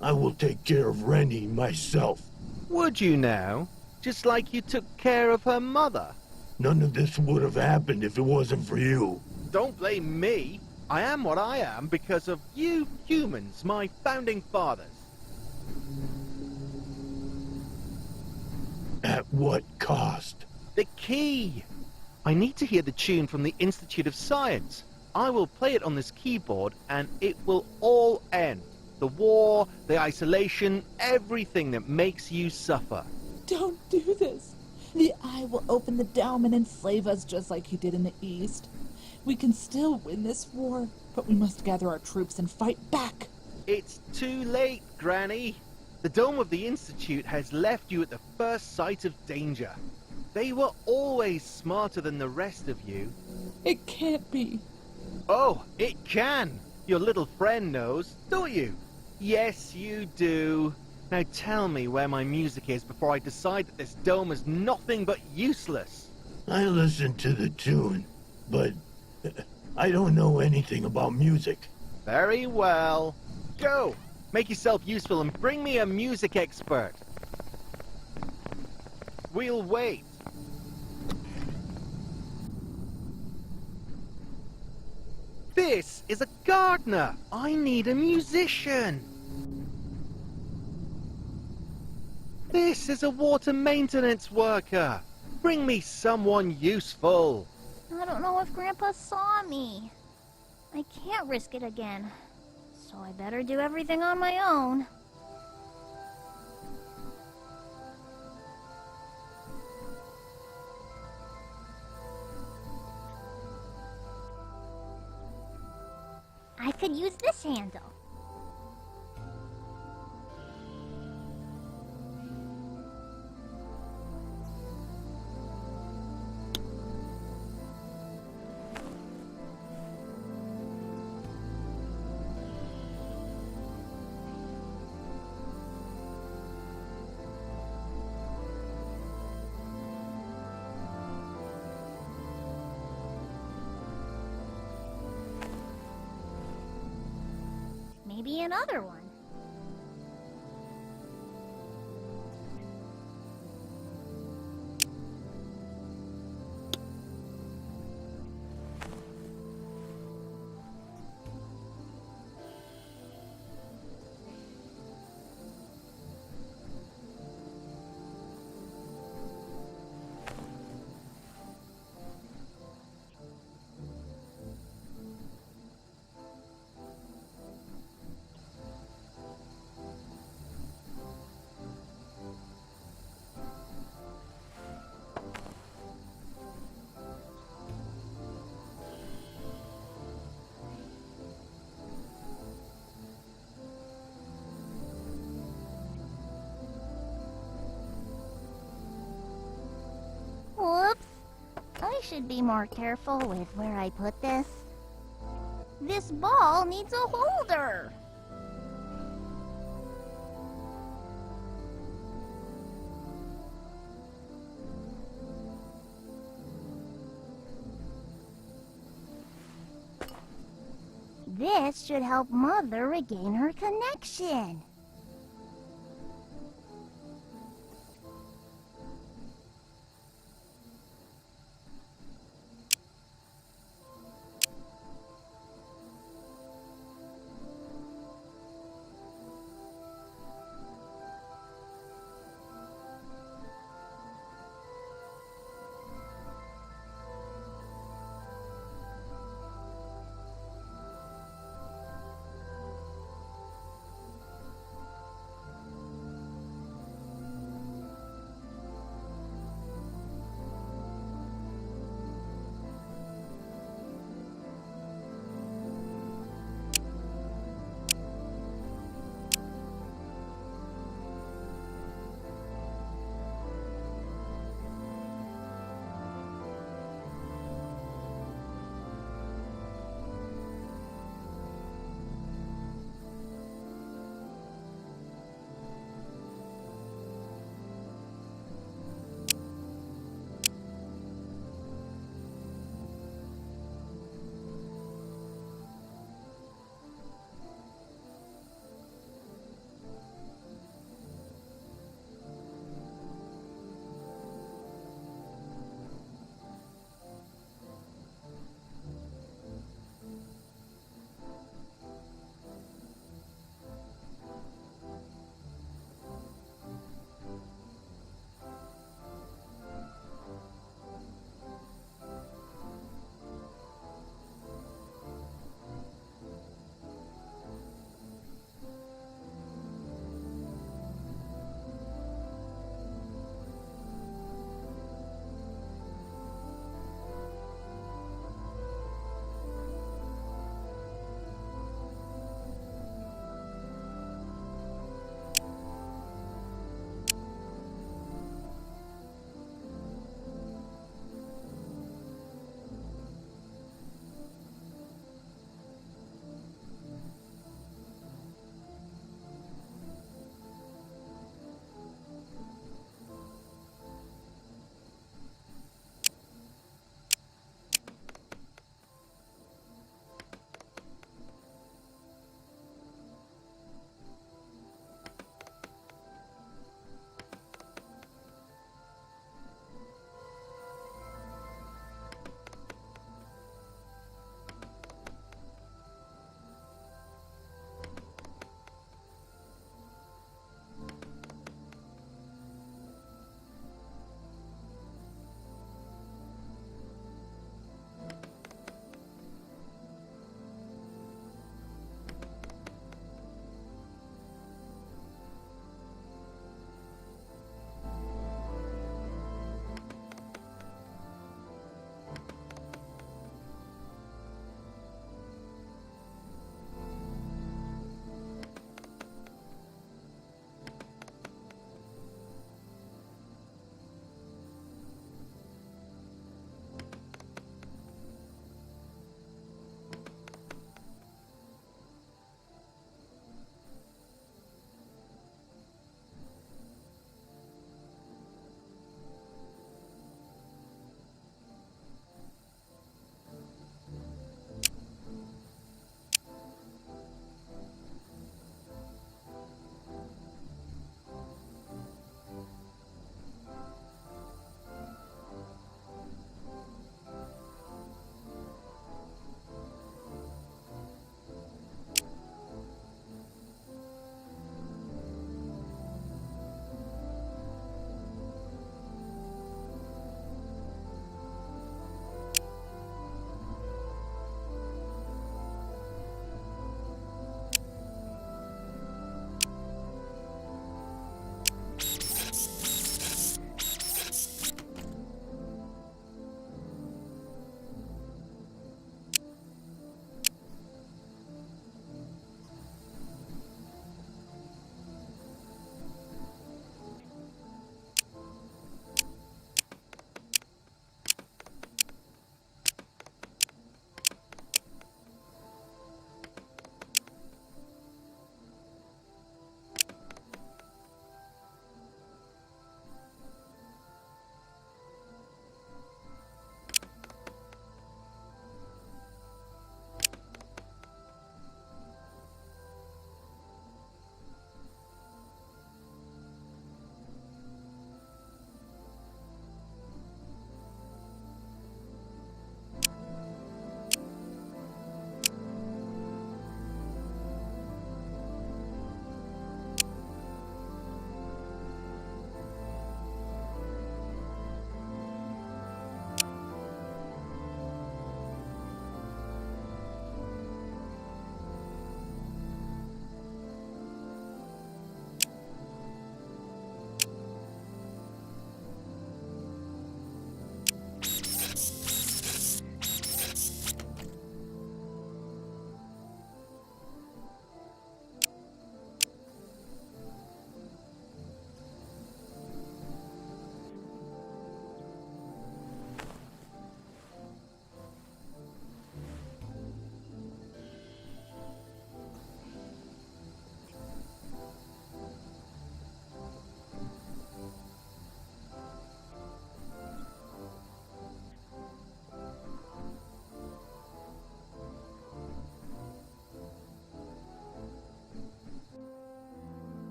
I will take care of Reny myself.
Would you now? Just like you took care of her mother?
None of this would have happened if it wasn't for you.
Don't blame me. I am what I am because of you humans, my founding fathers.
At what cost?
The key! I need to hear the tune from the Institute of Science. I will play it on this keyboard and it will all end. The war, the isolation, everything that makes you suffer.
Don't do this. The Eye will open the dome and enslave us just like he did in the East. We can still win this war, but we must gather our troops and fight back.
It's too late, Granny. The dome of the Institute has left you at the first sight of danger. They were always smarter than the rest of you.
It can't be.
Oh, it can. Your little friend knows, don't you? Yes, you do. Now tell me where my music is before I decide that this dome is nothing but useless.
I listened to the tune, but I don't know anything about music.
Very well. Go! Make yourself useful and bring me a music expert. We'll wait. This is a gardener. I need a musician. This is a water maintenance worker. Bring me someone useful.
I don't know if Grandpa saw me. I can't risk it again. So I better do everything on my own. I could use this handle. Maybe another one. Whoops. I should be more careful with where I put this. This ball needs a holder. This should help Mother regain her connection.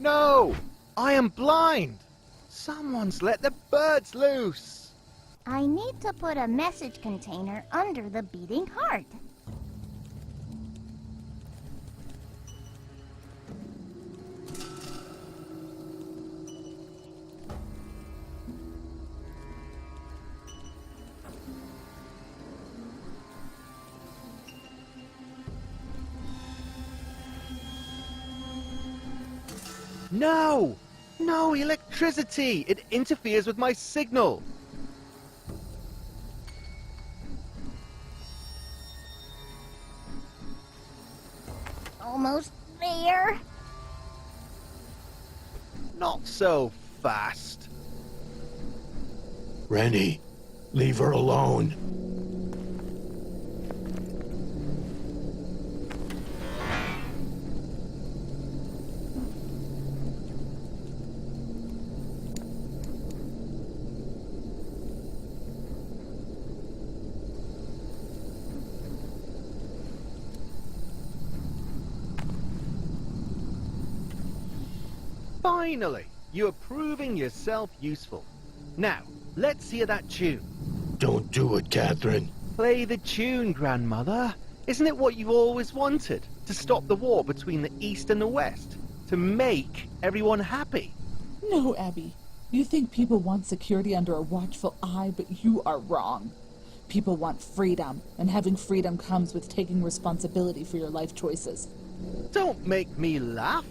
No! I am blind! Someone's let the birds loose!
I need to put a message container under the beating heart.
No! No electricity! It interferes with my signal!
Almost there.
Not so fast.
Reny, leave her alone.
Finally! You are proving yourself useful. Now, let's hear that tune.
Don't do it, Catherine.
Play the tune, grandmother. Isn't it what you've always wanted? To stop the war between the East and the West? To make everyone happy?
No, Abby. You think people want security under a watchful eye, but you are wrong. People want freedom, and having freedom comes with taking responsibility for your life choices.
Don't make me laugh.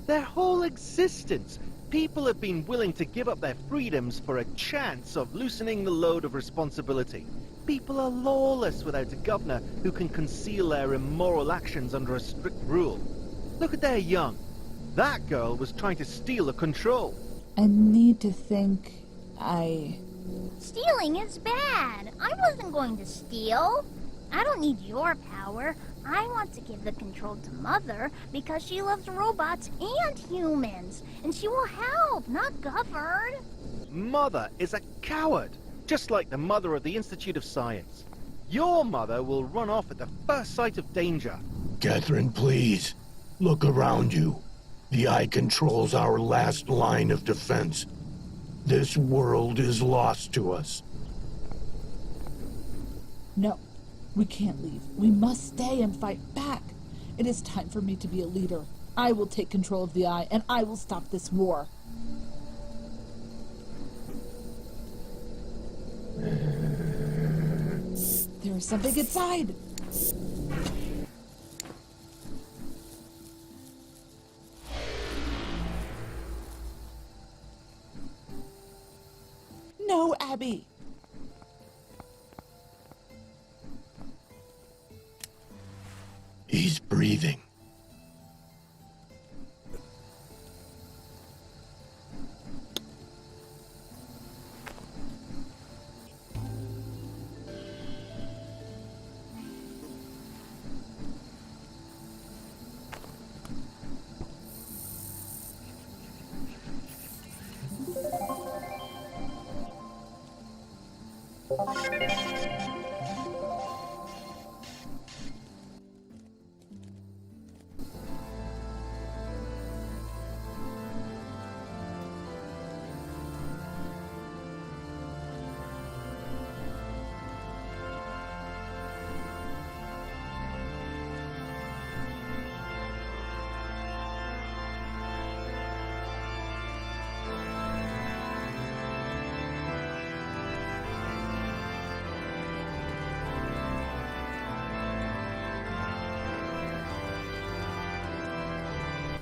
Their whole existence, people have been willing to give up their freedoms for a chance of loosening the load of responsibility. People are lawless without a governor who can conceal their immoral actions under a strict rule. Look at their young. That girl was trying to steal the control.
I need to think.
Stealing is bad. I wasn't going to steal. I don't need your power. I want to give the control to Mother because she loves robots and humans. And she will help, not govern.
Mother is a coward, just like the mother of the Institute of Science. Your mother will run off at the first sight of danger.
Catherine, please. Look around you. The eye controls our last line of defense. This world is lost to us.
No, we can't leave. We must stay and fight back. It is time for me to be a leader. I will take control of the eye, and I will stop this war. There is something inside. No, Abby.
He's breathing.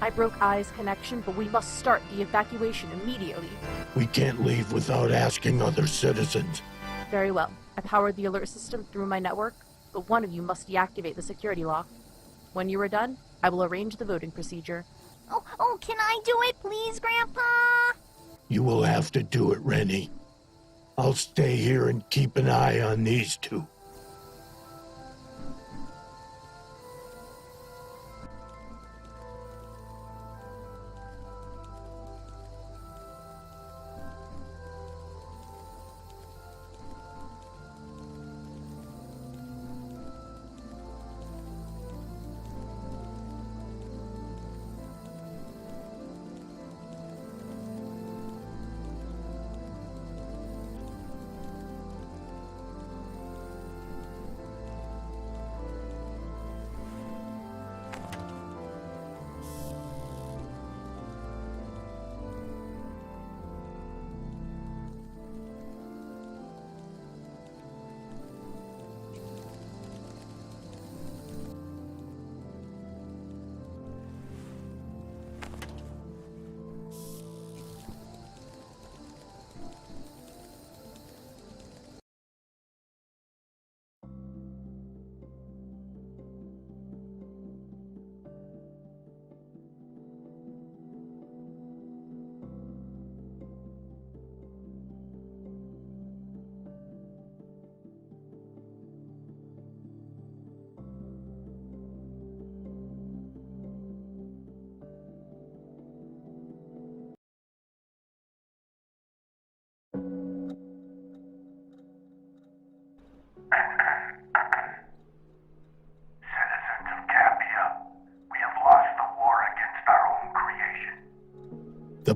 I broke Eye's connection, but we must start the evacuation immediately.
We can't leave without asking other citizens.
Very well. I powered the alert system through my network, but one of you must deactivate the security lock. When you are done, I will arrange the voting procedure.
Oh, can I do it, please, Grandpa?
You will have to do it, Reny. I'll stay here and keep an eye on these two.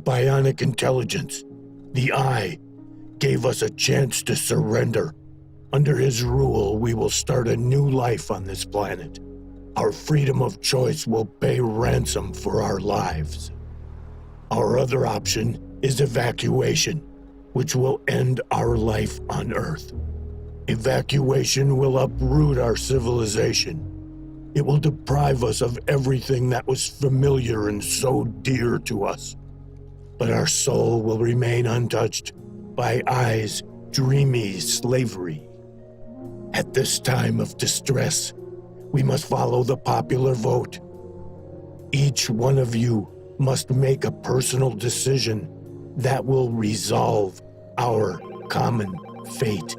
bionic intelligence, the Eye, gave us a chance to surrender. Under his rule, we will start a new life on this planet. Our freedom of choice will pay ransom for our lives. Our other option is evacuation, which will end our life on Earth. Evacuation will uproot our civilization. It will deprive us of everything that was familiar and so dear to us. But our soul will remain untouched by Eye's dreamy slavery. At this time of distress, we must follow the popular vote. Each one of you must make a personal decision that will resolve our common fate.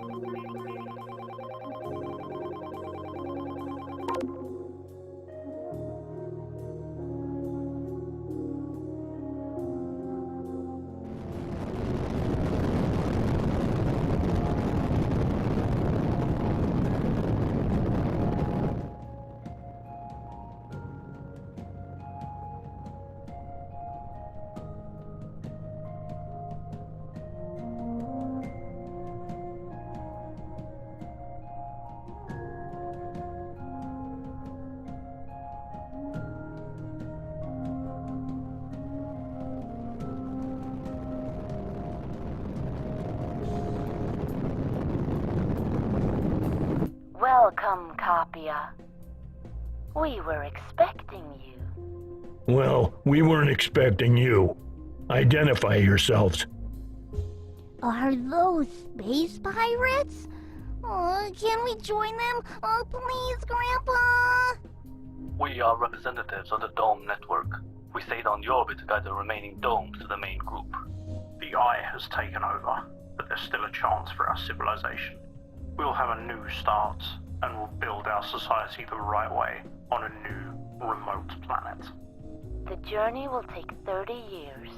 Welcome, KAPIA. We were expecting you.
Well, we weren't expecting you. Identify yourselves.
Are those space pirates? Can we join them? Please, Grandpa?
We are representatives of the Dome Network. We stayed on the orbit to guide the remaining domes to the main group.
The Eye has taken over, but there's still a chance for our civilization. We'll have a new start, and we'll build our society the right way on a new, remote planet.
The journey will take 30 years,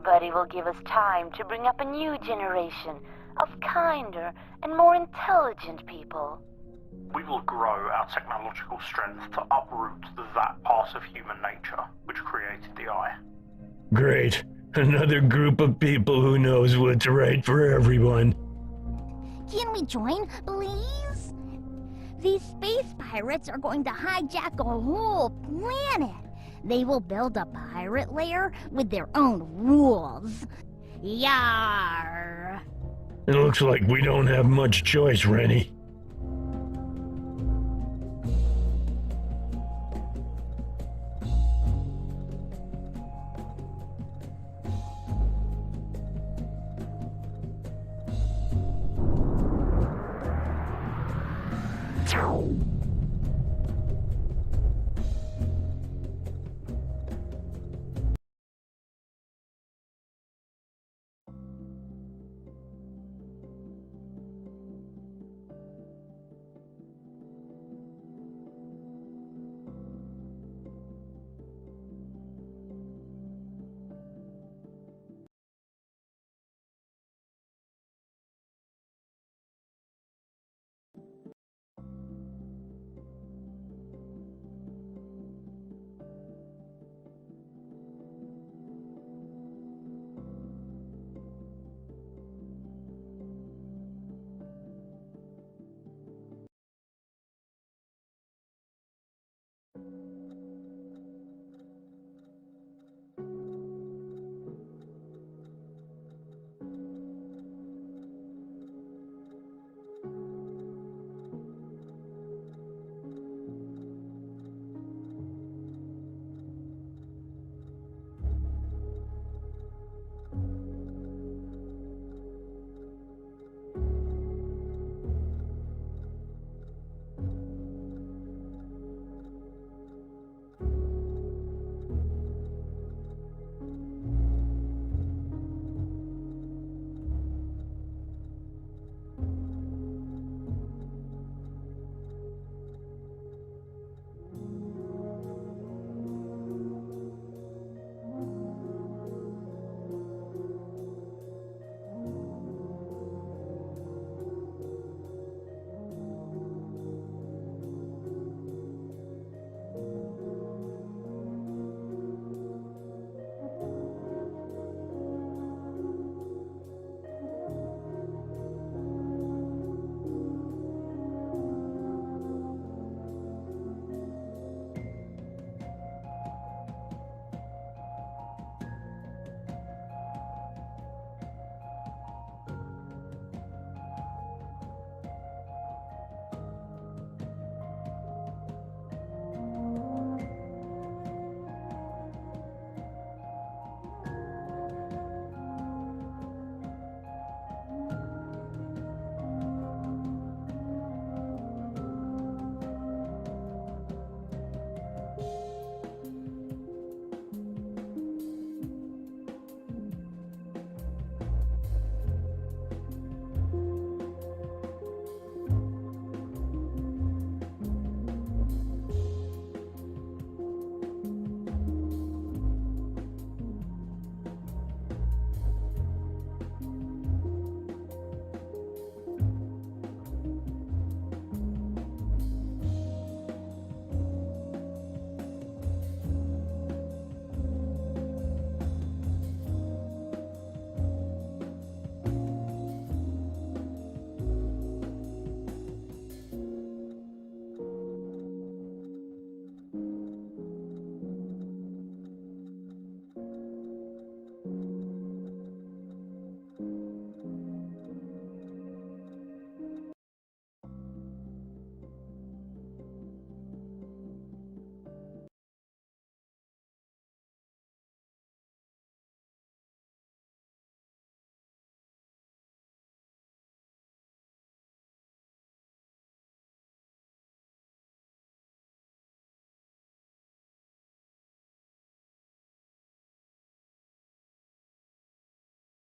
but it will give us time to bring up a new generation of kinder and more intelligent people.
We will grow our technological strength to uproot that part of human nature which created the Eye.
Great. Another group of people who knows what's right for everyone.
Can we join, please? These space pirates are going to hijack a whole planet. They will build a pirate lair with their own rules. Yarr!
It looks like we don't have much choice, Reny.